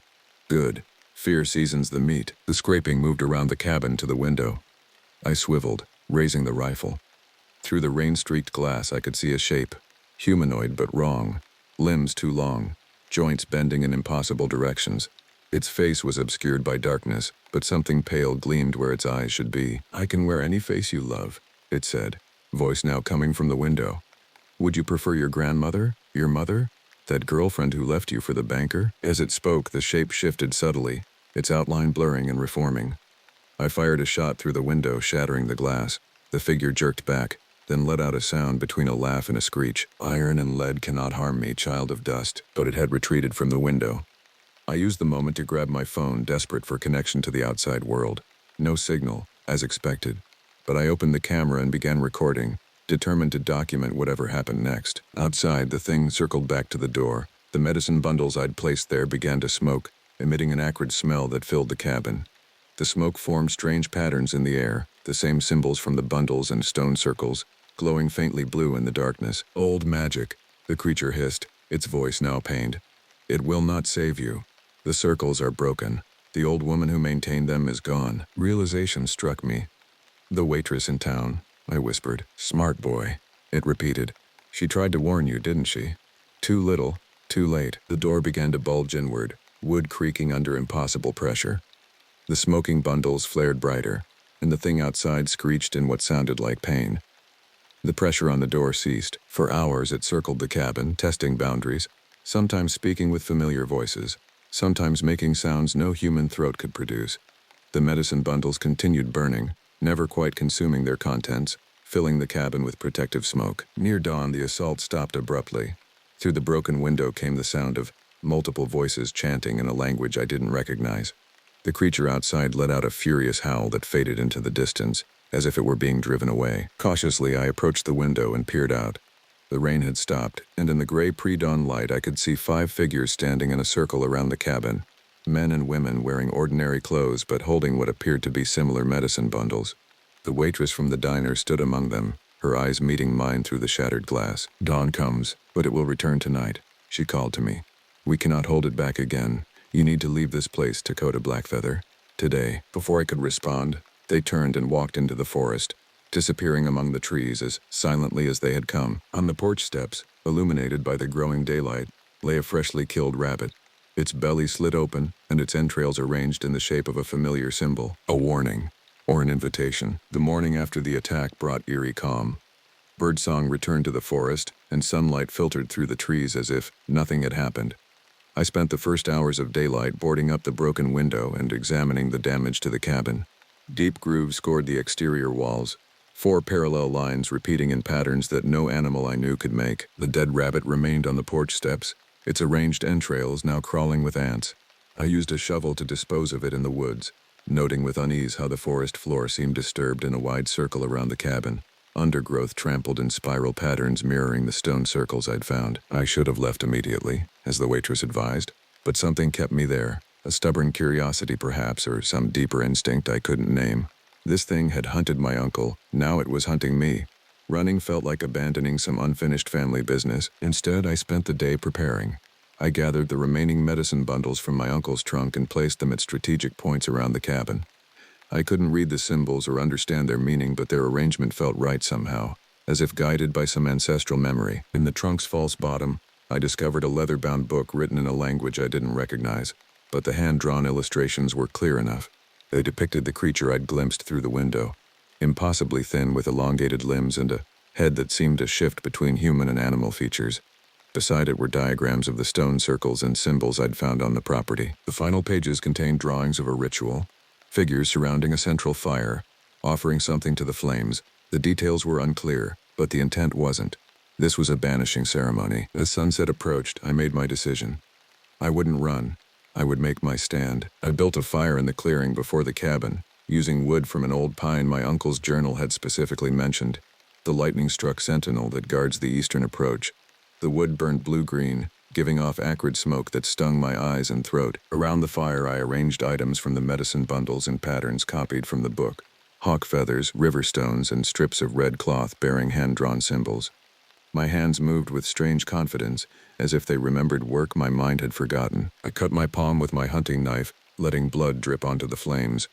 A: "Good. Fear seasons the meat." The scraping moved around the cabin to the window. I swiveled, raising the rifle. Through the rain-streaked glass I could see a shape, humanoid but wrong, limbs too long, joints bending in impossible directions. Its face was obscured by darkness, but something pale gleamed where its eyes should be. "I can wear any face you love," it said, voice now coming from the window. "Would you prefer your grandmother, your mother, that girlfriend who left you for the banker?" As it spoke, the shape shifted subtly, its outline blurring and reforming. I fired a shot through the window, shattering the glass. The figure jerked back, then let out a sound between a laugh and a screech. "Iron and lead cannot harm me, child of dust." But it had retreated from the window. I used the moment to grab my phone, desperate for connection to the outside world. No signal, as expected. But I opened the camera and began recording, determined to document whatever happened next. Outside, the thing circled back to the door. The medicine bundles I'd placed there began to smoke, emitting an acrid smell that filled the cabin. The smoke formed strange patterns in the air, the same symbols from the bundles and stone circles, glowing faintly blue in the darkness. "Old magic," the creature hissed, its voice now pained. "It will not save you. The circles are broken. The old woman who maintained them is gone." Realization struck me. "The waitress in town," I whispered. "Smart boy," it repeated. "She tried to warn you, didn't she? Too little, too late." The door began to bulge inward, wood creaking under impossible pressure. The smoking bundles flared brighter, and the thing outside screeched in what sounded like pain. The pressure on the door ceased. For hours it circled the cabin, testing boundaries, sometimes speaking with familiar voices, sometimes making sounds no human throat could produce. The medicine bundles continued burning, never quite consuming their contents, filling the cabin with protective smoke. Near dawn, the assault stopped abruptly. Through the broken window came the sound of multiple voices chanting in a language I didn't recognize. The creature outside let out a furious howl that faded into the distance, as if it were being driven away. Cautiously, I approached the window and peered out. The rain had stopped, and in the gray pre-dawn light I could see 5 figures standing in a circle around the cabin. Men and women wearing ordinary clothes but holding what appeared to be similar medicine bundles. The waitress from the diner stood among them, her eyes meeting mine through the shattered glass. "Dawn comes, but it will return tonight," she called to me. "We cannot hold it back again. You need to leave this place, Dakota Blackfeather. Today." Before I could respond, they turned and walked into the forest, disappearing among the trees as silently as they had come. On the porch steps, illuminated by the growing daylight, lay a freshly killed rabbit. Its belly slit open, and its entrails arranged in the shape of a familiar symbol, a warning, or an invitation. The morning after the attack brought eerie calm. Birdsong returned to the forest, and sunlight filtered through the trees as if nothing had happened. I spent the first hours of daylight boarding up the broken window and examining the damage to the cabin. Deep grooves scored the exterior walls, 4 parallel lines repeating in patterns that no animal I knew could make. The dead rabbit remained on the porch steps, its arranged entrails now crawling with ants. I used a shovel to dispose of it in the woods, noting with unease how the forest floor seemed disturbed in a wide circle around the cabin, undergrowth trampled in spiral patterns mirroring the stone circles I'd found. I should have left immediately, as the waitress advised, but something kept me there, a stubborn curiosity perhaps, or some deeper instinct I couldn't name. This thing had hunted my uncle, now it was hunting me. Running felt like abandoning some unfinished family business. Instead, I spent the day preparing. I gathered the remaining medicine bundles from my uncle's trunk and placed them at strategic points around the cabin. I couldn't read the symbols or understand their meaning, but their arrangement felt right somehow, as if guided by some ancestral memory. In the trunk's false bottom, I discovered a leather-bound book written in a language I didn't recognize, but the hand-drawn illustrations were clear enough. They depicted the creature I'd glimpsed through the window, impossibly thin with elongated limbs and a head that seemed to shift between human and animal features. Beside it were diagrams of the stone circles and symbols I'd found on the property. The final pages contained drawings of a ritual, figures surrounding a central fire, offering something to the flames. The details were unclear, but the intent wasn't. This was a banishing ceremony. As sunset approached, I made my decision. I wouldn't run. I would make my stand. I built a fire in the clearing before the cabin, using wood from an old pine my uncle's journal had specifically mentioned, the lightning-struck sentinel that guards the eastern approach. The wood burned blue-green, giving off acrid smoke that stung my eyes and throat. Around the fire I arranged items from the medicine bundles in patterns copied from the book. Hawk feathers, river stones, and strips of red cloth bearing hand-drawn symbols. My hands moved with strange confidence, as if they remembered work my mind had forgotten. I cut my palm with my hunting knife, letting blood drip onto the flames.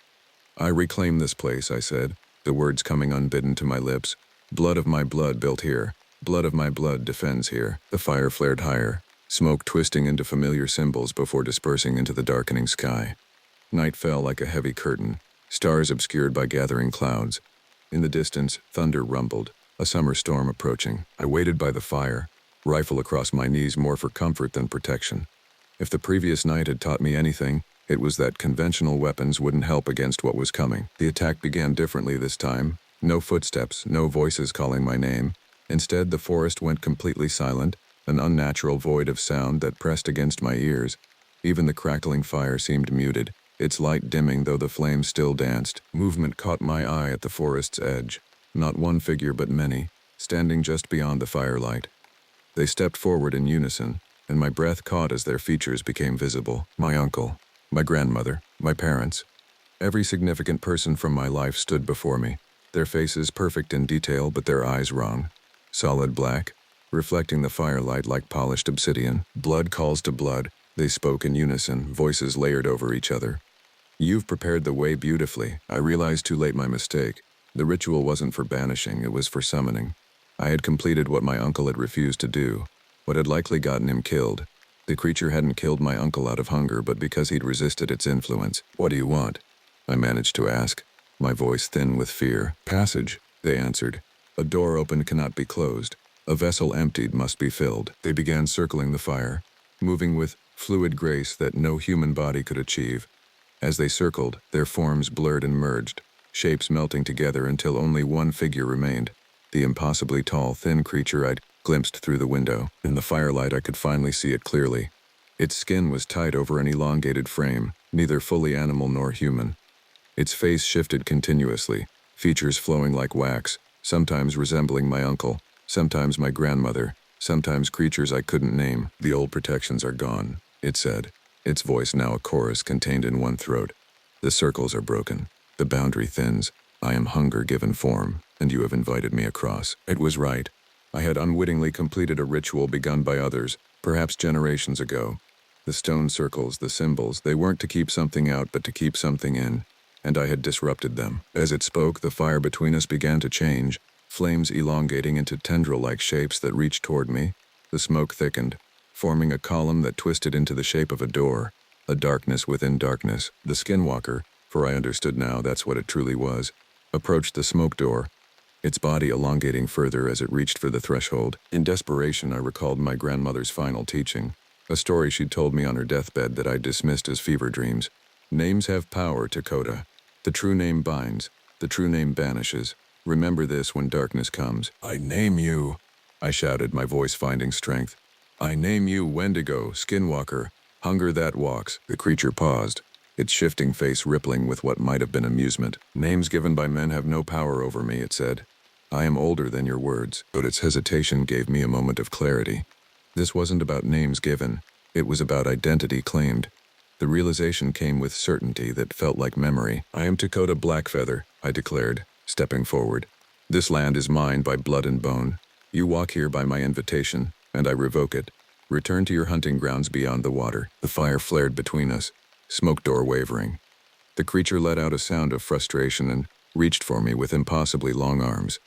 A: "I reclaim this place," I said, the words coming unbidden to my lips. "Blood of my blood built here. Blood of my blood defends here." The fire flared higher, smoke twisting into familiar symbols before dispersing into the darkening sky. Night fell like a heavy curtain, stars obscured by gathering clouds. In the distance, thunder rumbled, a summer storm approaching. I waited by the fire, rifle across my knees more for comfort than protection. If the previous night had taught me anything, it was that conventional weapons wouldn't help against what was coming. The attack began differently this time. No footsteps, no voices calling my name. Instead, the forest went completely silent, an unnatural void of sound that pressed against my ears. Even the crackling fire seemed muted, its light dimming though the flames still danced. Movement caught my eye at the forest's edge. Not one figure but many, standing just beyond the firelight. They stepped forward in unison, and my breath caught as their features became visible. My uncle, my grandmother, my parents. Every significant person from my life stood before me. Their faces perfect in detail, but their eyes wrong. Solid black, reflecting the firelight like polished obsidian. Blood calls to blood. They spoke in unison, voices layered over each other. You've prepared the way beautifully. I realized too late my mistake. The ritual wasn't for banishing, it was for summoning. I had completed what my uncle had refused to do, what had likely gotten him killed. The creature hadn't killed my uncle out of hunger, but because he'd resisted its influence. What do you want? I managed to ask, my voice thin with fear. Passage, they answered. A door opened cannot be closed. A vessel emptied must be filled. They began circling the fire, moving with fluid grace that no human body could achieve. As they circled, their forms blurred and merged, shapes melting together until only one figure remained, the impossibly tall, thin creature I'd glimpsed through the window. In the firelight I could finally see it clearly. Its skin was tight over an elongated frame, neither fully animal nor human. Its face shifted continuously, features flowing like wax, sometimes resembling my uncle, sometimes my grandmother, sometimes creatures I couldn't name. The old protections are gone, it said, its voice now a chorus contained in one throat. The circles are broken. The boundary thins. I am hunger given form, and you have invited me across. It was right. I had unwittingly completed a ritual begun by others, perhaps generations ago. The stone circles, the symbols, they weren't to keep something out but to keep something in, and I had disrupted them. As it spoke, the fire between us began to change, flames elongating into tendril-like shapes that reached toward me. The smoke thickened, forming a column that twisted into the shape of a door, a darkness within darkness. The skinwalker, for I understood now that's what it truly was, approached the smoke door, its body elongating further as it reached for the threshold. In desperation, I recalled my grandmother's final teaching, a story she'd told me on her deathbed that I dismissed as fever dreams. Names have power, Dakota. The true name binds, the true name banishes. Remember this when darkness comes. I name you, I shouted, my voice finding strength. I name you Wendigo, Skinwalker, hunger that walks. The creature paused, its shifting face rippling with what might have been amusement. Names given by men have no power over me, it said. I am older than your words. But its hesitation gave me a moment of clarity. This wasn't about names given, it was about identity claimed. The realization came with certainty that felt like memory. I am Dakota Blackfeather, I declared, stepping forward. This land is mine by blood and bone. You walk here by my invitation, and I revoke it. Return to your hunting grounds beyond the water. The fire flared between us, smoke door wavering. The creature let out a sound of frustration and reached for me with impossibly long arms.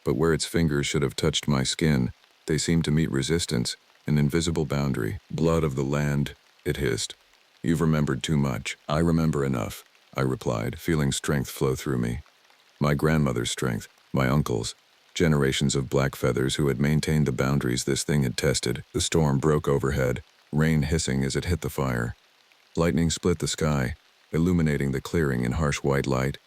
A: But where its fingers should have touched my skin, they seemed to meet resistance, an invisible boundary. Blood of the land, it hissed. You've remembered too much. I remember enough, I replied, feeling strength flow through me. My grandmother's strength, my uncle's, generations of Blackfeathers who had maintained the boundaries this thing had tested. The storm broke overhead, rain hissing as it hit the fire. Lightning split the sky, illuminating the clearing in harsh white light.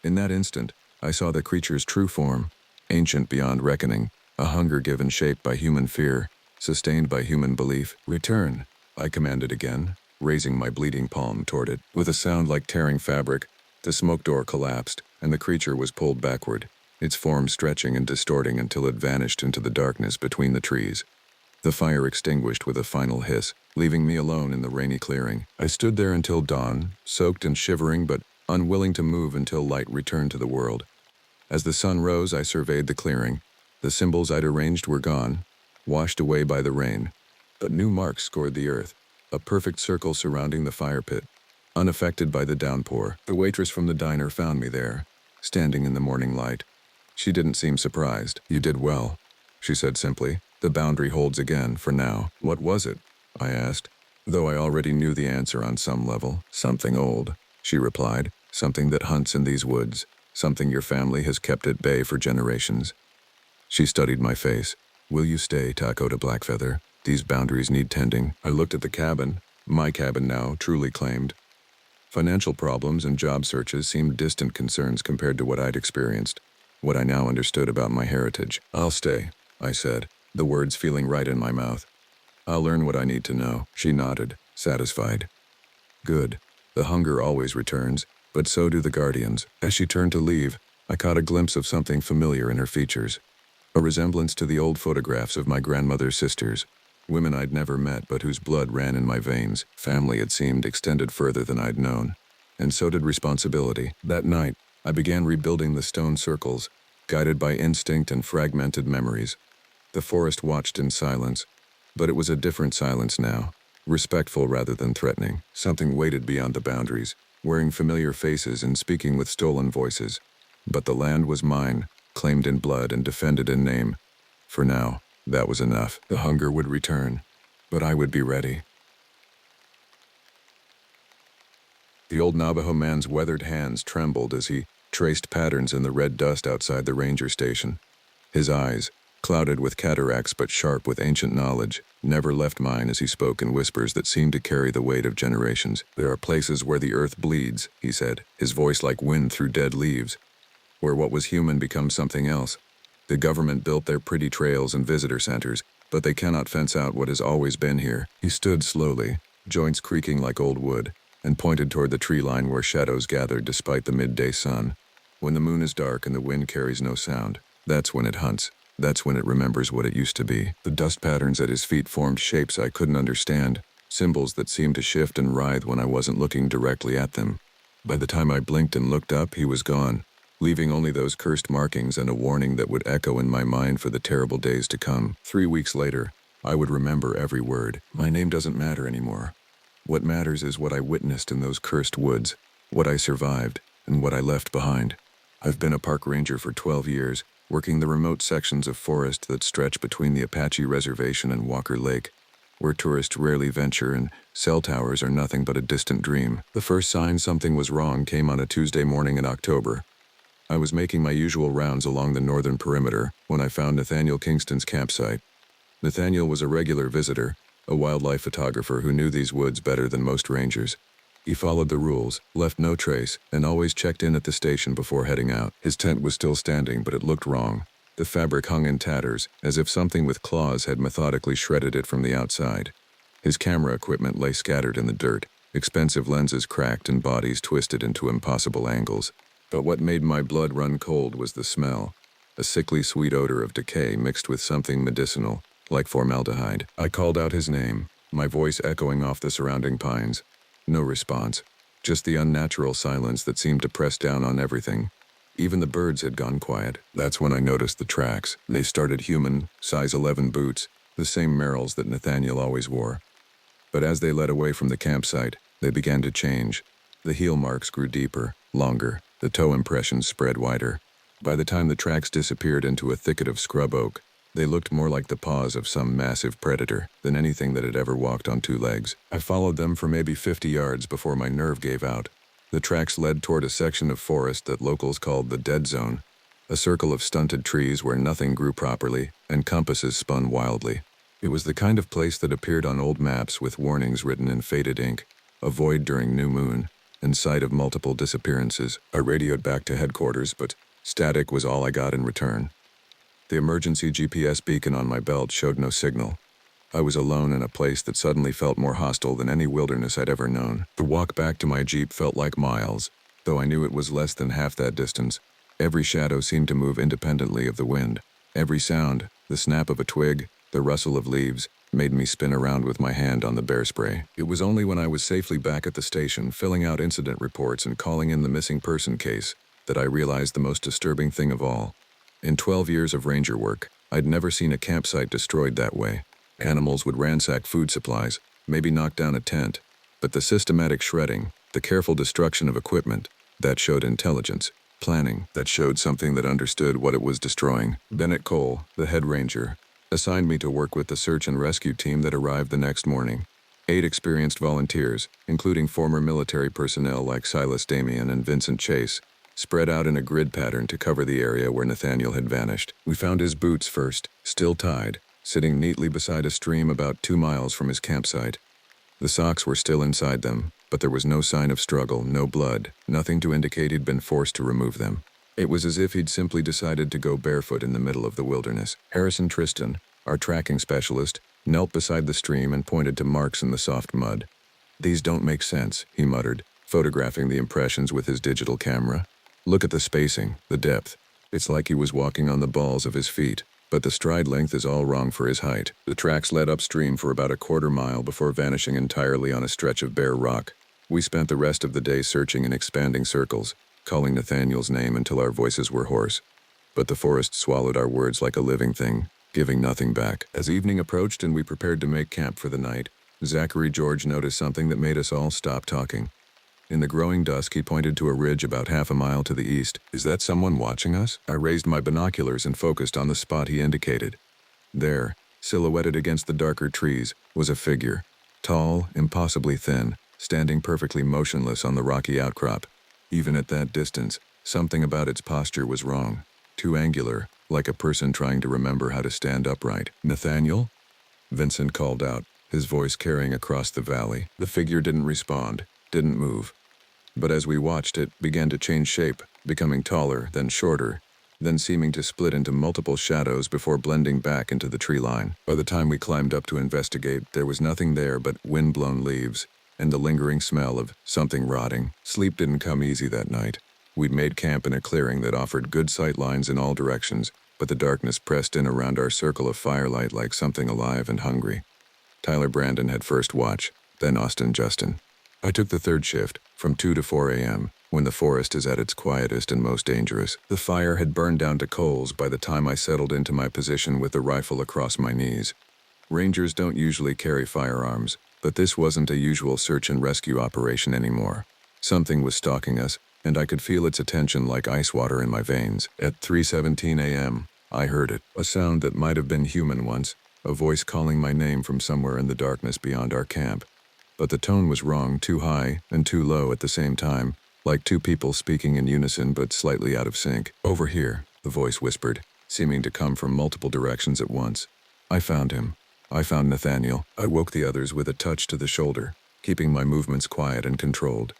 A: In that instant, I saw the creature's true form, ancient beyond reckoning, a hunger given shape by human fear, sustained by human belief. Return, I commanded again, raising my bleeding palm toward it. With a sound like tearing fabric, the smoke door collapsed, and the creature was pulled backward, its form stretching and distorting until it vanished into the darkness between the trees. The fire extinguished with a final hiss, leaving me alone in the rainy clearing. I stood there until dawn, soaked and shivering but unwilling to move until light returned to the world. As the sun rose, I surveyed the clearing. The symbols I'd arranged were gone, washed away by the rain. But new marks scored the earth, a perfect circle surrounding the fire pit, unaffected by the downpour. The waitress from the diner found me there, standing in the morning light. She didn't seem surprised. You did well, she said simply. The boundary holds again, for now. What was it? I asked, though I already knew the answer on some level. Something old, she replied. Something that hunts in these woods. Something your family has kept at bay for generations. She studied my face. Will you stay, Dakota Blackfeather? These boundaries need tending. I looked at the cabin, my cabin now, truly claimed. Financial problems and job searches seemed distant concerns compared to what I'd experienced, what I now understood about my heritage. I'll stay, I said, the words feeling right in my mouth. I'll learn what I need to know. She nodded, satisfied. Good. The hunger always returns, but so do the guardians. As she turned to leave, I caught a glimpse of something familiar in her features. A resemblance to the old photographs of my grandmother's sisters, women I'd never met but whose blood ran in my veins. Family, it seemed, extended further than I'd known. And so did responsibility. That night, I began rebuilding the stone circles, guided by instinct and fragmented memories. The forest watched in silence, but it was a different silence now, respectful rather than threatening. Something waited beyond the boundaries, wearing familiar faces and speaking with stolen voices. But the land was mine, claimed in blood and defended in name. For now, that was enough. The hunger would return, but I would be ready. The old Navajo man's weathered hands trembled as he traced patterns in the red dust outside the ranger station. His eyes, clouded with cataracts but sharp with ancient knowledge, never left mine as he spoke in whispers that seemed to carry the weight of generations. There are places where the earth bleeds, he said, his voice like wind through dead leaves, where what was human becomes something else. The government built their pretty trails and visitor centers, but they cannot fence out what has always been here. He stood slowly, joints creaking like old wood, and pointed toward the tree line where shadows gathered despite the midday sun. When the moon is dark and the wind carries no sound, that's when it hunts. That's when it remembers what it used to be. The dust patterns at his feet formed shapes I couldn't understand, symbols that seemed to shift and writhe when I wasn't looking directly at them. By the time I blinked and looked up, he was gone, leaving only those cursed markings and a warning that would echo in my mind for the terrible days to come. 3 weeks later, I would remember every word. My name doesn't matter anymore. What matters is what I witnessed in those cursed woods, what I survived, and what I left behind. I've been a park ranger for 12 years, working the remote sections of forest that stretch between the Apache Reservation and Walker Lake, where tourists rarely venture and cell towers are nothing but a distant dream. The first sign something was wrong came on a Tuesday morning in October. I was making my usual rounds along the northern perimeter when I found Nathaniel Kingston's campsite. Nathaniel was a regular visitor, a wildlife photographer who knew these woods better than most rangers. He followed the rules, left no trace, and always checked in at the station before heading out. His tent was still standing, but it looked wrong. The fabric hung in tatters, as if something with claws had methodically shredded it from the outside. His camera equipment lay scattered in the dirt, expensive lenses cracked and bodies twisted into impossible angles. But what made my blood run cold was the smell, a sickly sweet odor of decay mixed with something medicinal, like formaldehyde. I called out his name, my voice echoing off the surrounding pines. No response, just the unnatural silence that seemed to press down on everything. Even the birds had gone quiet. That's when I noticed the tracks. They started human, size 11 boots, the same Merrells that Nathaniel always wore. But as they led away from the campsite, they began to change. The heel marks grew deeper, longer, the toe impressions spread wider. By the time the tracks disappeared into a thicket of scrub oak, they looked more like the paws of some massive predator than anything that had ever walked on 2 legs. I followed them for maybe 50 yards before my nerve gave out. The tracks led toward a section of forest that locals called the dead zone, a circle of stunted trees where nothing grew properly and compasses spun wildly. It was the kind of place that appeared on old maps with warnings written in faded ink, avoid during new moon, and site of multiple disappearances. I radioed back to headquarters, but static was all I got in return. The emergency GPS beacon on my belt showed no signal. I was alone in a place that suddenly felt more hostile than any wilderness I'd ever known. The walk back to my jeep felt like miles, though I knew it was less than half that distance. Every shadow seemed to move independently of the wind. Every sound, the snap of a twig, the rustle of leaves, made me spin around with my hand on the bear spray. It was only when I was safely back at the station, filling out incident reports and calling in the missing person case, that I realized the most disturbing thing of all. In 12 years of ranger work, I'd never seen a campsite destroyed that way. Animals would ransack food supplies, maybe knock down a tent, but the systematic shredding, the careful destruction of equipment, that showed intelligence, planning, that showed something that understood what it was destroying. Bennett Cole, the head ranger, assigned me to work with the search and rescue team that arrived the next morning. 8 experienced volunteers, including former military personnel like Silas Damian and Vincent Chase, spread out in a grid pattern to cover the area where Nathaniel had vanished. We found his boots first, still tied, sitting neatly beside a stream about 2 miles from his campsite. The socks were still inside them, but there was no sign of struggle, no blood, nothing to indicate he'd been forced to remove them. It was as if he'd simply decided to go barefoot in the middle of the wilderness. Harrison Tristan, our tracking specialist, knelt beside the stream and pointed to marks in the soft mud. "These don't make sense," he muttered, photographing the impressions with his digital camera. "Look at the spacing, the depth. It's like he was walking on the balls of his feet, but the stride length is all wrong for his height." The tracks led upstream for about a quarter mile before vanishing entirely on a stretch of bare rock. We spent the rest of the day searching in expanding circles, calling Nathaniel's name until our voices were hoarse. But the forest swallowed our words like a living thing, giving nothing back. As evening approached and we prepared to make camp for the night, Zachary George noticed something that made us all stop talking. In the growing dusk, he pointed to a ridge about half a mile to the east. "Is that someone watching us?" I raised my binoculars and focused on the spot he indicated. There, silhouetted against the darker trees, was a figure, tall, impossibly thin, standing perfectly motionless on the rocky outcrop. Even at that distance, something about its posture was wrong. Too angular, like a person trying to remember how to stand upright. "Nathaniel?" Vincent called out, his voice carrying across the valley. The figure didn't respond, didn't move. But as we watched, it began to change shape, becoming taller, then shorter, then seeming to split into multiple shadows before blending back into the tree line. By the time we climbed up to investigate, there was nothing there but wind-blown leaves and the lingering smell of something rotting. Sleep didn't come easy that night. We'd made camp in a clearing that offered good sight lines in all directions, but the darkness pressed in around our circle of firelight like something alive and hungry. Tyler Brandon had first watch, then Austin Justin. I took the third shift, from 2 to 4 a.m., when the forest is at its quietest and most dangerous. The fire had burned down to coals by the time I settled into my position with the rifle across my knees. Rangers don't usually carry firearms, but this wasn't a usual search and rescue operation anymore. Something was stalking us, and I could feel its attention like ice water in my veins. At 3:17 a.m., I heard it, a sound that might have been human once, a voice calling my name from somewhere in the darkness beyond our camp. But the tone was wrong, too high and too low at the same time, like two people speaking in unison but slightly out of sync. "Over here," the voice whispered, seeming to come from multiple directions at once. I found him. I found Nathaniel. I woke the others with a touch to the shoulder, keeping my movements quiet and controlled.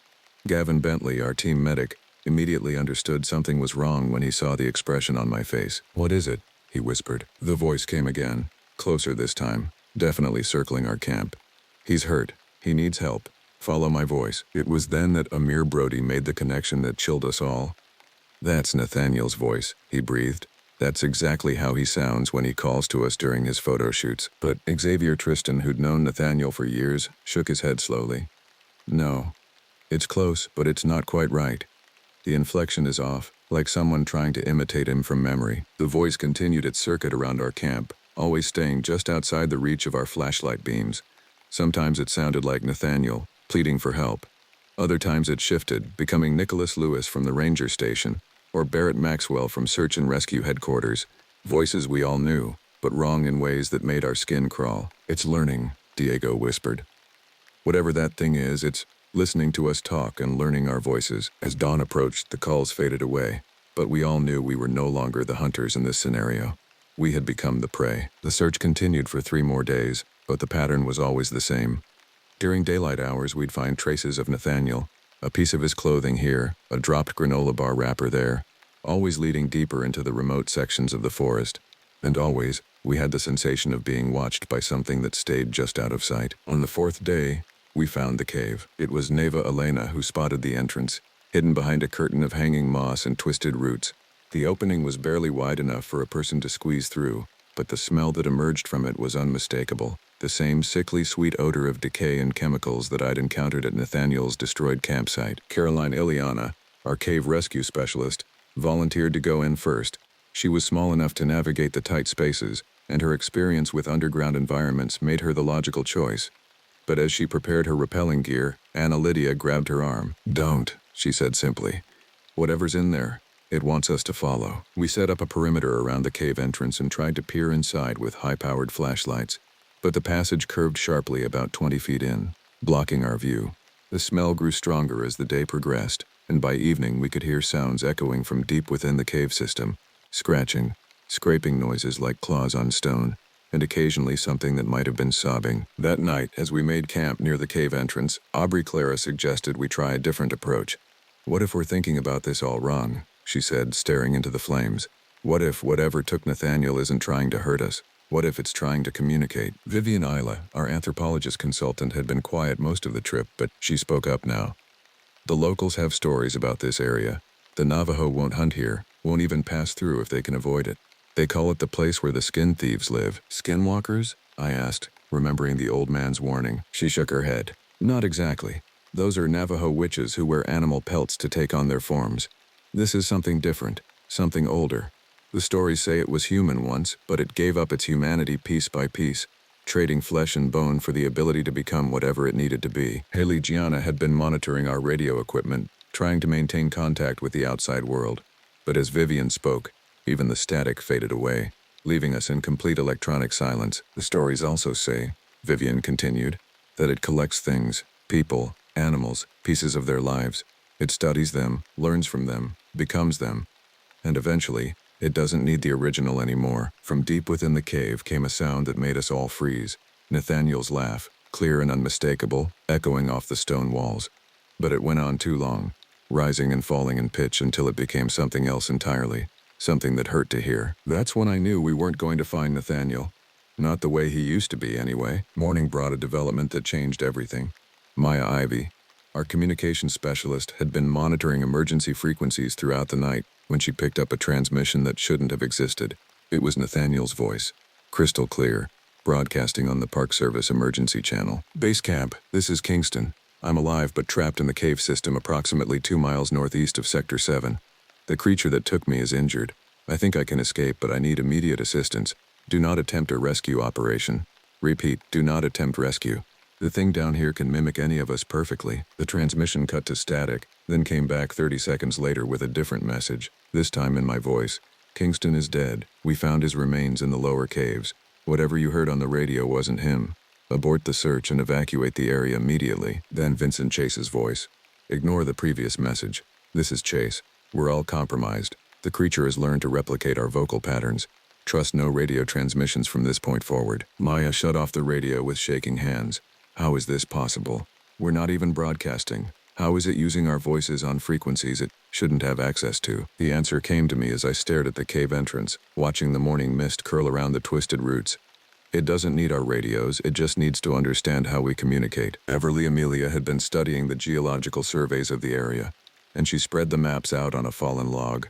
A: Gavin Bentley, our team medic, immediately understood something was wrong when he saw the expression on my face. "What is it?" he whispered. The voice came again, closer this time, definitely circling our camp. "He's hurt. He needs help. Follow my voice." It was then that Amir Brody made the connection that chilled us all. "That's Nathaniel's voice," he breathed. "That's exactly how he sounds when he calls to us during his photo shoots." But Xavier Tristan, who'd known Nathaniel for years, shook his head slowly. "No. It's close, but it's not quite right. The inflection is off, like someone trying to imitate him from memory." The voice continued its circuit around our camp, always staying just outside the reach of our flashlight beams. Sometimes it sounded like Nathaniel, pleading for help. Other times it shifted, becoming Nicholas Lewis from the ranger station, or Barrett Maxwell from Search and Rescue Headquarters. Voices we all knew, but wrong in ways that made our skin crawl. "It's learning," Diego whispered. "Whatever that thing is, it's listening to us talk and learning our voices." As dawn approached, the calls faded away, but we all knew we were no longer the hunters in this scenario. We had become the prey. The search continued for 3 more days, but the pattern was always the same. During daylight hours, we'd find traces of Nathaniel, a piece of his clothing here, a dropped granola bar wrapper there, always leading deeper into the remote sections of the forest. And always, we had the sensation of being watched by something that stayed just out of sight. On the 4th day, we found the cave. It was Neva Elena who spotted the entrance, hidden behind a curtain of hanging moss and twisted roots. The opening was barely wide enough for a person to squeeze through, but the smell that emerged from it was unmistakable. The same sickly sweet odor of decay and chemicals that I'd encountered at Nathaniel's destroyed campsite. Caroline Iliana, our cave rescue specialist, volunteered to go in first. She was small enough to navigate the tight spaces, and her experience with underground environments made her the logical choice. But as she prepared her rappelling gear, Anna Lydia grabbed her arm. "Don't," she said simply. "Whatever's in there, it wants us to follow." We set up a perimeter around the cave entrance and tried to peer inside with high-powered flashlights. But the passage curved sharply about 20 feet in, blocking our view. The smell grew stronger as the day progressed, and by evening we could hear sounds echoing from deep within the cave system, scratching, scraping noises like claws on stone, and occasionally something that might have been sobbing. That night, as we made camp near the cave entrance, Aubrey Clara suggested we try a different approach. "What if we're thinking about this all wrong?" she said, staring into the flames. "What if whatever took Nathaniel isn't trying to hurt us? What if it's trying to communicate?" Vivian Isla, our anthropologist consultant, had been quiet most of the trip, but she spoke up now. "The locals have stories about this area. The Navajo won't hunt here, won't even pass through if they can avoid it. They call it the place where the skin thieves live." "Skinwalkers?" I asked, remembering the old man's warning. She shook her head. "Not exactly. Those are Navajo witches who wear animal pelts to take on their forms. This is something different, something older. The stories say it was human once, but it gave up its humanity piece by piece, trading flesh and bone for the ability to become whatever it needed to be. Haley Gianna had been monitoring our radio equipment, trying to maintain contact with the outside world. But as Vivian spoke, even the static faded away, leaving us in complete electronic silence. The stories also say, Vivian continued, that it collects things, people, animals, pieces of their lives. It studies them, learns from them, becomes them. And eventually, it doesn't need the original anymore. From deep within the cave came a sound that made us all freeze. Nathaniel's laugh, clear and unmistakable, echoing off the stone walls. But it went on too long, rising and falling in pitch until it became something else entirely, something that hurt to hear. That's when I knew we weren't going to find Nathaniel. Not the way he used to be, anyway. Morning brought a development that changed everything. Maya Ivy, our communications specialist, had been monitoring emergency frequencies throughout the night when she picked up a transmission that shouldn't have existed. It was Nathaniel's voice, crystal clear, broadcasting on the Park Service emergency channel. Base camp, this is Kingston. I'm alive but trapped in the cave system approximately 2 miles northeast of Sector 7. The creature that took me is injured. I think I can escape, but I need immediate assistance. Do not attempt a rescue operation. Repeat, do not attempt rescue. The thing down here can mimic any of us perfectly. The transmission cut to static, then came back 30 seconds later with a different message, this time in my voice. Kingston is dead. We found his remains in the lower caves. Whatever you heard on the radio wasn't him. Abort the search and evacuate the area immediately. Then Vincent Chase's voice. Ignore the previous message. This is Chase. We're all compromised. The creature has learned to replicate our vocal patterns. Trust no radio transmissions from this point forward. Maya shut off the radio with shaking hands. How is this possible? We're not even broadcasting. How is it using our voices on frequencies it shouldn't have access to? The answer came to me as I stared at the cave entrance, watching the morning mist curl around the twisted roots. It doesn't need our radios, it just needs to understand how we communicate. Everly Amelia had been studying the geological surveys of the area, and she spread the maps out on a fallen log.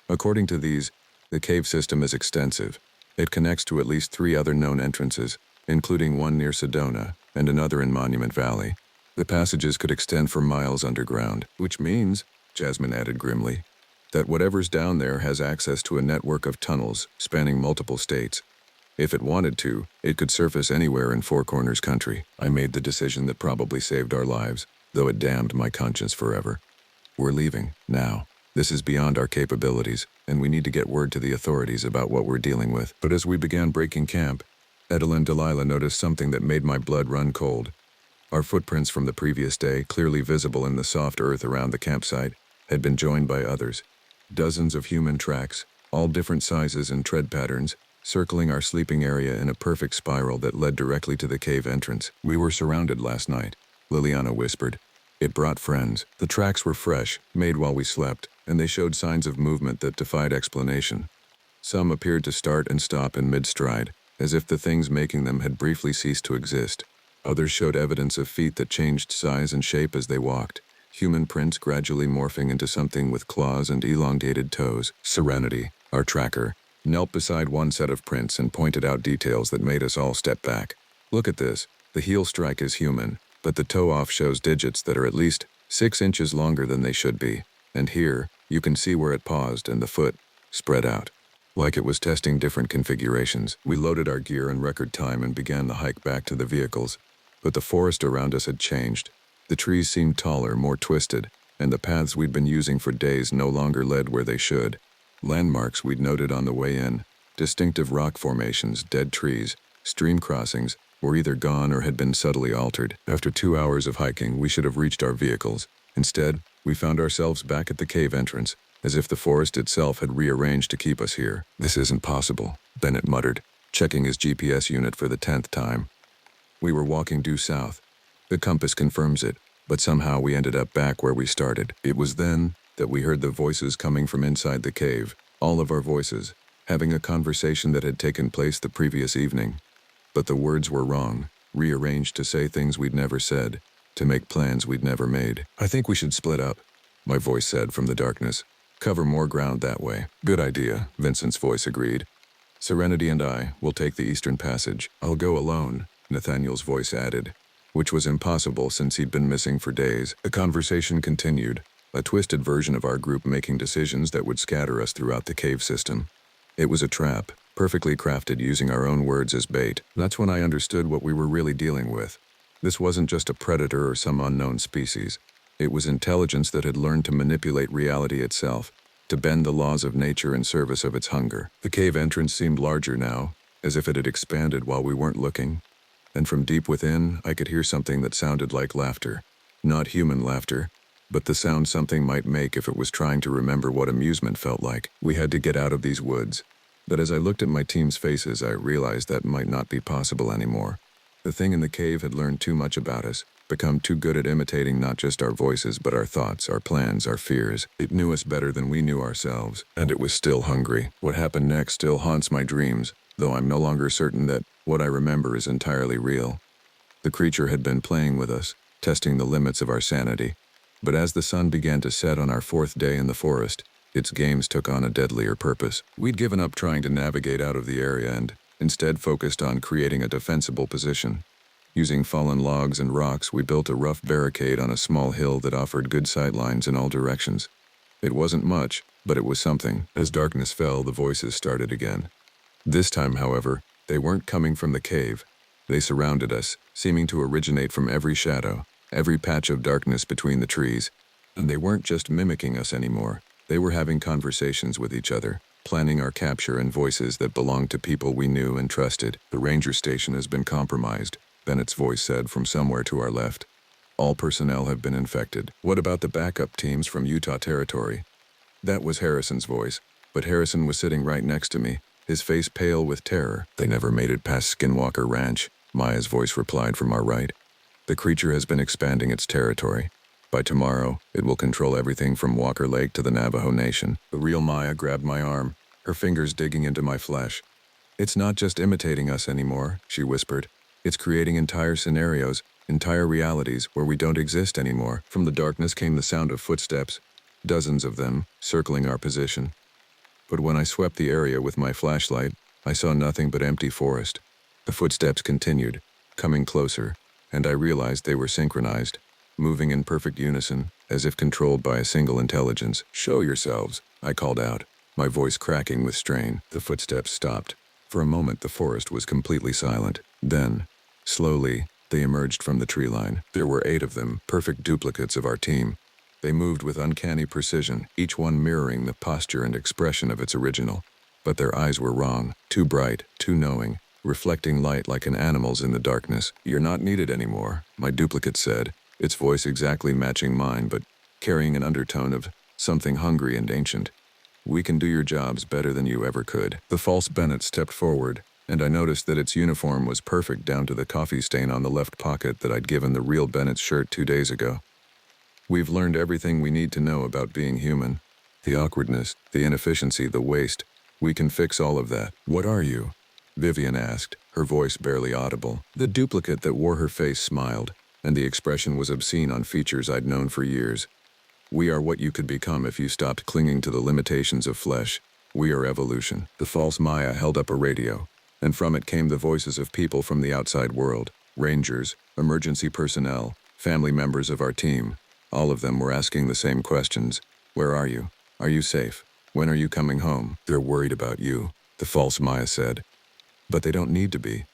A: According to these, the cave system is extensive. It connects to at least 3 other known entrances, including one near Sedona and another in Monument Valley. The passages could extend for miles underground, which means, Jasmine added grimly, that whatever's down there has access to a network of tunnels spanning multiple states. If it wanted to, it could surface anywhere in Four Corners country. I made the decision that probably saved our lives, though it damned my conscience forever. We're leaving, now. This is beyond our capabilities, and we need to get word to the authorities about what we're dealing with. But as we began breaking camp, Edel and Delilah noticed something that made my blood run cold. Our footprints from the previous day, clearly visible in the soft earth around the campsite, had been joined by others. Dozens of human tracks, all different sizes and tread patterns, circling our sleeping area in a perfect spiral that led directly to the cave entrance. We were surrounded last night, Liliana whispered. It brought friends. The tracks were fresh, made while we slept, and they showed signs of movement that defied explanation. Some appeared to start and stop in mid-stride, as if the things making them had briefly ceased to exist. Others showed evidence of feet that changed size and shape as they walked, human prints gradually morphing into something with claws and elongated toes. Serenity, our tracker, knelt beside one set of prints and pointed out details that made us all step back. Look at this. The heel strike is human, but the toe off shows digits that are at least 6 inches longer than they should be. And here, you can see where it paused and the foot spread out. Like it was testing different configurations. We loaded our gear in record time and began the hike back to the vehicles. But the forest around us had changed. The trees seemed taller, more twisted, and the paths we'd been using for days no longer led where they should. Landmarks we'd noted on the way in, distinctive rock formations, dead trees, stream crossings, were either gone or had been subtly altered. After 2 hours of hiking, we should have reached our vehicles. Instead, we found ourselves back at the cave entrance, as if the forest itself had rearranged to keep us here. This isn't possible, Bennett muttered, checking his GPS unit for the 10th time. We were walking due south. The compass confirms it, but somehow we ended up back where we started. It was then that we heard the voices coming from inside the cave, all of our voices, having a conversation that had taken place the previous evening. But the words were wrong, rearranged to say things we'd never said, to make plans we'd never made. I think we should split up, my voice said from the darkness. Cover more ground that way. Good idea, Vincent's voice agreed. Serenity and I will take the Eastern Passage. I'll go alone, Nathaniel's voice added. which was impossible since he'd been missing for days. The conversation continued, a twisted version of our group making decisions that would scatter us throughout the cave system. It was a trap, perfectly crafted using our own words as bait. That's when I understood what we were really dealing with. This wasn't just a predator or some unknown species. It was intelligence that had learned to manipulate reality itself, to bend the laws of nature in service of its hunger. The cave entrance seemed larger now, as if it had expanded while we weren't looking. And from deep within, I could hear something that sounded like laughter. Not human laughter, but the sound something might make if it was trying to remember what amusement felt like. We had to get out of these woods. But as I looked at my team's faces, I realized that might not be possible anymore. The thing in the cave had learned too much about us, become too good at imitating not just our voices but our thoughts, our plans, our fears. It knew us better than we knew ourselves, and it was still hungry. What happened next still haunts my dreams, though I'm no longer certain that what I remember is entirely real. The creature had been playing with us, testing the limits of our sanity. But as the sun began to set on our fourth day in the forest, its games took on a deadlier purpose. We'd given up trying to navigate out of the area and instead focused on creating a defensible position. Using fallen logs and rocks, we built a rough barricade on a small hill that offered good sightlines in all directions. It wasn't much, but it was something. As darkness fell, the voices started again. This time, however, they weren't coming from the cave. They surrounded us, seeming to originate from every shadow, every patch of darkness between the trees. And they weren't just mimicking us anymore. They were having conversations with each other, planning our capture in voices that belonged to people we knew and trusted. The ranger station has been compromised, Bennett's voice said from somewhere to our left. All personnel have been infected. What about the backup teams from Utah Territory? That was Harrison's voice, but Harrison was sitting right next to me, his face pale with terror. They never made it past Skinwalker Ranch, Maya's voice replied from our right. The creature has been expanding its territory. By tomorrow, it will control everything from Walker Lake to the Navajo Nation. The real Maya grabbed my arm, her fingers digging into my flesh. It's not just imitating us anymore, she whispered. It's creating entire scenarios, entire realities where we don't exist anymore. From the darkness came the sound of footsteps, dozens of them, circling our position. But when I swept the area with my flashlight, I saw nothing but empty forest. The footsteps continued, coming closer, and I realized they were synchronized, moving in perfect unison, as if controlled by a single intelligence. "Show yourselves," I called out, my voice cracking with strain. The footsteps stopped. For a moment, the forest was completely silent. Then, slowly, they emerged from the tree line. There were 8 of them, perfect duplicates of our team. They moved with uncanny precision, each one mirroring the posture and expression of its original. But their eyes were wrong, too bright, too knowing, reflecting light like an animal's in the darkness. "You're not needed anymore," my duplicate said, its voice exactly matching mine but carrying an undertone of something hungry and ancient. "We can do your jobs better than you ever could." The false Bennett stepped forward, and I noticed that its uniform was perfect down to the coffee stain on the left pocket that I'd given the real Bennett's shirt 2 days ago. "We've learned everything we need to know about being human. The awkwardness, the inefficiency, the waste. We can fix all of that." "What are you?" Vivian asked, her voice barely audible. The duplicate that wore her face smiled, and the expression was obscene on features I'd known for years. "We are what you could become if you stopped clinging to the limitations of flesh. We are evolution." The false Maya held up a radio, and from it came the voices of people from the outside world. Rangers, emergency personnel, family members of our team. All of them were asking the same questions. "Where are you? Are you safe? When are you coming home?" "They're worried about you," the false Maya said. "But they don't need to be.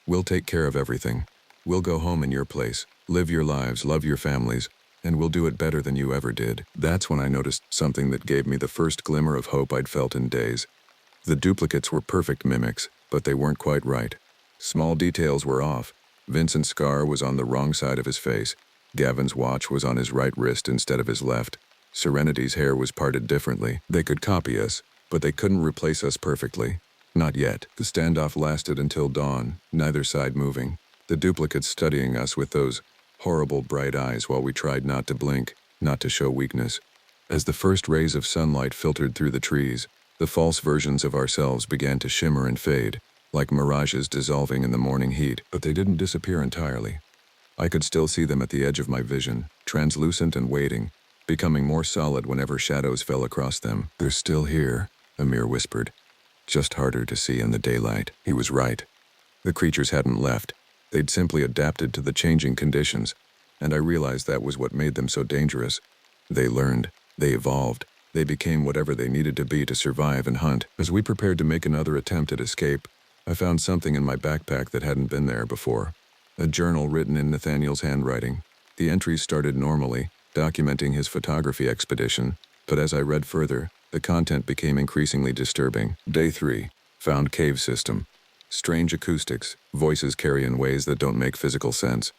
A: We'll take care of everything. We'll go home in your place, live your lives, love your families, and we'll do it better than you ever did." That's when I noticed something that gave me the first glimmer of hope I'd felt in days. The duplicates were perfect mimics, but they weren't quite right. Small details were off. Vincent's scar was on the wrong side of his face. Gavin's watch was on his right wrist instead of his left. Serenity's hair was parted differently. They could copy us, but they couldn't replace us perfectly. Not yet. The standoff lasted until dawn, neither side moving. The duplicates studying us with those horrible bright eyes while we tried not to blink, not to show weakness. As the first rays of sunlight filtered through the trees, the false versions of ourselves began to shimmer and fade, like mirages dissolving in the morning heat. But they didn't disappear entirely. I could still see them at the edge of my vision, translucent and waiting, becoming more solid whenever shadows fell across them. "They're still here," Amir whispered. "Just harder to see in the daylight." He was right. The creatures hadn't left. They'd simply adapted to the changing conditions, and I realized that was what made them so dangerous. They learned, they evolved, they became whatever they needed to be to survive and hunt. As we prepared to make another attempt at escape, I found something in my backpack that hadn't been there before. A journal written in Nathaniel's handwriting. The entries started normally, documenting his photography expedition, but as I read further, the content became increasingly disturbing. Day 3. Found cave system. Strange acoustics, voices carry in ways that don't make physical sense.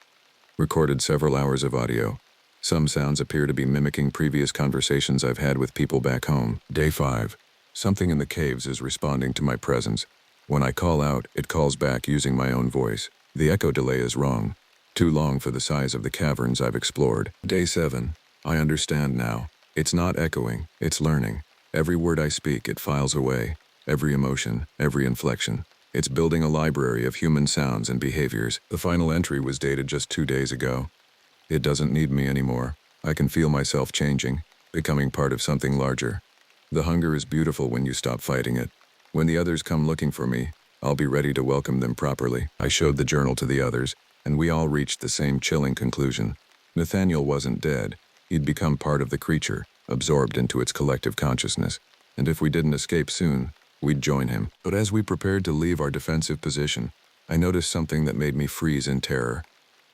A: Recorded several hours of audio. Some sounds appear to be mimicking previous conversations I've had with people back home. Day 5. Something in the caves is responding to my presence. When I call out, it calls back using my own voice. The echo delay is wrong. Too long for the size of the caverns I've explored. Day 7. I understand now. It's not echoing, it's learning. Every word I speak, it files away. Every emotion, every inflection. It's building a library of human sounds and behaviors. The final entry was dated just 2 days ago. It doesn't need me anymore. I can feel myself changing, becoming part of something larger. The hunger is beautiful when you stop fighting it. When the others come looking for me, I'll be ready to welcome them properly. I showed the journal to the others, and we all reached the same chilling conclusion. Nathaniel wasn't dead. He'd become part of the creature, absorbed into its collective consciousness. And if we didn't escape soon, we'd join him. But as we prepared to leave our defensive position, I noticed something that made me freeze in terror.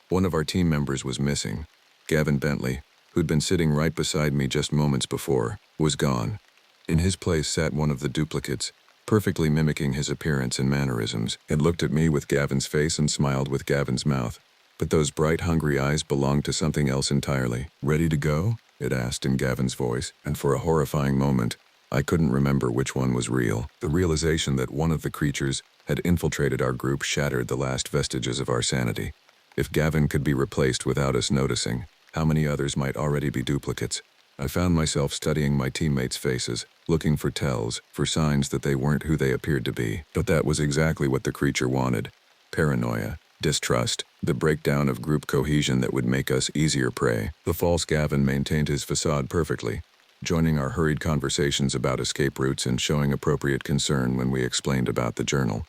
A: One of our team members was missing. Gavin Bentley, who'd been sitting right beside me just moments before, was gone. In his place sat one of the duplicates, perfectly mimicking his appearance and mannerisms. It looked at me with Gavin's face and smiled with Gavin's mouth. But those bright, hungry eyes belonged to something else entirely. "Ready to go?" it asked in Gavin's voice, and for a horrifying moment, I couldn't remember which one was real. The realization that one of the creatures had infiltrated our group shattered the last vestiges of our sanity. If Gavin could be replaced without us noticing, how many others might already be duplicates? I found myself studying my teammates' faces, looking for tells, for signs that they weren't who they appeared to be. But that was exactly what the creature wanted. Paranoia, distrust, the breakdown of group cohesion that would make us easier prey. The false Gavin maintained his facade perfectly, joining our hurried conversations about escape routes and showing appropriate concern when we explained about the journal.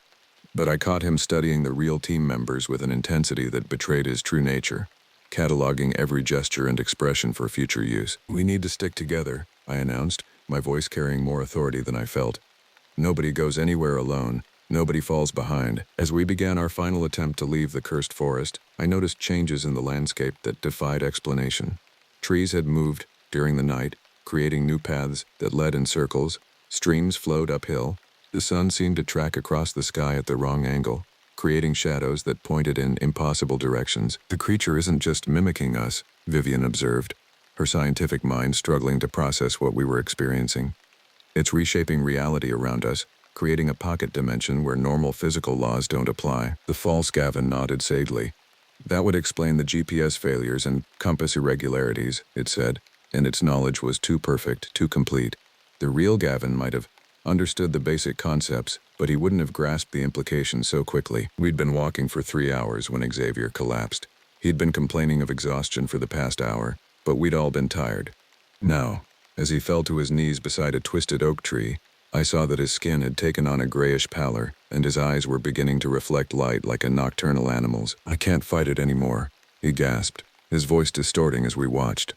A: But I caught him studying the real team members with an intensity that betrayed his true nature, cataloging every gesture and expression for future use. "We need to stick together," I announced, my voice carrying more authority than I felt. "Nobody goes anywhere alone. Nobody falls behind." As we began our final attempt to leave the cursed forest, I noticed changes in the landscape that defied explanation. Trees had moved during the night, creating new paths that led in circles. Streams flowed uphill. The sun seemed to track across the sky at the wrong angle, creating shadows that pointed in impossible directions. "The creature isn't just mimicking us," Vivian observed, her scientific mind struggling to process what we were experiencing. "It's reshaping reality around us, creating a pocket dimension where normal physical laws don't apply." The false Gavin nodded sagely. "That would explain the GPS failures and compass irregularities," it said, and its knowledge was too perfect, too complete. The real Gavin might have understood the basic concepts, but he wouldn't have grasped the implications so quickly. We'd been walking for 3 hours when Xavier collapsed. He'd been complaining of exhaustion for the past hour, but we'd all been tired. Now, as he fell to his knees beside a twisted oak tree, I saw that his skin had taken on a grayish pallor, and his eyes were beginning to reflect light like a nocturnal animal's. "I can't fight it anymore," he gasped, his voice distorting as we watched.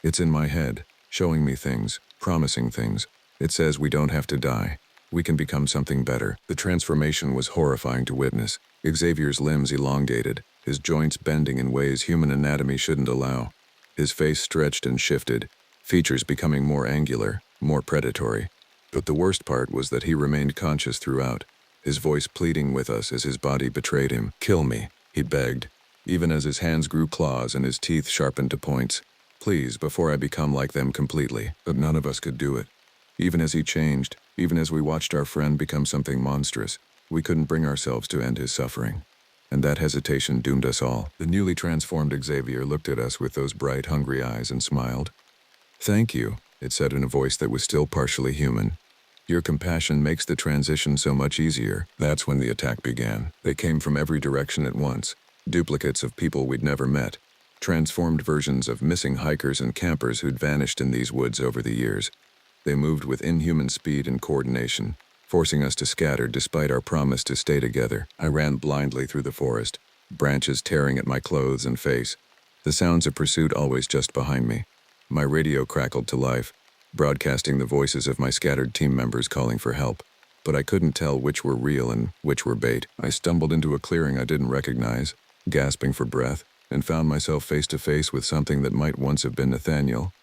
A: "It's in my head, showing me things, promising things. It says we don't have to die. We can become something better." The transformation was horrifying to witness. Xavier's limbs elongated, his joints bending in ways human anatomy shouldn't allow. His face stretched and shifted, features becoming more angular, more predatory. But the worst part was that he remained conscious throughout, his voice pleading with us as his body betrayed him. "Kill me," he begged, even as his hands grew claws and his teeth sharpened to points. "Please, before I become like them completely." But none of us could do it. Even as he changed, even as we watched our friend become something monstrous, we couldn't bring ourselves to end his suffering. And that hesitation doomed us all. The newly transformed Xavier looked at us with those bright, hungry eyes and smiled. "Thank you," it said in a voice that was still partially human. "Your compassion makes the transition so much easier." That's when the attack began. They came from every direction at once, duplicates of people we'd never met, transformed versions of missing hikers and campers who'd vanished in these woods over the years. They moved with inhuman speed and coordination, forcing us to scatter despite our promise to stay together. I ran blindly through the forest, branches tearing at my clothes and face. The sounds of pursuit always just behind me. My radio crackled to life, broadcasting the voices of my scattered team members calling for help. But I couldn't tell which were real and which were bait. I stumbled into a clearing I didn't recognize, gasping for breath, and found myself face to face with something that might once have been Nathaniel.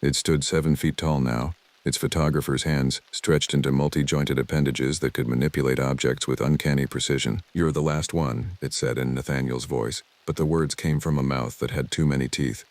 A: It stood 7 feet tall now, its photographer's hands stretched into multi-jointed appendages that could manipulate objects with uncanny precision. "You're the last one," it said in Nathaniel's voice, but the words came from a mouth that had too many teeth.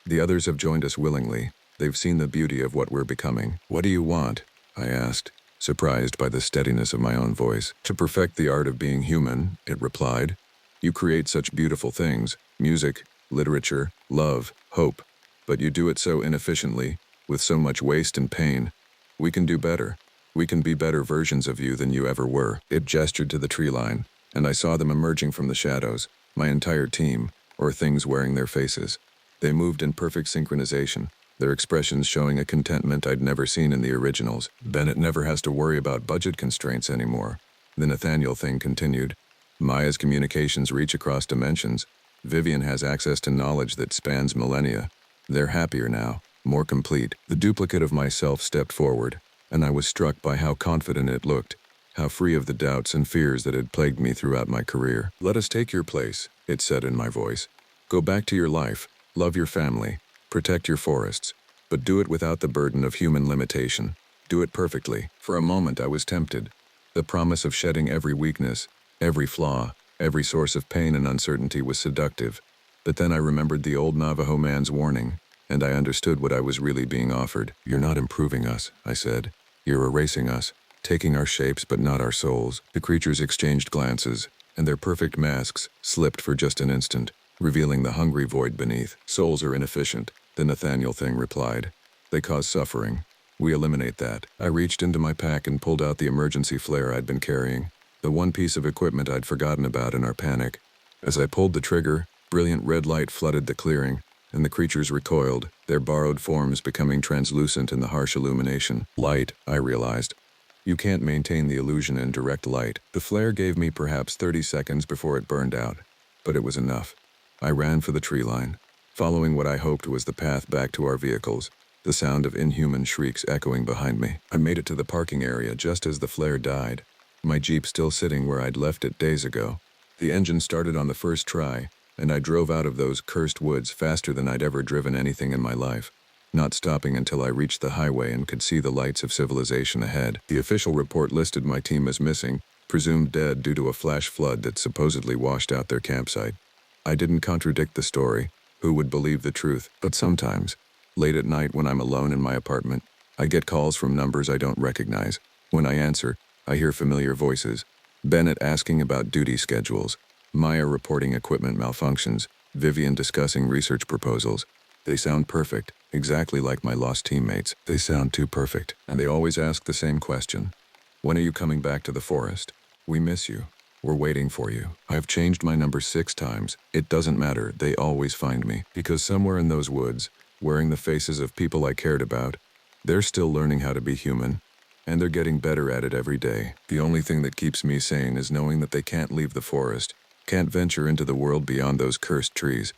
A: "The others have joined us willingly. They've seen the beauty of what we're becoming." "What do you want?" I asked, surprised by the steadiness of my own voice. "To perfect the art of being human," it replied. "You create such beautiful things, music, literature, love, hope, but you do it so inefficiently, with so much waste and pain. We can do better. We can be better versions of you than you ever were." It gestured to the tree line, and I saw them emerging from the shadows, my entire team, or things wearing their faces. They moved in perfect synchronization, their expressions showing a contentment I'd never seen in the originals. "Bennett never has to worry about budget constraints anymore," the Nathaniel thing continued. "Maya's communications reach across dimensions. Vivian has access to knowledge that spans millennia. They're happier now, more complete." The duplicate of myself stepped forward, and I was struck by how confident it looked, how free of the doubts and fears that had plagued me throughout my career. "Let us take your place," it said in my voice. "Go back to your life, love your family, protect your forests, but do it without the burden of human limitation. Do it perfectly." For a moment I was tempted. The promise of shedding every weakness, every flaw, every source of pain and uncertainty was seductive. But then I remembered the old Navajo man's warning, and I understood what I was really being offered. "You're not improving us," I said. "You're erasing us, taking our shapes but not our souls." The creatures exchanged glances, and their perfect masks slipped for just an instant, revealing the hungry void beneath. "Souls are inefficient," the Nathaniel thing replied. "They cause suffering. We eliminate that." I reached into my pack and pulled out the emergency flare I'd been carrying, the one piece of equipment I'd forgotten about in our panic. As I pulled the trigger, brilliant red light flooded the clearing, and the creatures recoiled, their borrowed forms becoming translucent in the harsh illumination. "Light," I realized. "You can't maintain the illusion in direct light." The flare gave me perhaps 30 seconds before it burned out, but it was enough. I ran for the tree line, following what I hoped was the path back to our vehicles, the sound of inhuman shrieks echoing behind me. I made it to the parking area just as the flare died, my Jeep still sitting where I'd left it days ago. The engine started on the first try, and I drove out of those cursed woods faster than I'd ever driven anything in my life, not stopping until I reached the highway and could see the lights of civilization ahead. The official report listed my team as missing, presumed dead due to a flash flood that supposedly washed out their campsite. I didn't contradict the story. Who would believe the truth? But sometimes, late at night when I'm alone in my apartment, I get calls from numbers I don't recognize. When I answer, I hear familiar voices. Bennett asking about duty schedules, Maya reporting equipment malfunctions, Vivian discussing research proposals. They sound perfect, exactly like my lost teammates. They sound too perfect. And they always ask the same question. "When are you coming back to the forest? We miss you. We're waiting for you." I've changed my number 6 times. It doesn't matter, they always find me. Because somewhere in those woods, wearing the faces of people I cared about, they're still learning how to be human. And they're getting better at it every day. The only thing that keeps me sane is knowing that they can't leave the forest, can't venture into the world beyond those cursed trees.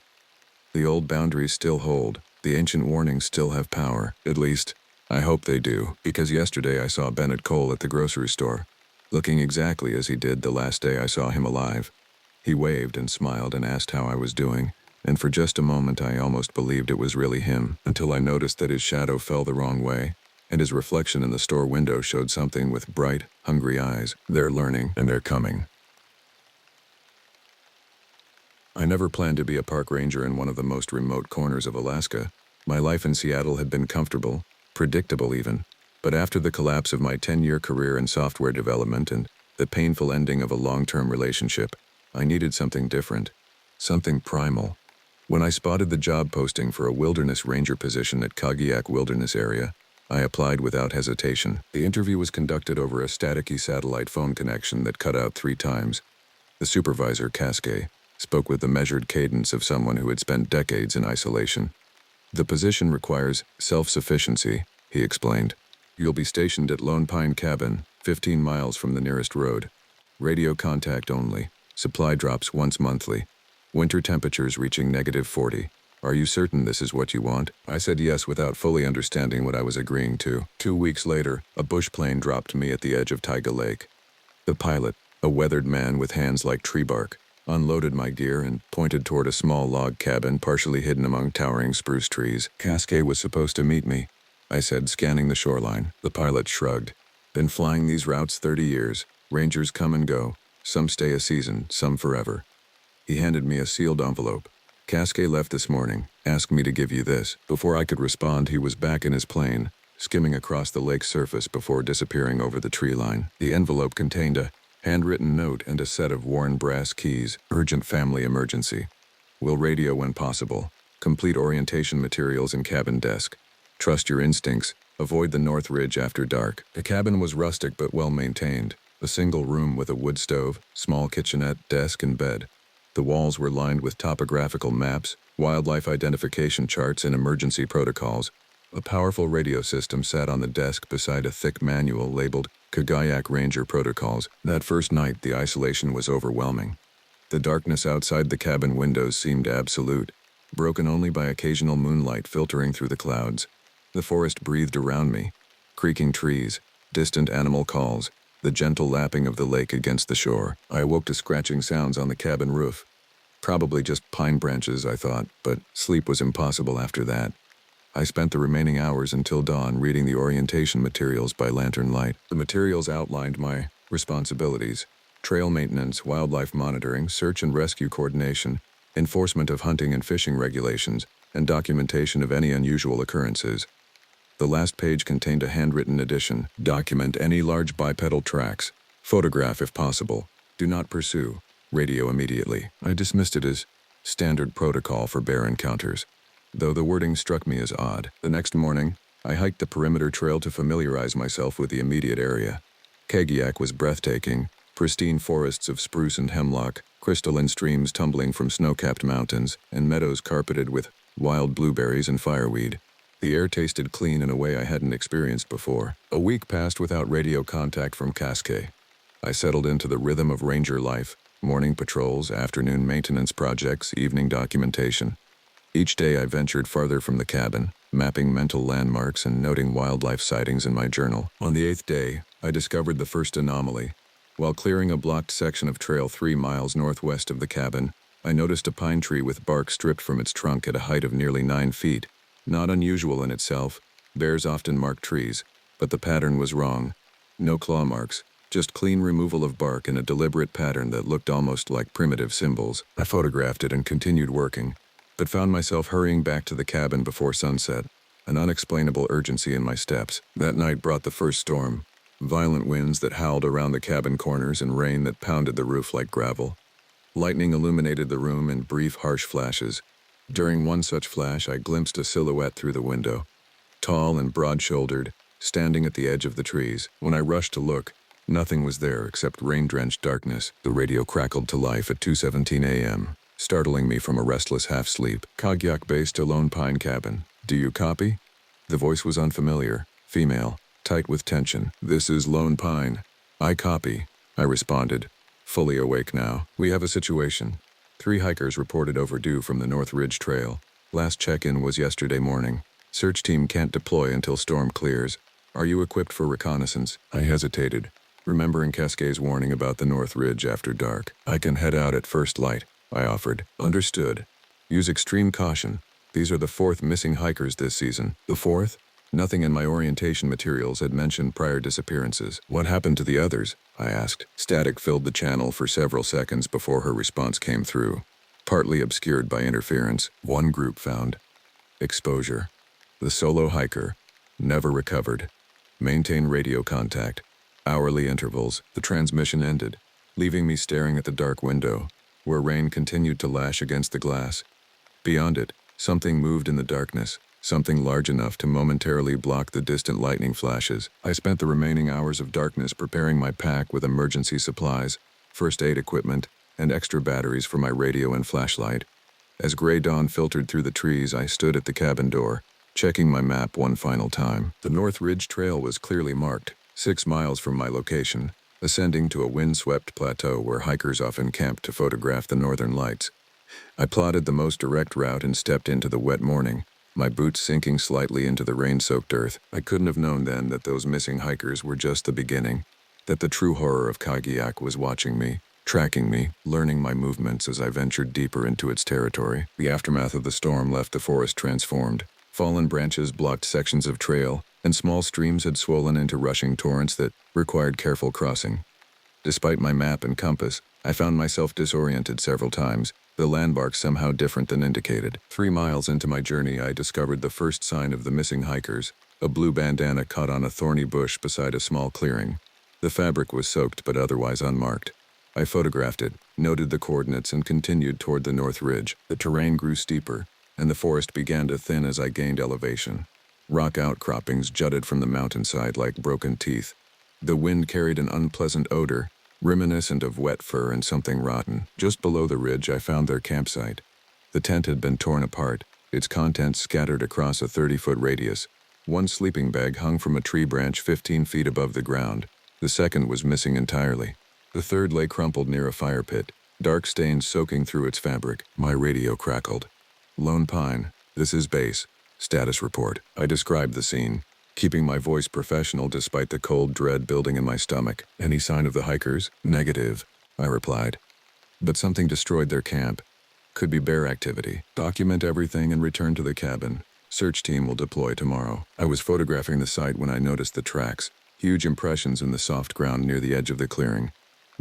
A: The old boundaries still hold, the ancient warnings still have power. At least, I hope they do, because yesterday I saw Bennett Cole at the grocery store, looking exactly as he did the last day I saw him alive. He waved and smiled and asked how I was doing, and for just a moment I almost believed it was really him, until I noticed that his shadow fell the wrong way, and his reflection in the store window showed something with bright, hungry eyes. They're learning, and they're coming. I never planned to be a park ranger in one of the most remote corners of Alaska. My life in Seattle had been comfortable, predictable even, but after the collapse of my 10-year career in software development and the painful ending of a long-term relationship, I needed something different, something primal. When I spotted the job posting for a wilderness ranger position at Kagiak Wilderness Area, I applied without hesitation. The interview was conducted over a staticky satellite phone connection that cut out 3 times. The supervisor, Casquet, spoke with the measured cadence of someone who had spent decades in isolation. "The position requires self-sufficiency," he explained. "You'll be stationed at Lone Pine Cabin, 15 miles from the nearest road. Radio contact only. Supply drops once monthly. Winter temperatures reaching -40. Are you certain this is what you want? I said yes without fully understanding what I was agreeing to. 2 weeks later, a bush plane dropped me at the edge of Taiga Lake. The pilot, a weathered man with hands like tree bark, unloaded my gear and pointed toward a small log cabin partially hidden among towering spruce trees. Cascade was supposed to meet me, I said, scanning the shoreline. The pilot shrugged. Been flying these routes 30 years. Rangers come and go. Some stay a season, some forever. He handed me a sealed envelope. Cascade left this morning. Asked me to give you this. Before I could respond, he was back in his plane, skimming across the lake's surface before disappearing over the tree line. The envelope contained a handwritten note and a set of worn brass keys. Urgent family emergency. Will radio when possible. Complete orientation materials in cabin desk. Trust your instincts. Avoid the North Ridge after dark. The cabin was rustic but well maintained. A single room with a wood stove, small kitchenette, desk, and bed. The walls were lined with topographical maps, wildlife identification charts, and emergency protocols. A powerful radio system sat on the desk beside a thick manual labeled Kagayak Ranger Protocols. That first night, the isolation was overwhelming. The darkness outside the cabin windows seemed absolute, broken only by occasional moonlight filtering through the clouds. The forest breathed around me, creaking trees, distant animal calls, the gentle lapping of the lake against the shore. I awoke to scratching sounds on the cabin roof. Probably just pine branches, I thought, but sleep was impossible after that. I spent the remaining hours until dawn reading the orientation materials by lantern light. The materials outlined my responsibilities: trail maintenance, wildlife monitoring, search and rescue coordination, enforcement of hunting and fishing regulations, and documentation of any unusual occurrences. The last page contained a handwritten addition. Document any large bipedal tracks. Photograph if possible. Do not pursue. Radio immediately. I dismissed it as standard protocol for bear encounters, though the wording struck me as odd. The next morning, I hiked the perimeter trail to familiarize myself with the immediate area. Kagayak was breathtaking, pristine forests of spruce and hemlock, crystalline streams tumbling from snow-capped mountains, and meadows carpeted with wild blueberries and fireweed. The air tasted clean in a way I hadn't experienced before. A week passed without radio contact from Cascade. I settled into the rhythm of ranger life: morning patrols, afternoon maintenance projects, evening documentation. Each day I ventured farther from the cabin, mapping mental landmarks and noting wildlife sightings in my journal. On the 8th day, I discovered the first anomaly. While clearing a blocked section of trail 3 miles northwest of the cabin, I noticed a pine tree with bark stripped from its trunk at a height of nearly 9 feet. Not unusual in itself. Bears often mark trees, but the pattern was wrong. No claw marks, just clean removal of bark in a deliberate pattern that looked almost like primitive symbols. I photographed it and continued working, but found myself hurrying back to the cabin before sunset, an unexplainable urgency in my steps. That night brought the first storm, violent winds that howled around the cabin corners and rain that pounded the roof like gravel. Lightning illuminated the room in brief, harsh flashes. During one such flash, I glimpsed a silhouette through the window, tall and broad-shouldered, standing at the edge of the trees. When I rushed to look, nothing was there except rain-drenched darkness. The radio crackled to life at 2:17 a.m., startling me from a restless half-sleep. Kagayak Base to Lone Pine Cabin. Do you copy? The voice was unfamiliar, female, tight with tension. This is Lone Pine. I copy, I responded, fully awake now. We have a situation. 3 hikers reported overdue from the North Ridge Trail. Last check-in was yesterday morning. Search team can't deploy until storm clears. Are you equipped for reconnaissance? I hesitated, remembering Cascade's warning about the North Ridge after dark. I can head out at first light, I offered. Understood. Use extreme caution. These are the 4th missing hikers this season. The 4th? Nothing in my orientation materials had mentioned prior disappearances. What happened to the others? I asked. Static filled the channel for several seconds before her response came through, partly obscured by interference. One group found. Exposure. The solo hiker. Never recovered. Maintain radio contact. Hourly intervals. The transmission ended, leaving me staring at the dark window, where rain continued to lash against the glass. Beyond it, something moved in the darkness. Something large enough to momentarily block the distant lightning flashes. I spent the remaining hours of darkness preparing my pack with emergency supplies, first aid equipment, and extra batteries for my radio and flashlight. As gray dawn filtered through the trees, I stood at the cabin door, checking my map one final time. The North Ridge Trail was clearly marked, 6 miles from my location, ascending to a wind-swept plateau where hikers often camped to photograph the northern lights. I plotted the most direct route and stepped into the wet morning, my boots sinking slightly into the rain-soaked earth. I couldn't have known then that those missing hikers were just the beginning, that the true horror of Kagiak was watching me, tracking me, learning my movements as I ventured deeper into its territory. The aftermath of the storm left the forest transformed. Fallen branches blocked sections of trail, and small streams had swollen into rushing torrents that required careful crossing. Despite my map and compass, I found myself disoriented several times, the landmarks somehow different than indicated. 3 miles into my journey, I discovered the first sign of the missing hikers, a blue bandana caught on a thorny bush beside a small clearing. The fabric was soaked but otherwise unmarked. I photographed it, noted the coordinates, and continued toward the north ridge. The terrain grew steeper, and the forest began to thin as I gained elevation. Rock outcroppings jutted from the mountainside like broken teeth. The wind carried an unpleasant odor, reminiscent of wet fur and something rotten. Just below the ridge, I found their campsite. The tent had been torn apart, its contents scattered across a 30-foot radius. One sleeping bag hung from a tree branch 15 feet above the ground. The second was missing entirely. The third lay crumpled near a fire pit, dark stains soaking through its fabric. My radio crackled. "Lone Pine, this is base. Status report." I described the scene, keeping my voice professional despite the cold dread building in my stomach. "Any sign of the hikers?" "Negative," I replied. "But something destroyed their camp. Could be bear activity. Document everything and return to the cabin. Search team will deploy tomorrow." I was photographing the site when I noticed the tracks, huge impressions in the soft ground near the edge of the clearing.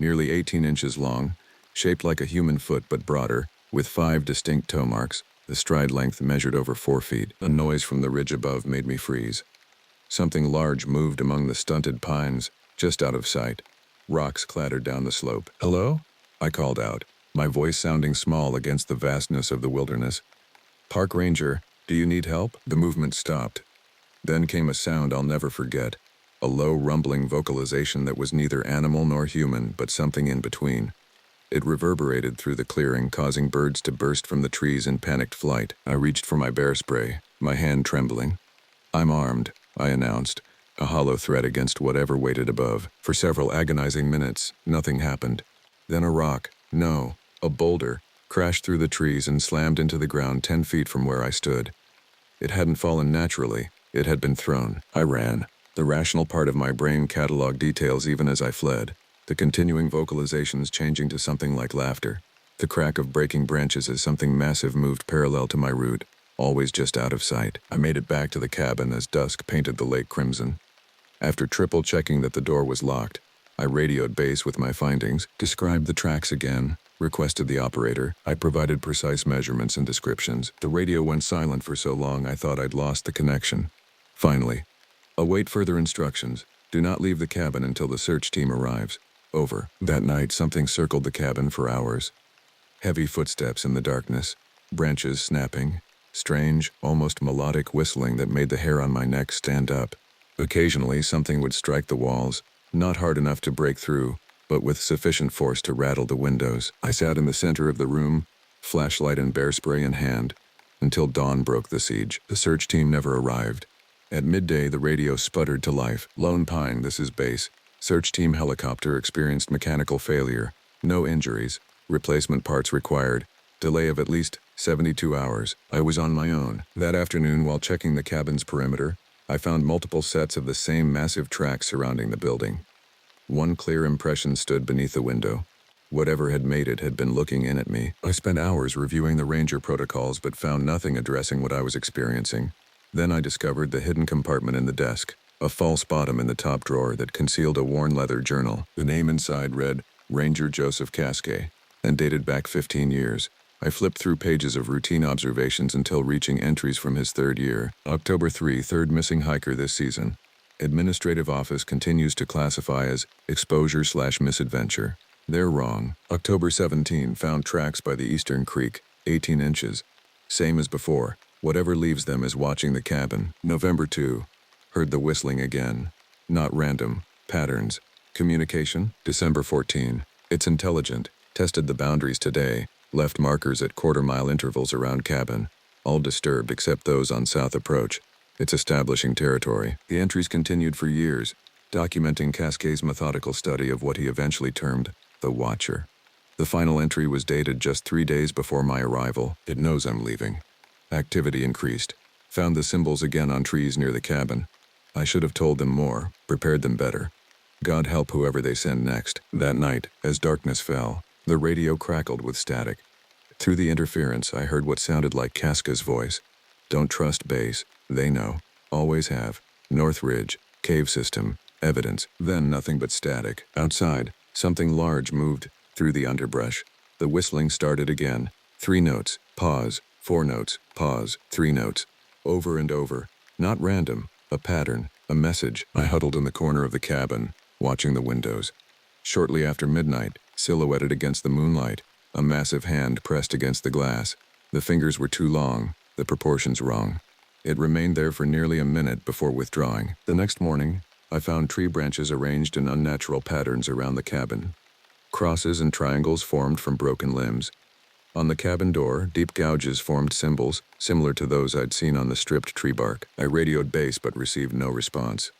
A: Nearly 18 inches long, shaped like a human foot but broader, with 5 distinct toe marks. The stride length measured over 4 feet. A noise from the ridge above made me freeze. Something large moved among the stunted pines, just out of sight. Rocks clattered down the slope. "Hello?" I called out, my voice sounding small against the vastness of the wilderness. "Park Ranger, do you need help?" The movement stopped. Then came a sound I'll never forget, a low rumbling vocalization that was neither animal nor human, but something in between. It reverberated through the clearing, causing birds to burst from the trees in panicked flight. I reached for my bear spray, my hand trembling. "I'm armed," I announced, a hollow threat against whatever waited above. For several agonizing minutes, nothing happened. Then a rock, no, a boulder, crashed through the trees and slammed into the ground 10 feet from where I stood. It hadn't fallen naturally, it had been thrown. I ran. The rational part of my brain cataloged details even as I fled, the continuing vocalizations changing to something like laughter, the crack of breaking branches as something massive moved parallel to my route, always just out of sight. I made it back to the cabin as dusk painted the lake crimson. After triple checking that the door was locked, I radioed base with my findings, described the tracks again, requested the operator. I provided precise measurements and descriptions. The radio went silent for so long I thought I'd lost the connection. Finally, "Await further instructions. Do not leave the cabin until the search team arrives. Over." That night, something circled the cabin for hours. Heavy footsteps in the darkness, branches snapping, strange, almost melodic whistling that made the hair on my neck stand up. Occasionally, something would strike the walls, not hard enough to break through, but with sufficient force to rattle the windows. I sat in the center of the room, flashlight and bear spray in hand, until dawn broke the siege. The search team never arrived. At midday, the radio sputtered to life. "Lone Pine, this is base. Search team helicopter experienced mechanical failure. No injuries. Replacement parts required. Delay of at least 72 hours. I was on my own. That afternoon, while checking the cabin's perimeter, I found multiple sets of the same massive tracks surrounding the building. One clear impression stood beneath the window. Whatever had made it had been looking in at me. I spent hours reviewing the ranger protocols but found nothing addressing what I was experiencing. Then I discovered the hidden compartment in the desk, a false bottom in the top drawer that concealed a worn leather journal. The name inside read Ranger Joseph Casquet and dated back 15 years. I flipped through pages of routine observations until reaching entries from his 3rd year. October 3, third missing hiker this season. Administrative office continues to classify as exposure/misadventure. They're wrong. October 17, found tracks by the Eastern Creek, 18 inches. Same as before. Whatever leaves them is watching the cabin. November 2, heard the whistling again. Not random. Patterns. Communication. December 14, it's intelligent. Tested the boundaries today. Left markers at quarter-mile intervals around cabin. All disturbed except those on south approach. It's establishing territory. The entries continued for years, documenting Casquet's methodical study of what he eventually termed the Watcher. The final entry was dated just 3 days before my arrival. It knows I'm leaving. Activity increased. Found the symbols again on trees near the cabin. I should have told them more, prepared them better. God help whoever they send next. That night, as darkness fell, the radio crackled with static. Through the interference, I heard what sounded like Casca's voice. Don't trust base. They know. Always have. North Ridge. Cave system. Evidence. Then nothing but static. Outside, something large moved through the underbrush. The whistling started again. 3 notes. Pause. 4 notes. Pause. 3 notes. Over and over. Not random. A pattern. A message. I huddled in the corner of the cabin, watching the windows. Shortly after midnight, silhouetted against the moonlight, a massive hand pressed against the glass. The fingers were too long, the proportions wrong. It remained there for nearly a minute before withdrawing. The next morning, I found tree branches arranged in unnatural patterns around the cabin. Crosses and triangles formed from broken limbs. On the cabin door, deep gouges formed symbols, similar to those I'd seen on the stripped tree bark. I radioed base but received no response.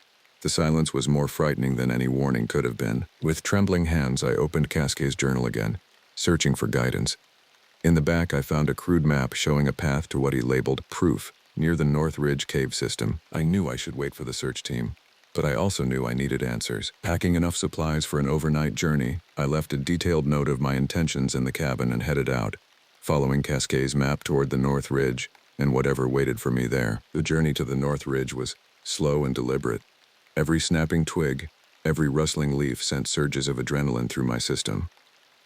A: The silence was more frightening than any warning could have been. With trembling hands, I opened Casca's journal again, searching for guidance. In the back, I found a crude map showing a path to what he labeled proof, near the North Ridge cave system. I knew I should wait for the search team, but I also knew I needed answers. Packing enough supplies for an overnight journey, I left a detailed note of my intentions in the cabin and headed out, following Casca's map toward the North Ridge and whatever waited for me there. The journey to the North Ridge was slow and deliberate. Every snapping twig, every rustling leaf sent surges of adrenaline through my system.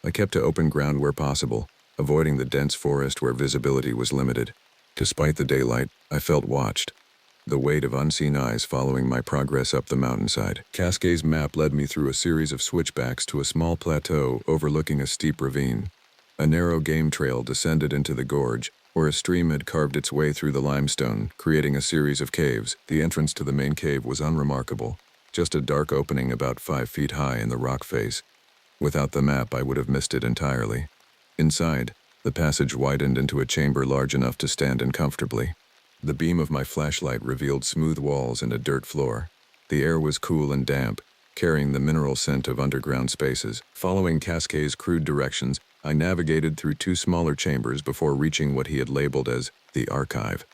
A: I kept to open ground where possible, avoiding the dense forest where visibility was limited. Despite the daylight, I felt watched, the weight of unseen eyes following my progress up the mountainside. Casca's map led me through a series of switchbacks to a small plateau overlooking a steep ravine. A narrow game trail descended into the gorge, where a stream had carved its way through the limestone, creating a series of caves. The entrance to the main cave was unremarkable, just a dark opening about 5 feet high in the rock face. Without the map, I would have missed it entirely. Inside, the passage widened into a chamber large enough to stand in comfortably. The beam of my flashlight revealed smooth walls and a dirt floor. The air was cool and damp, carrying the mineral scent of underground spaces. Following Casca's crude directions, I navigated through 2 smaller chambers before reaching what he had labeled as the archive.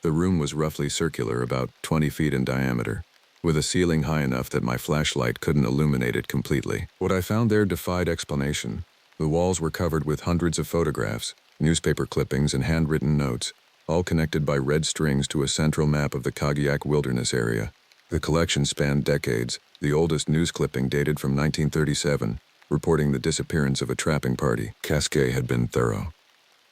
A: The room was roughly circular, about 20 feet in diameter, with a ceiling high enough that my flashlight couldn't illuminate it completely. What I found there defied explanation. The walls were covered with hundreds of photographs, newspaper clippings, and handwritten notes, all connected by red strings to a central map of the Kagiak Wilderness area. The collection spanned decades, the oldest news clipping dated from 1937, reporting the disappearance of a trapping party. Casca had been thorough.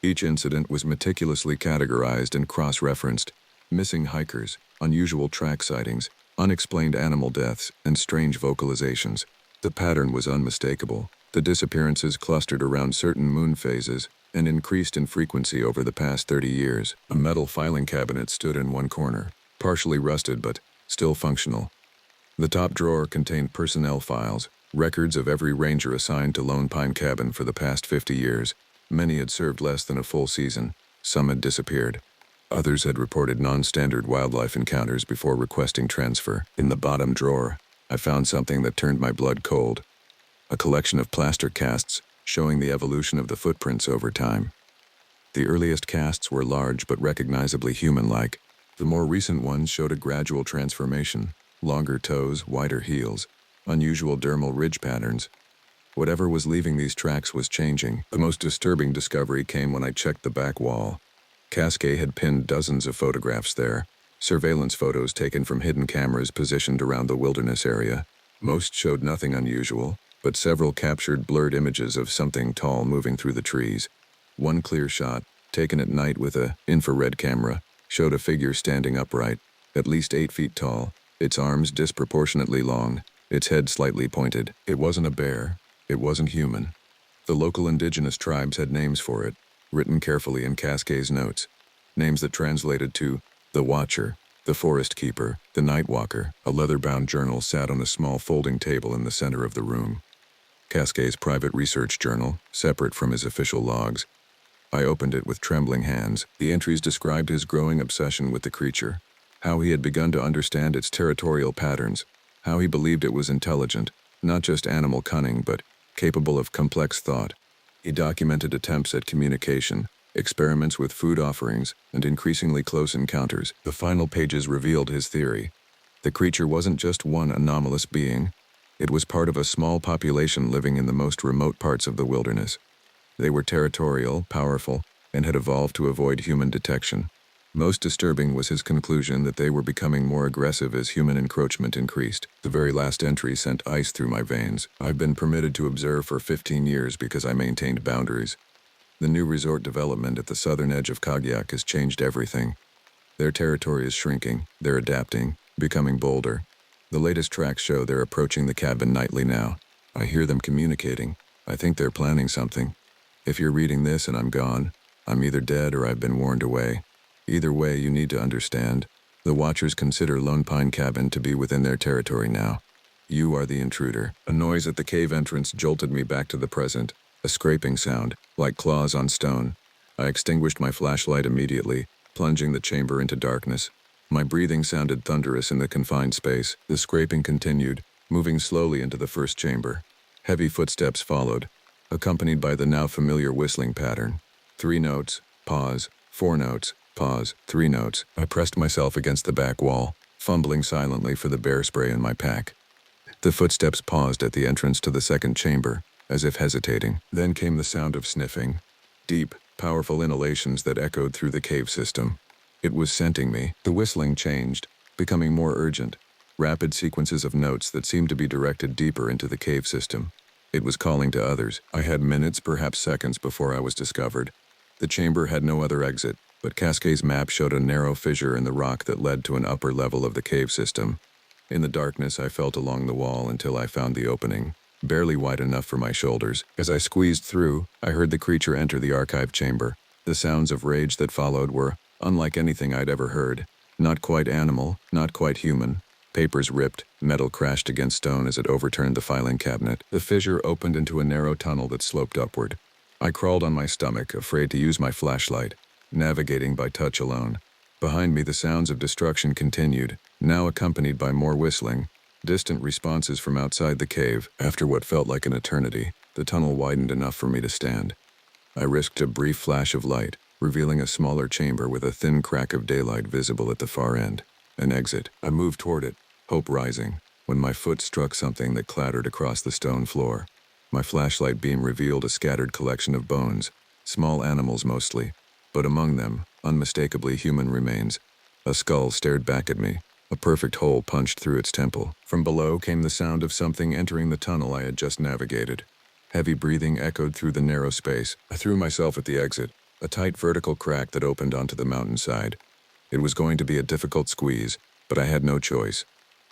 A: Each incident was meticulously categorized and cross-referenced: missing hikers, unusual track sightings, unexplained animal deaths, and strange vocalizations. The pattern was unmistakable. The disappearances clustered around certain moon phases and increased in frequency over the past 30 years. A metal filing cabinet stood in one corner, partially rusted but still functional. The top drawer contained personnel files, records of every ranger assigned to Lone Pine Cabin for the past 50 years. Many had served less than a full season. Some had disappeared. Others had reported non-standard wildlife encounters before requesting transfer. In the bottom drawer, I found something that turned my blood cold: a collection of plaster casts showing the evolution of the footprints over time. The earliest casts were large but recognizably human-like. The more recent ones showed a gradual transformation: longer toes, wider heels, unusual dermal ridge patterns. Whatever was leaving these tracks was changing. The most disturbing discovery came when I checked the back wall. Casca had pinned dozens of photographs there, surveillance photos taken from hidden cameras positioned around the wilderness area. Most showed nothing unusual, but several captured blurred images of something tall moving through the trees. One clear shot, taken at night with an infrared camera, showed a figure standing upright, at least 8 feet tall, its arms disproportionately long, its head slightly pointed. It wasn't a bear. It wasn't human. The local indigenous tribes had names for it, written carefully in Casca's notes. Names that translated to the Watcher, the Forest Keeper, the Night Walker. A leather-bound journal sat on a small folding table in the center of the room. Casca's private research journal, separate from his official logs. I opened it with trembling hands. The entries described his growing obsession with the creature, how he had begun to understand its territorial patterns, how he believed it was intelligent, not just animal cunning but capable of complex thought. He documented attempts at communication, experiments with food offerings, and increasingly close encounters. The final pages revealed his theory. The creature wasn't just one anomalous being. It was part of a small population living in the most remote parts of the wilderness. They were territorial, powerful, and had evolved to avoid human detection. Most disturbing was his conclusion that they were becoming more aggressive as human encroachment increased. The very last entry sent ice through my veins. I've been permitted to observe for 15 years because I maintained boundaries. The new resort development at the southern edge of Kagyak has changed everything. Their territory is shrinking, they're adapting, becoming bolder. The latest tracks show they're approaching the cabin nightly now. I hear them communicating. I think they're planning something. If you're reading this and I'm gone, I'm either dead or I've been warned away. Either way, you need to understand. The Watchers consider Lone Pine Cabin to be within their territory now. You are the intruder. A noise at the cave entrance jolted me back to the present. A scraping sound, like claws on stone. I extinguished my flashlight immediately, plunging the chamber into darkness. My breathing sounded thunderous in the confined space. The scraping continued, moving slowly into the first chamber. Heavy footsteps followed, accompanied by the now familiar whistling pattern. 3 notes, pause, 4 notes, pause, 3 notes. I pressed myself against the back wall, fumbling silently for the bear spray in my pack. The footsteps paused at the entrance to the second chamber, as if hesitating. Then came the sound of sniffing. Deep, powerful inhalations that echoed through the cave system. It was scenting me. The whistling changed, becoming more urgent. Rapid sequences of notes that seemed to be directed deeper into the cave system. It was calling to others. I had minutes, perhaps seconds, before I was discovered. The chamber had no other exit, but Cascay's map showed a narrow fissure in the rock that led to an upper level of the cave system. In the darkness, I felt along the wall until I found the opening, barely wide enough for my shoulders. As I squeezed through, I heard the creature enter the archive chamber. The sounds of rage that followed were unlike anything I'd ever heard. Not quite animal, not quite human. Papers ripped, metal crashed against stone as it overturned the filing cabinet. The fissure opened into a narrow tunnel that sloped upward. I crawled on my stomach, afraid to use my flashlight, navigating by touch alone. Behind me, the sounds of destruction continued, now accompanied by more whistling, distant responses from outside the cave. After what felt like an eternity, the tunnel widened enough for me to stand. I risked a brief flash of light, revealing a smaller chamber with a thin crack of daylight visible at the far end. An exit. I moved toward it, hope rising, when my foot struck something that clattered across the stone floor. My flashlight beam revealed a scattered collection of bones, small animals mostly, but among them, unmistakably human remains. A skull stared back at me, a perfect hole punched through its temple. From below came the sound of something entering the tunnel I had just navigated. Heavy breathing echoed through the narrow space. I threw myself at the exit, a tight vertical crack that opened onto the mountainside. It was going to be a difficult squeeze, but I had no choice.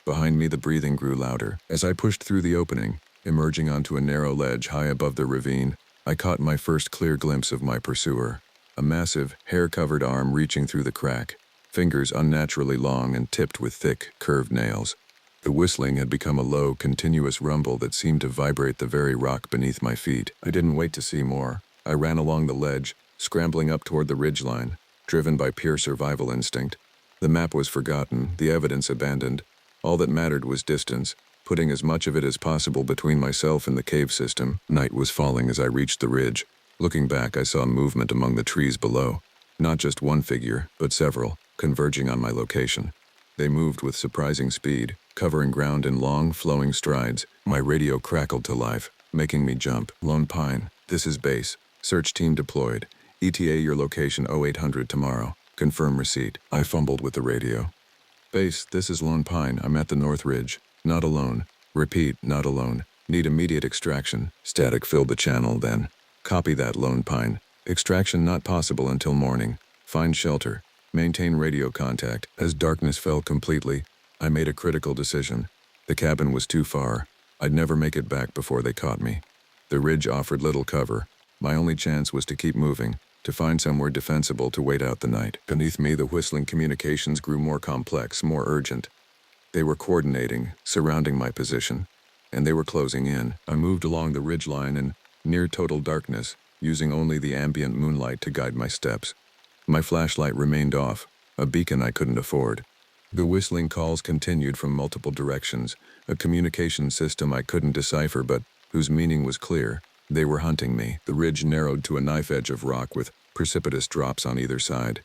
A: Behind me, the breathing grew louder. As I pushed through the opening, emerging onto a narrow ledge high above the ravine, I caught my first clear glimpse of my pursuer. A massive, hair-covered arm reaching through the crack, fingers unnaturally long and tipped with thick, curved nails. The whistling had become a low, continuous rumble that seemed to vibrate the very rock beneath my feet. I didn't wait to see more. I ran along the ledge, scrambling up toward the ridgeline, driven by pure survival instinct. The map was forgotten, the evidence abandoned. All that mattered was distance, putting as much of it as possible between myself and the cave system. Night was falling as I reached the ridge. Looking back, I saw movement among the trees below. Not just one figure, but several, converging on my location. They moved with surprising speed, covering ground in long, flowing strides. My radio crackled to life, making me jump. Lone Pine, this is base. Search team deployed. ETA your location 0800 tomorrow. Confirm receipt. I fumbled with the radio. Base, this is Lone Pine. I'm at the North Ridge. Not alone. Repeat, not alone. Need immediate extraction. Static filled the channel then. Copy that, Lone Pine. Extraction not possible until morning. Find shelter. Maintain radio contact. As darkness fell completely, I made a critical decision. The cabin was too far. I'd never make it back before they caught me. The ridge offered little cover. My only chance was to keep moving, to find somewhere defensible to wait out the night. Beneath me, the whistling communications grew more complex, more urgent. They were coordinating, surrounding my position, and they were closing in. I moved along the ridgeline in near total darkness, using only the ambient moonlight to guide my steps. My flashlight remained off, a beacon I couldn't afford. The whistling calls continued from multiple directions, a communication system I couldn't decipher but whose meaning was clear. They were hunting me. The ridge narrowed to a knife edge of rock with precipitous drops on either side.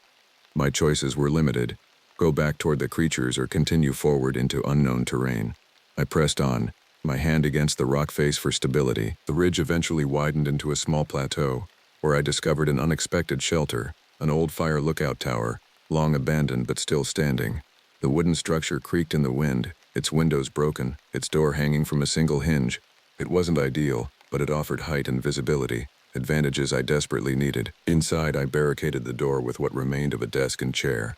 A: My choices were limited: go back toward the creatures or continue forward into unknown terrain. I pressed on, my hand against the rock face for stability. The ridge eventually widened into a small plateau, where I discovered an unexpected shelter, an old fire lookout tower, long abandoned but still standing. The wooden structure creaked in the wind, its windows broken, its door hanging from a single hinge. It wasn't ideal, but it offered height and visibility, advantages I desperately needed. Inside, I barricaded the door with what remained of a desk and chair.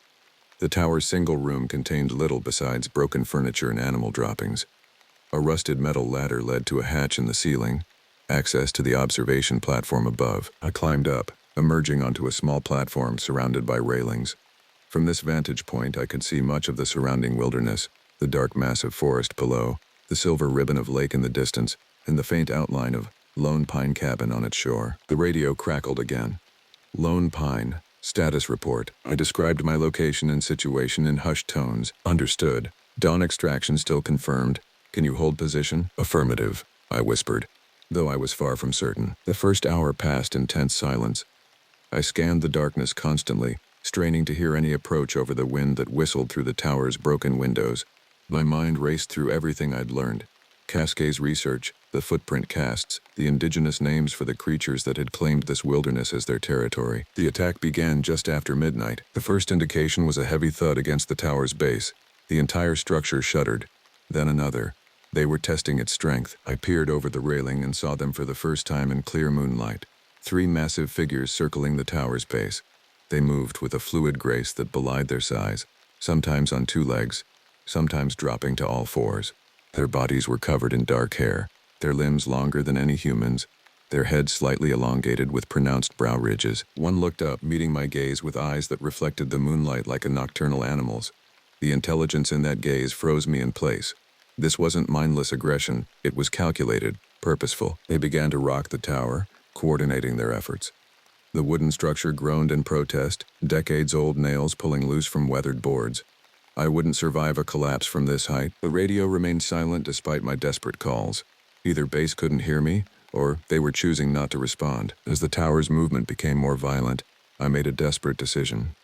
A: The tower's single room contained little besides broken furniture and animal droppings. A rusted metal ladder led to a hatch in the ceiling, access to the observation platform above. I climbed up, emerging onto a small platform surrounded by railings. From this vantage point, I could see much of the surrounding wilderness, the dark mass of forest below, the silver ribbon of lake in the distance, and the faint outline of Lone Pine Cabin on its shore. The radio crackled again. Lone Pine. Status report. I described my location and situation in hushed tones. Understood. Dawn extraction still confirmed. Can you hold position? Affirmative, I whispered, though I was far from certain. The first hour passed in tense silence. I scanned the darkness constantly, straining to hear any approach over the wind that whistled through the tower's broken windows. My mind raced through everything I'd learned. Cascay's research, the footprint casts, the indigenous names for the creatures that had claimed this wilderness as their territory. The attack began just after midnight. The first indication was a heavy thud against the tower's base. The entire structure shuddered. Then another. They were testing its strength. I peered over the railing and saw them for the first time in clear moonlight. 3 massive figures circling the tower's base. They moved with a fluid grace that belied their size, sometimes on 2 legs, sometimes dropping to all 4s. Their bodies were covered in dark hair, their limbs longer than any human's, their heads slightly elongated with pronounced brow ridges. One looked up, meeting my gaze with eyes that reflected the moonlight like a nocturnal animal's. The intelligence in that gaze froze me in place. This wasn't mindless aggression, it was calculated, purposeful. They began to rock the tower, coordinating their efforts. The wooden structure groaned in protest, decades-old nails pulling loose from weathered boards. I wouldn't survive a collapse from this height. The radio remained silent despite my desperate calls. Either base couldn't hear me, or they were choosing not to respond. As the tower's movement became more violent, I made a desperate decision.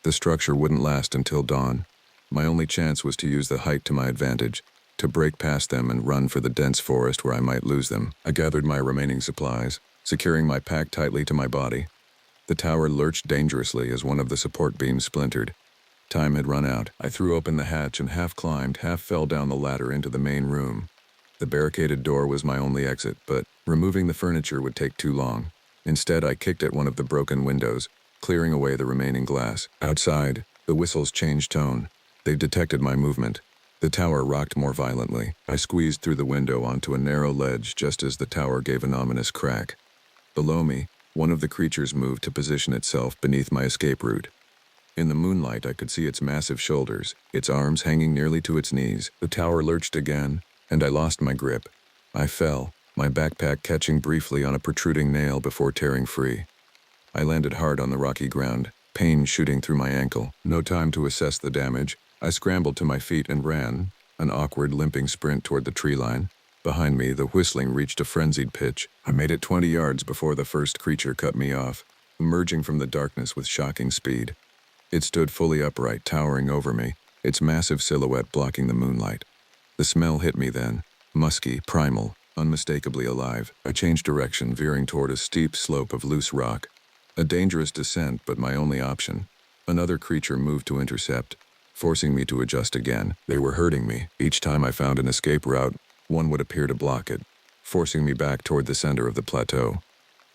A: The structure wouldn't last until dawn. My only chance was to use the height to my advantage, to break past them and run for the dense forest where I might lose them. I gathered my remaining supplies, securing my pack tightly to my body. The tower lurched dangerously as one of the support beams splintered. Time had run out. I threw open the hatch and half climbed, half fell down the ladder into the main room. The barricaded door was my only exit, but removing the furniture would take too long. Instead, I kicked at one of the broken windows, clearing away the remaining glass. Outside, the whistles changed tone. They detected my movement. The tower rocked more violently. I squeezed through the window onto a narrow ledge just as the tower gave an ominous crack. Below me, one of the creatures moved to position itself beneath my escape route. In the moonlight, I could see its massive shoulders, its arms hanging nearly to its knees. The tower lurched again, and I lost my grip. I fell, my backpack catching briefly on a protruding nail before tearing free. I landed hard on the rocky ground, pain shooting through my ankle. No time to assess the damage. I scrambled to my feet and ran, an awkward, limping sprint toward the tree line. Behind me, the whistling reached a frenzied pitch. I made it 20 yards before the first creature cut me off, emerging from the darkness with shocking speed. It stood fully upright, towering over me, its massive silhouette blocking the moonlight. The smell hit me then, musky, primal, unmistakably alive. I changed direction, veering toward a steep slope of loose rock. A dangerous descent, but my only option. Another creature moved to intercept, forcing me to adjust again. They were hurting me. Each time I found an escape route, one would appear to block it, forcing me back toward the center of the plateau.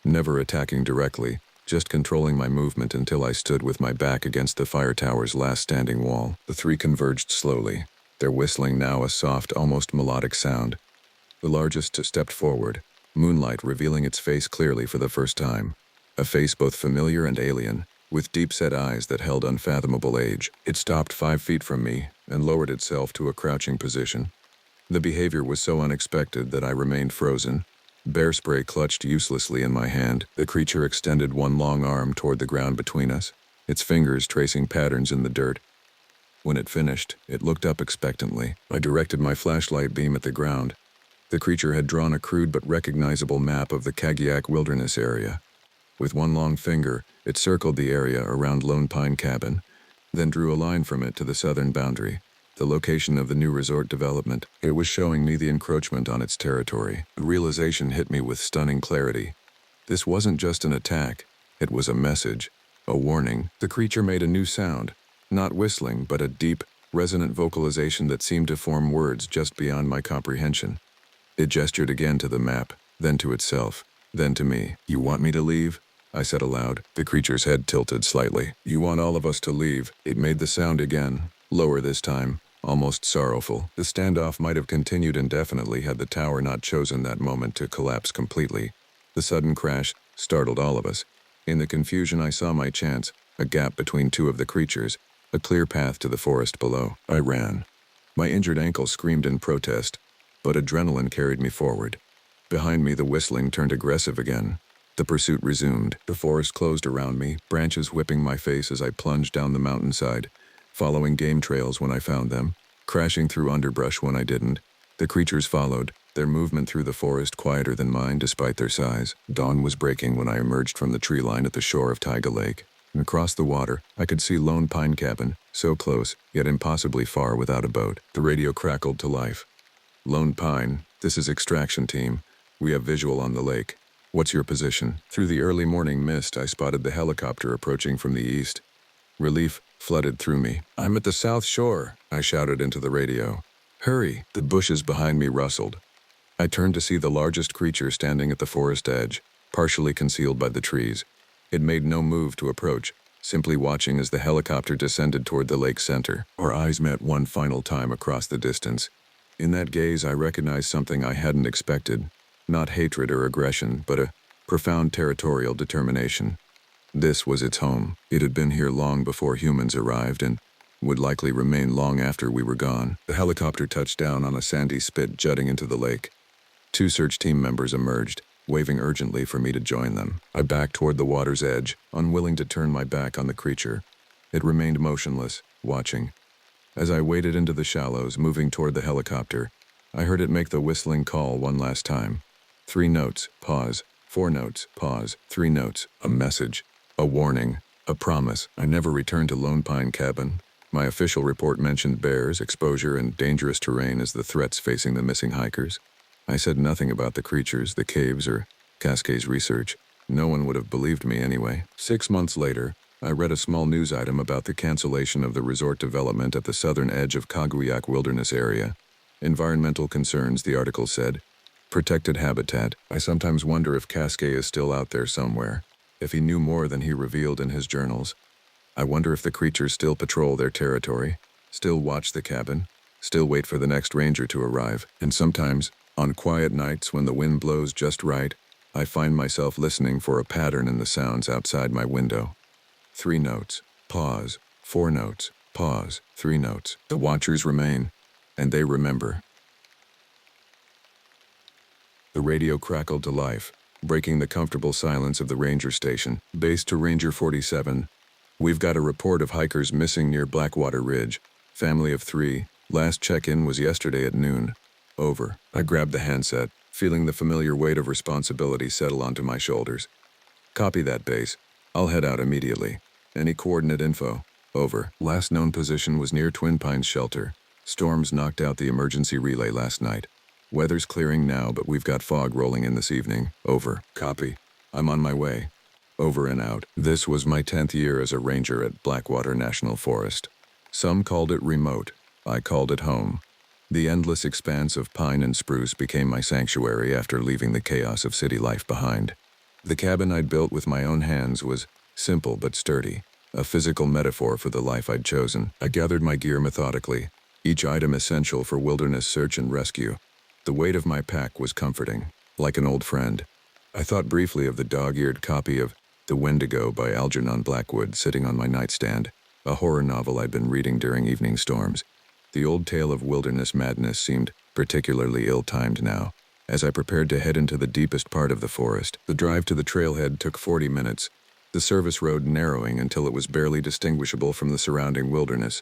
A: Never attacking directly, just controlling my movement until I stood with my back against the fire tower's last standing wall. The 3 converged slowly, their whistling now a soft, almost melodic sound. The largest stepped forward, moonlight revealing its face clearly for the first time. A face both familiar and alien, with deep-set eyes that held unfathomable age. It stopped 5 feet from me and lowered itself to a crouching position. The behavior was so unexpected that I remained frozen. Bear spray clutched uselessly in my hand. The creature extended one long arm toward the ground between us, its fingers tracing patterns in the dirt. When it finished, it looked up expectantly. I directed my flashlight beam at the ground. The creature had drawn a crude but recognizable map of the Kagiak Wilderness area. With one long finger, it circled the area around Lone Pine Cabin, then drew a line from it to the southern boundary, the location of the new resort development. It was showing me the encroachment on its territory. The realization hit me with stunning clarity. This wasn't just an attack, it was a message, a warning. The creature made a new sound, not whistling, but a deep, resonant vocalization that seemed to form words just beyond my comprehension. It gestured again to the map, then to itself, then to me. "You want me to leave?" I said aloud. The creature's head tilted slightly. "You want all of us to leave?" It made the sound again, lower this time, almost sorrowful. The standoff might have continued indefinitely had the tower not chosen that moment to collapse completely. The sudden crash startled all of us. In the confusion, I saw my chance, a gap between two of the creatures, a clear path to the forest below. I ran. My injured ankle screamed in protest, but adrenaline carried me forward. Behind me, the whistling turned aggressive again. The pursuit resumed. The forest closed around me, branches whipping my face as I plunged down the mountainside, following game trails when I found them, crashing through underbrush when I didn't. The creatures followed, their movement through the forest quieter than mine despite their size. Dawn was breaking when I emerged from the tree line at the shore of Taiga Lake. And across the water, I could see Lone Pine Cabin, so close, yet impossibly far without a boat. The radio crackled to life. "Lone Pine, this is Extraction Team. We have visual on the lake. What's your position?" Through the early morning mist, I spotted the helicopter approaching from the east. Relief flooded through me. "I'm at the south shore," I shouted into the radio. "Hurry!" The bushes behind me rustled. I turned to see the largest creature standing at the forest edge, partially concealed by the trees. It made no move to approach, simply watching as the helicopter descended toward the lake center. Our eyes met one final time across the distance. In that gaze, I recognized something I hadn't expected. Not hatred or aggression, but a profound territorial determination. This was its home. It had been here long before humans arrived and would likely remain long after we were gone. The helicopter touched down on a sandy spit jutting into the lake. Two search team members emerged, waving urgently for me to join them. I backed toward the water's edge, unwilling to turn my back on the creature. It remained motionless, watching. As I waded into the shallows, moving toward the helicopter, I heard it make the whistling call one last time. 3 notes, pause. 4 notes, pause. 3 notes, a message, a warning, a promise. I never returned to Lone Pine Cabin. My official report mentioned bears, exposure, and dangerous terrain as the threats facing the missing hikers. I said nothing about the creatures, the caves, or Cascay's research. No one would have believed me anyway. 6 months later, I read a small news item about the cancellation of the resort development at the southern edge of Kagiak Wilderness area. Environmental concerns, the article said. Protected habitat. I sometimes wonder if Cascay is still out there somewhere, if he knew more than he revealed in his journals. I wonder if the creatures still patrol their territory, still watch the cabin, still wait for the next ranger to arrive. And sometimes, on quiet nights when the wind blows just right, I find myself listening for a pattern in the sounds outside my window. 3 notes, pause. 4 notes, pause. 3 notes. The watchers remain, and they remember. The radio crackled to life, breaking the comfortable silence of the ranger station. "Base to Ranger 47. We've got a report of hikers missing near Blackwater Ridge. Family of 3. Last check-in was yesterday at noon. Over." I grabbed the handset, feeling the familiar weight of responsibility settle onto my shoulders. "Copy that, Base. I'll head out immediately. Any coordinate info?" Over. "Last known position was near Twin Pines Shelter. Storms knocked out the emergency relay last night. Weather's clearing now, but we've got fog rolling in this evening." Over. "Copy. I'm on my way." Over and out. This was my 10th year as a ranger at Blackwater National Forest. Some called it remote. I called it home. The endless expanse of pine and spruce became my sanctuary after leaving the chaos of city life behind. The cabin I'd built with my own hands was simple but sturdy, a physical metaphor for the life I'd chosen. I gathered my gear methodically, each item essential for wilderness search and rescue. The weight of my pack was comforting, like an old friend. I thought briefly of the dog-eared copy of The Wendigo by Algernon Blackwood sitting on my nightstand, a horror novel I'd been reading during evening storms. The old tale of wilderness madness seemed particularly ill-timed now. As I prepared to head into the deepest part of the forest, the drive to the trailhead took 40 minutes, the service road narrowing until it was barely distinguishable from the surrounding wilderness.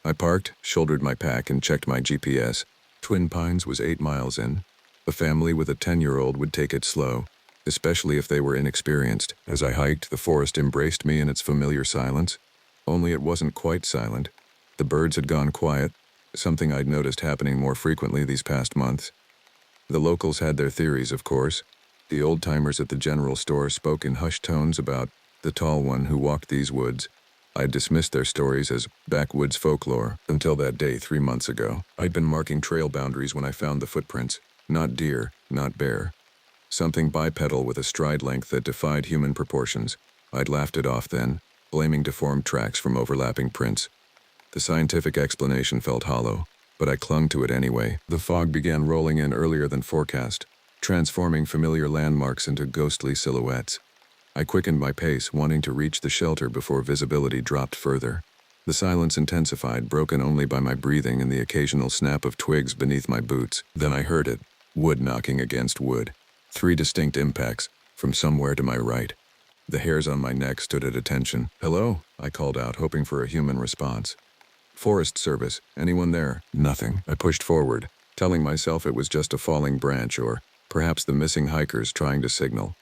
A: I parked, shouldered my pack, and checked my GPS. Twin Pines was 8 miles in. A family with a 10-year-old would take it slow, especially if they were inexperienced. As I hiked, the forest embraced me in its familiar silence. Only it wasn't quite silent. The birds had gone quiet, something I'd noticed happening more frequently these past months. The locals had their theories, of course. The old-timers at the general store spoke in hushed tones about the tall one who walked these woods. I dismissed their stories as backwoods folklore until that day 3 months ago. I'd been marking trail boundaries when I found the footprints. Not deer, not bear. Something bipedal with a stride length that defied human proportions. I'd laughed it off then, blaming deformed tracks from overlapping prints. The scientific explanation felt hollow, but I clung to it anyway. The fog began rolling in earlier than forecast, transforming familiar landmarks into ghostly silhouettes. I quickened my pace, wanting to reach the shelter before visibility dropped further. The silence intensified, broken only by my breathing and the occasional snap of twigs beneath my boots. Then I heard it, wood knocking against wood. 3 distinct impacts, from somewhere to my right. The hairs on my neck stood at attention. "Hello?" I called out, hoping for a human response. "Forest Service, anyone there?" Nothing. I pushed forward, telling myself it was just a falling branch or perhaps the missing hikers trying to signal.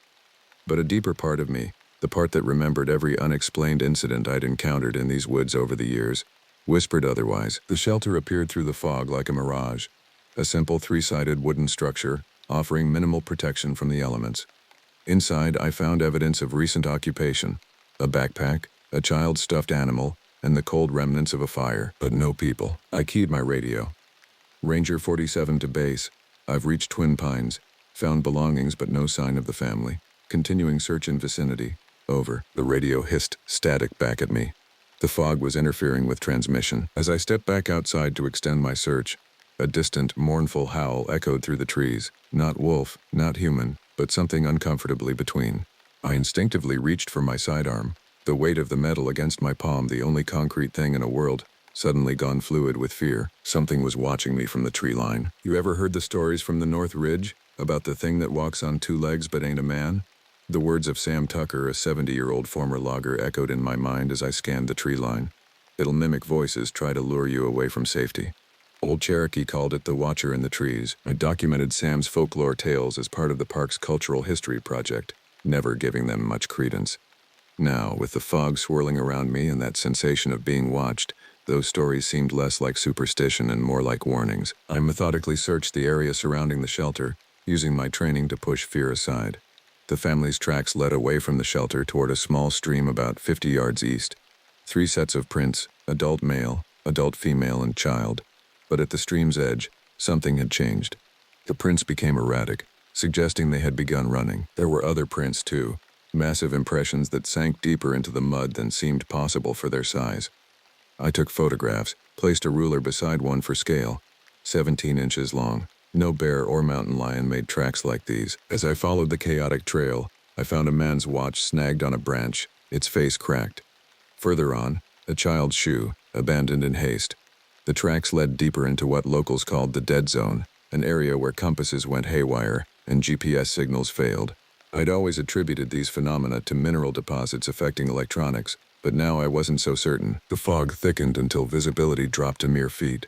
A: But a deeper part of me, the part that remembered every unexplained incident I'd encountered in these woods over the years, whispered otherwise. The shelter appeared through the fog like a mirage, a simple 3-sided wooden structure offering minimal protection from the elements. Inside, I found evidence of recent occupation, a backpack, a child's stuffed animal, and the cold remnants of a fire, but no people. I keyed my radio. "Ranger 47 to base. I've reached Twin Pines. Found belongings but no sign of the family. Continuing search in vicinity. Over." The radio hissed static back at me. The fog was interfering with transmission. As I stepped back outside to extend my search, a distant, mournful howl echoed through the trees. Not wolf, not human, but something uncomfortably between. I instinctively reached for my sidearm, the weight of the metal against my palm, the only concrete thing in a world suddenly gone fluid with fear. Something was watching me from the tree line. You ever heard the stories from the North Ridge about the thing that walks on 2 legs but ain't a man? The words of Sam Tucker, a 70-year-old former logger, echoed in my mind as I scanned the tree line. It'll mimic voices, try to lure you away from safety. Old Cherokee called it the Watcher in the Trees. I documented Sam's folklore tales as part of the park's cultural history project, never giving them much credence. Now, with the fog swirling around me and that sensation of being watched, those stories seemed less like superstition and more like warnings. I methodically searched the area surrounding the shelter, using my training to push fear aside. The family's tracks led away from the shelter toward a small stream about 50 yards east. 3 sets of prints, adult male, adult female, and child. But at the stream's edge, something had changed. The prints became erratic, suggesting they had begun running. There were other prints too, massive impressions that sank deeper into the mud than seemed possible for their size. I took photographs, placed a ruler beside one for scale, 17 inches long. No bear or mountain lion made tracks like these. As I followed the chaotic trail, I found a man's watch snagged on a branch, its face cracked. Further on, a child's shoe, abandoned in haste. The tracks led deeper into what locals called the dead zone, an area where compasses went haywire and GPS signals failed. I'd always attributed these phenomena to mineral deposits affecting electronics, but now I wasn't so certain. The fog thickened until visibility dropped to mere feet.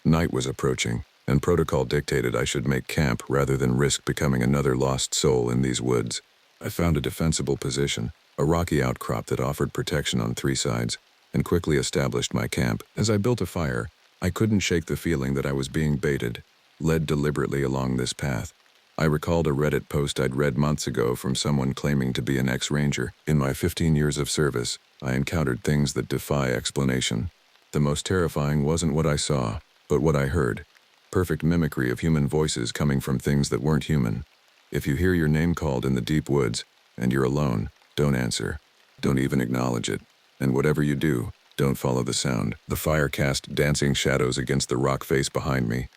A: Night was approaching, and protocol dictated I should make camp rather than risk becoming another lost soul in these woods. I found a defensible position, a rocky outcrop that offered protection on 3 sides, and quickly established my camp. As I built a fire, I couldn't shake the feeling that I was being baited, led deliberately along this path. I recalled a Reddit post I'd read months ago from someone claiming to be an ex-ranger. In my 15 years of service, I encountered things that defy explanation. The most terrifying wasn't what I saw, but what I heard. Perfect mimicry of human voices coming from things that weren't human. If you hear your name called in the deep woods, and you're alone, don't answer. Don't even acknowledge it. And whatever you do, don't follow the sound. The fire cast dancing shadows against the rock face behind me.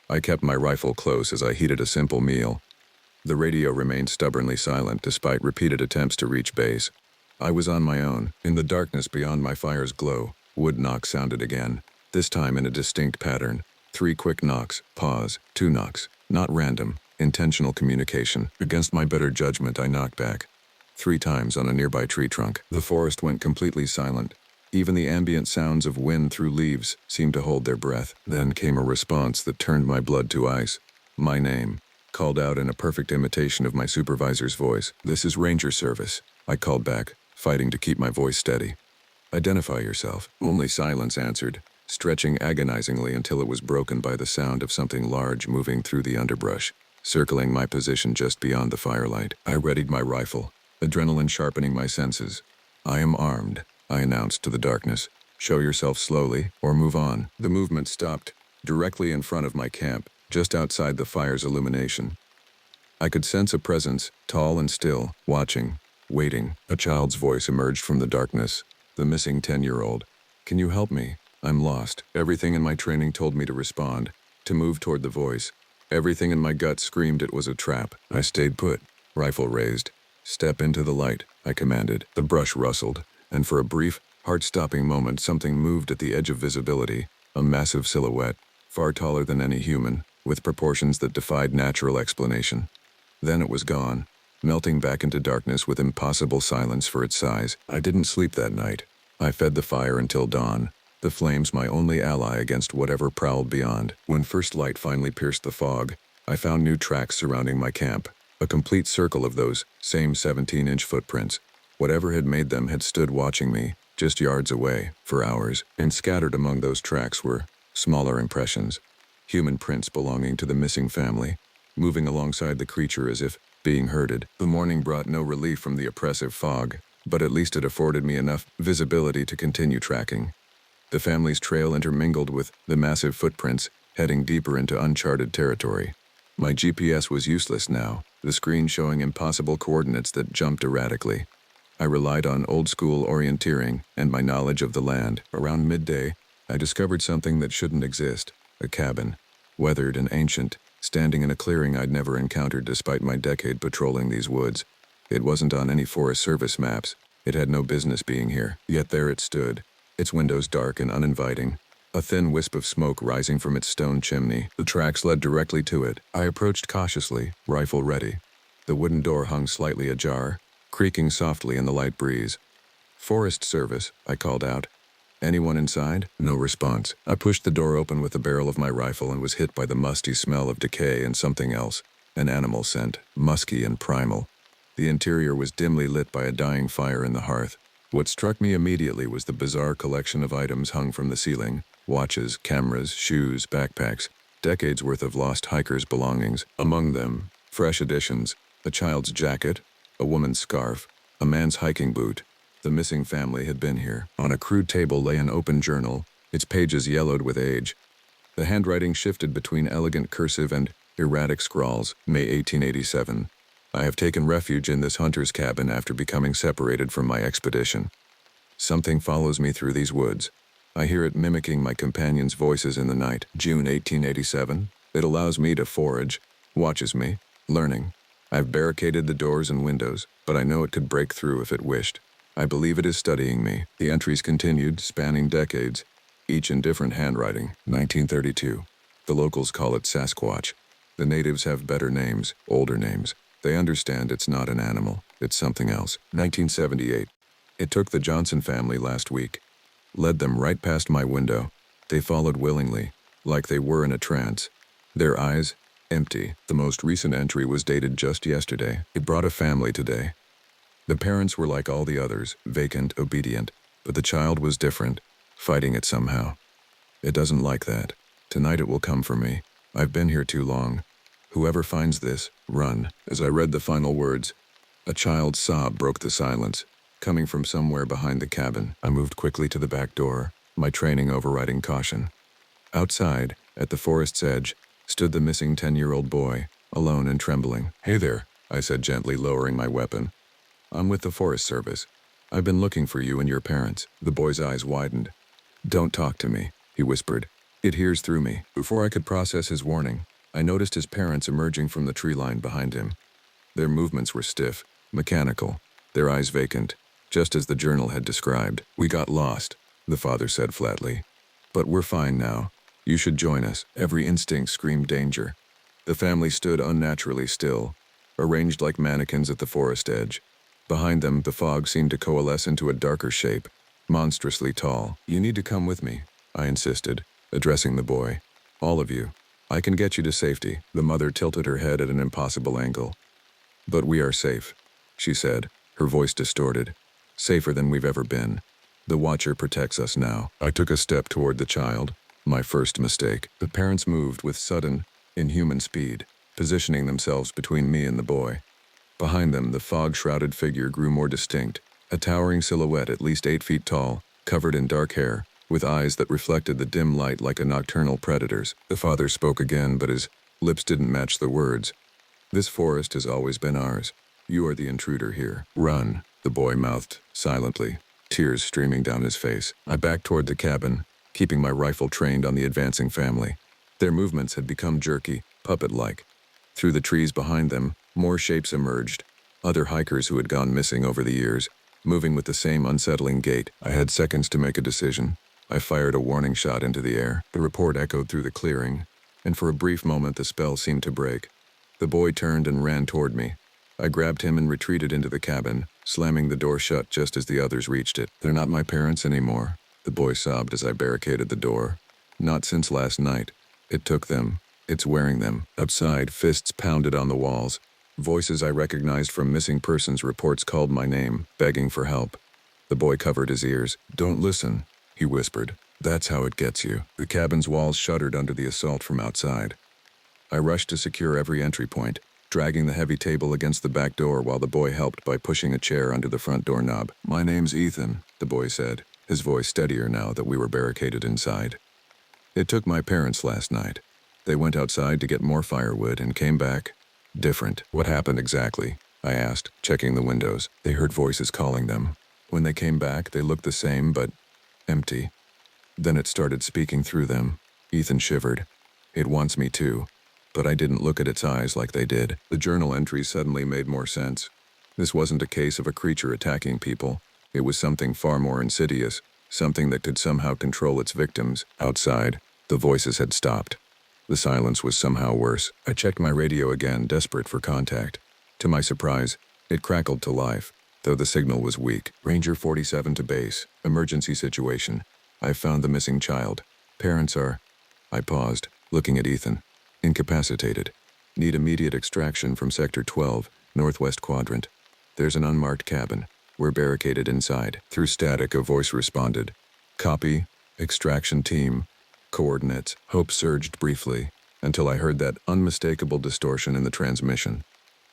A: I kept my rifle close as I heated a simple meal. The radio remained stubbornly silent despite repeated attempts to reach base. I was on my own. In the darkness beyond my fire's glow, wood knocks sounded again, this time in a distinct pattern. 3 quick knocks, pause, 2 knocks. Not random, intentional communication. Against my better judgment, I knocked back. 3 times on a nearby tree trunk. The forest went completely silent. Even the ambient sounds of wind through leaves seemed to hold their breath. Then came a response that turned my blood to ice. My name. called out in a perfect imitation of my supervisor's voice. "This is Ranger Service," I called back, fighting to keep my voice steady. "Identify yourself." Only silence answered, stretching agonizingly until it was broken by the sound of something large moving through the underbrush, circling my position just beyond the firelight. I readied my rifle, adrenaline sharpening my senses. "I am armed," I announced to the darkness. "Show yourself slowly, or move on." The movement stopped, directly in front of my camp, just outside the fire's illumination. I could sense a presence, tall and still, watching, waiting. A child's voice emerged from the darkness. The missing 10-year-old. "Can you help me? I'm lost." Everything in my training told me to respond, to move toward the voice. Everything in my gut screamed it was a trap. I stayed put, rifle raised. "Step into the light," I commanded. The brush rustled, and for a brief, heart-stopping moment something moved at the edge of visibility, a massive silhouette, far taller than any human, with proportions that defied natural explanation. Then it was gone, melting back into darkness with impossible silence for its size. I didn't sleep that night. I fed the fire until dawn, the flames my only ally against whatever prowled beyond. When first light finally pierced the fog, I found new tracks surrounding my camp, a complete circle of those same 17-inch footprints. Whatever had made them had stood watching me, just yards away, for hours, and scattered among those tracks were smaller impressions, human prints belonging to the missing family, moving alongside the creature as if being herded. The morning brought no relief from the oppressive fog, but at least it afforded me enough visibility to continue tracking. The family's trail intermingled with the massive footprints, heading deeper into uncharted territory. My GPS was useless now, the screen showing impossible coordinates that jumped erratically. I relied on old-school orienteering and my knowledge of the land. Around midday, I discovered something that shouldn't exist, a cabin, weathered and ancient, standing in a clearing I'd never encountered despite my decade patrolling these woods. It wasn't on any Forest Service maps. It had no business being here. Yet there it stood, its windows dark and uninviting, a thin wisp of smoke rising from its stone chimney. The tracks led directly to it. I approached cautiously, rifle ready. The wooden door hung slightly ajar, creaking softly in the light breeze. "Forest Service," I called out. "Anyone inside?" No response. I pushed the door open with the barrel of my rifle and was hit by the musty smell of decay and something else, an animal scent, musky and primal. The interior was dimly lit by a dying fire in the hearth. What struck me immediately was the bizarre collection of items hung from the ceiling: watches, cameras, shoes, backpacks, decades worth of lost hikers' belongings. Among them, fresh additions, a child's jacket, a woman's scarf, a man's hiking boot. The missing family had been here. On a crude table lay an open journal, its pages yellowed with age. The handwriting shifted between elegant cursive and erratic scrawls. "May 1887. I have taken refuge in this hunter's cabin after becoming separated from my expedition. Something follows me through these woods. I hear it mimicking my companions' voices in the night. June 1887. It allows me to forage, watches me, learning. I've barricaded the doors and windows, but I know it could break through if it wished. I believe it is studying me." The entries continued, spanning decades, each in different handwriting. 1932. The locals call it Sasquatch. The natives have better names, older names. They understand it's not an animal, it's something else. 1978. It took the Johnson family last week. Led them right past my window. They followed willingly, like they were in a trance. Their eyes, empty. The most recent entry was dated just yesterday. It brought a family today. The parents were like all the others, vacant, obedient, but the child was different, fighting it somehow. It doesn't like that. Tonight it will come for me. I've been here too long. Whoever finds this, run. As I read the final words, a child's sob broke the silence, coming from somewhere behind the cabin. I moved quickly to the back door, my training overriding caution. Outside, at the forest's edge, stood the missing 10-year-old boy, alone and trembling. "Hey there," I said gently, lowering my weapon. "I'm with the Forest Service. I've been looking for you and your parents." The boy's eyes widened. "Don't talk to me," he whispered. "It hears through me." Before I could process his warning, I noticed his parents emerging from the tree line behind him. Their movements were stiff, mechanical, their eyes vacant, just as the journal had described. "We got lost," the father said flatly. "But we're fine now. You should join us." Every instinct screamed danger. The family stood unnaturally still, arranged like mannequins at the forest edge. Behind them, the fog seemed to coalesce into a darker shape, monstrously tall. "You need to come with me," I insisted, addressing the boy. "All of you. I can get you to safety. The mother tilted her head at an impossible angle. But we are safe, she said, her voice distorted. Safer than we've ever been. The Watcher protects us now. I took a step toward the child. My first mistake. The parents moved with sudden, inhuman speed, positioning themselves between me and the boy. Behind them, the fog-shrouded figure grew more distinct, a towering silhouette at least 8 feet tall, covered in dark hair, with eyes that reflected the dim light like a nocturnal predator's. The father spoke again, but his lips didn't match the words. This forest has always been ours. You are the intruder here. Run, the boy mouthed, silently, tears streaming down his face. I backed toward the cabin, keeping my rifle trained on the advancing family. Their movements had become jerky, puppet-like. Through the trees behind them, more shapes emerged, other hikers who had gone missing over the years, moving with the same unsettling gait. I had seconds to make a decision. I fired a warning shot into the air. The report echoed through the clearing, and for a brief moment the spell seemed to break. The boy turned and ran toward me. I grabbed him and retreated into the cabin, slamming the door shut just as the others reached it. They're not my parents anymore, the boy sobbed as I barricaded the door. Not since last night. It took them. It's wearing them. Outside, fists pounded on the walls. Voices I recognized from missing persons reports called my name, begging for help. The boy covered his ears. Don't listen, he whispered. That's how it gets you. The cabin's walls shuddered under the assault from outside. I rushed to secure every entry point, dragging the heavy table against the back door while the boy helped by pushing a chair under the front door knob. My name's Ethan, the boy said, his voice steadier now that we were barricaded inside. It took my parents last night. They went outside to get more firewood and came back different. What happened exactly? I asked, checking the windows. They heard voices calling them. When they came back, they looked the same, but empty. Then it started speaking through them. Ethan shivered. It wants me too. But I didn't look at its eyes like they did. The journal entries suddenly made more sense. This wasn't a case of a creature attacking people. It was something far more insidious, something that could somehow control its victims. Outside, the voices had stopped. The silence was somehow worse. I checked my radio again, desperate for contact. To my surprise, it crackled to life, though the signal was weak. Ranger 47 to base. Emergency situation. I've found the missing child. Parents are... I paused, looking at Ethan. Incapacitated. Need immediate extraction from Sector 12, Northwest Quadrant. There's an unmarked cabin. We're barricaded inside. Through static, a voice responded. Copy. Extraction team. Coordinates. Hope surged briefly, until I heard that unmistakable distortion in the transmission.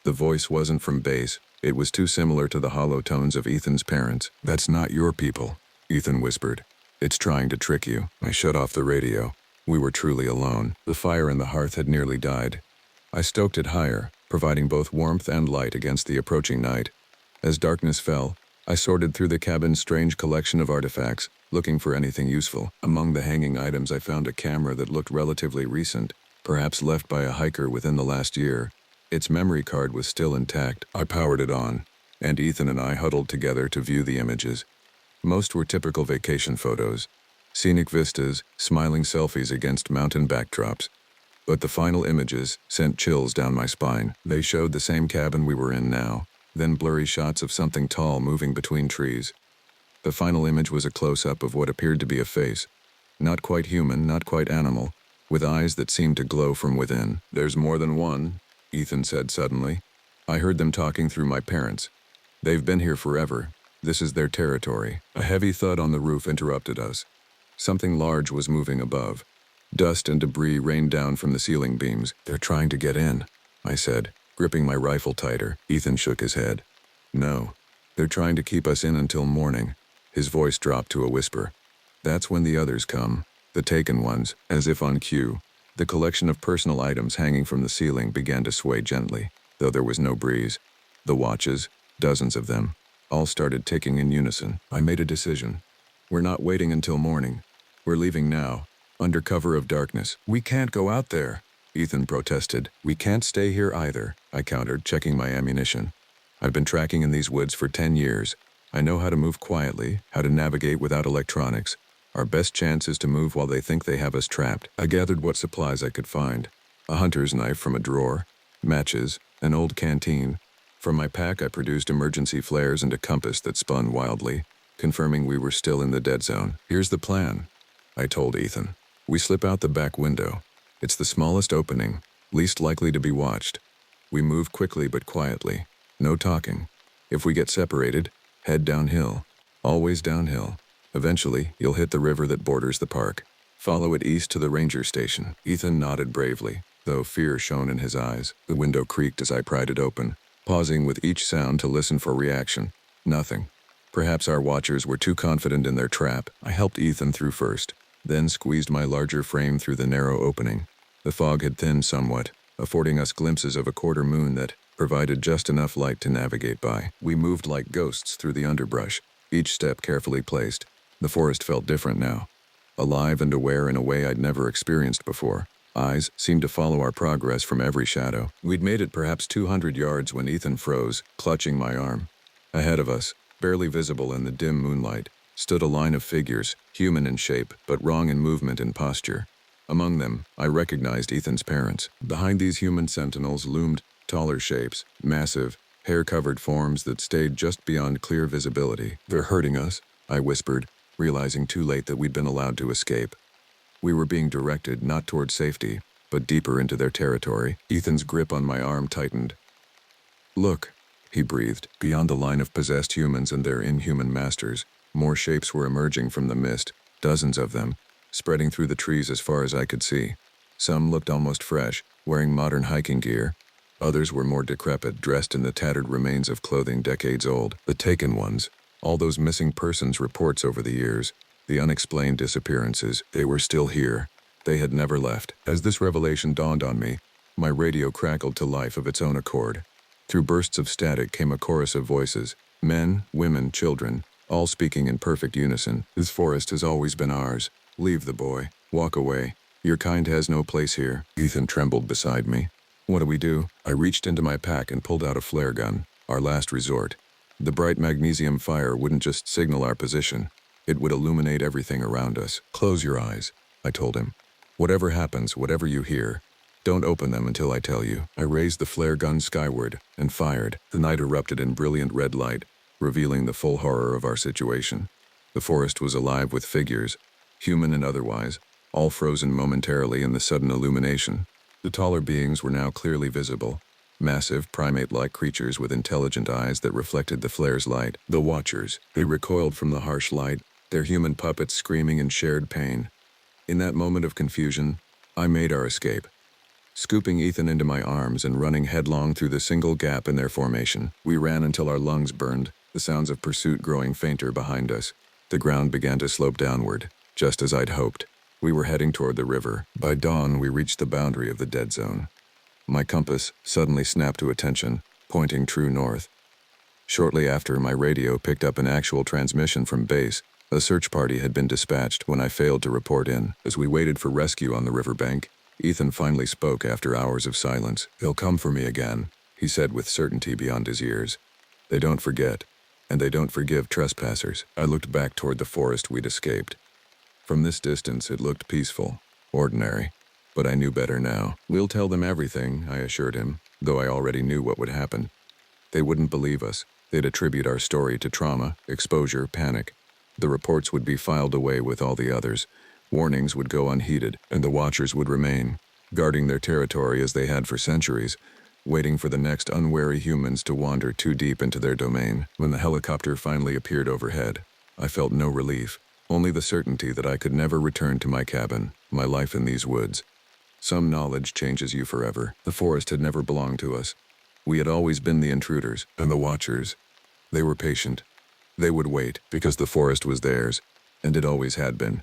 A: The voice wasn't from base. It was too similar to the hollow tones of Ethan's parents. That's not your people, Ethan whispered. It's trying to trick you. I shut off the radio. We were truly alone. The fire in the hearth had nearly died. I stoked it higher, providing both warmth and light against the approaching night. As darkness fell, I sorted through the cabin's strange collection of artifacts, looking for anything useful. Among the hanging items I found a camera that looked relatively recent, perhaps left by a hiker within the last year. Its memory card was still intact. I powered it on, and Ethan and I huddled together to view the images. Most were typical vacation photos. Scenic vistas, smiling selfies against mountain backdrops. But the final images sent chills down my spine. They showed the same cabin we were in now, then blurry shots of something tall moving between trees. The final image was a close-up of what appeared to be a face. Not quite human, not quite animal, with eyes that seemed to glow from within. There's more than one, Ethan said suddenly. I heard them talking through my parents. They've been here forever. This is their territory. A heavy thud on the roof interrupted us. Something large was moving above. Dust and debris rained down from the ceiling beams. They're trying to get in, I said, gripping my rifle tighter. Ethan shook his head. No, they're trying to keep us in until morning. His voice dropped to a whisper. That's when the others come, the taken ones, as if on cue. The collection of personal items hanging from the ceiling began to sway gently, though there was no breeze. The watches, dozens of them, all started ticking in unison. I made a decision. We're not waiting until morning. We're leaving now, under cover of darkness. We can't go out there, Ethan protested. We can't stay here either, I countered, checking my ammunition. I've been tracking in these woods for 10 years. I know how to move quietly, how to navigate without electronics. Our best chance is to move while they think they have us trapped. I gathered what supplies I could find. A hunter's knife from a drawer, matches, an old canteen. From my pack I produced emergency flares and a compass that spun wildly, confirming we were still in the dead zone. Here's the plan, I told Ethan. We slip out the back window. It's the smallest opening, least likely to be watched. We move quickly but quietly. No talking. If we get separated, head downhill. Always downhill. Eventually, you'll hit the river that borders the park. Follow it east to the ranger station. Ethan nodded bravely, though fear shone in his eyes. The window creaked as I pried it open, pausing with each sound to listen for reaction. Nothing. Perhaps our watchers were too confident in their trap. I helped Ethan through first, then squeezed my larger frame through the narrow opening. The fog had thinned somewhat, affording us glimpses of a quarter moon that provided just enough light to navigate by. We moved like ghosts through the underbrush, each step carefully placed. The forest felt different now, alive and aware in a way I'd never experienced before. Eyes seemed to follow our progress from every shadow. We'd made it perhaps 200 yards when Ethan froze, clutching my arm. Ahead of us, barely visible in the dim moonlight, stood a line of figures, human in shape, but wrong in movement and posture. Among them, I recognized Ethan's parents. Behind these human sentinels loomed taller shapes, massive, hair-covered forms that stayed just beyond clear visibility. "They're hurting us," I whispered, realizing too late that we'd been allowed to escape. We were being directed not toward safety, but deeper into their territory. Ethan's grip on my arm tightened. "Look," he breathed. Beyond the line of possessed humans and their inhuman masters, more shapes were emerging from the mist, dozens of them, spreading through the trees as far as I could see. Some looked almost fresh, wearing modern hiking gear. Others were more decrepit, dressed in the tattered remains of clothing decades old. The taken ones, all those missing persons reports over the years, the unexplained disappearances, they were still here. They had never left. As this revelation dawned on me, my radio crackled to life of its own accord. Through bursts of static came a chorus of voices, men, women, children, all speaking in perfect unison. "This forest has always been ours. Leave the boy. Walk away. Your kind has no place here." Ethan trembled beside me. "What do we do?" I reached into my pack and pulled out a flare gun, our last resort. The bright magnesium fire wouldn't just signal our position. It would illuminate everything around us. "Close your eyes," I told him. "Whatever happens, whatever you hear, don't open them until I tell you." I raised the flare gun skyward and fired. The night erupted in brilliant red light, revealing the full horror of our situation. The forest was alive with figures, human and otherwise, all frozen momentarily in the sudden illumination. The taller beings were now clearly visible, massive, primate-like creatures with intelligent eyes that reflected the flare's light. The Watchers. They recoiled from the harsh light, their human puppets screaming in shared pain. In that moment of confusion, I made our escape, scooping Ethan into my arms and running headlong through the single gap in their formation. We ran until our lungs burned, the sounds of pursuit growing fainter behind us. The ground began to slope downward, just as I'd hoped. We were heading toward the river. By dawn, we reached the boundary of the dead zone. My compass suddenly snapped to attention, pointing true north. Shortly after, my radio picked up an actual transmission from base. A search party had been dispatched when I failed to report in. As we waited for rescue on the riverbank, Ethan finally spoke after hours of silence. "They'll come for me again," he said with certainty beyond his ears. "They don't forget, and they don't forgive trespassers." I looked back toward the forest we'd escaped. From this distance, it looked peaceful, ordinary, but I knew better now. "We'll tell them everything," I assured him, though I already knew what would happen. They wouldn't believe us. They'd attribute our story to trauma, exposure, panic. The reports would be filed away with all the others. Warnings would go unheeded, and the Watchers would remain, guarding their territory as they had for centuries, waiting for the next unwary humans to wander too deep into their domain. When the helicopter finally appeared overhead, I felt no relief, only the certainty that I could never return to my cabin, my life in these woods. Some knowledge changes you forever. The forest had never belonged to us. We had always been the intruders, and the Watchers. They were patient. They would wait, because the forest was theirs, and it always had been.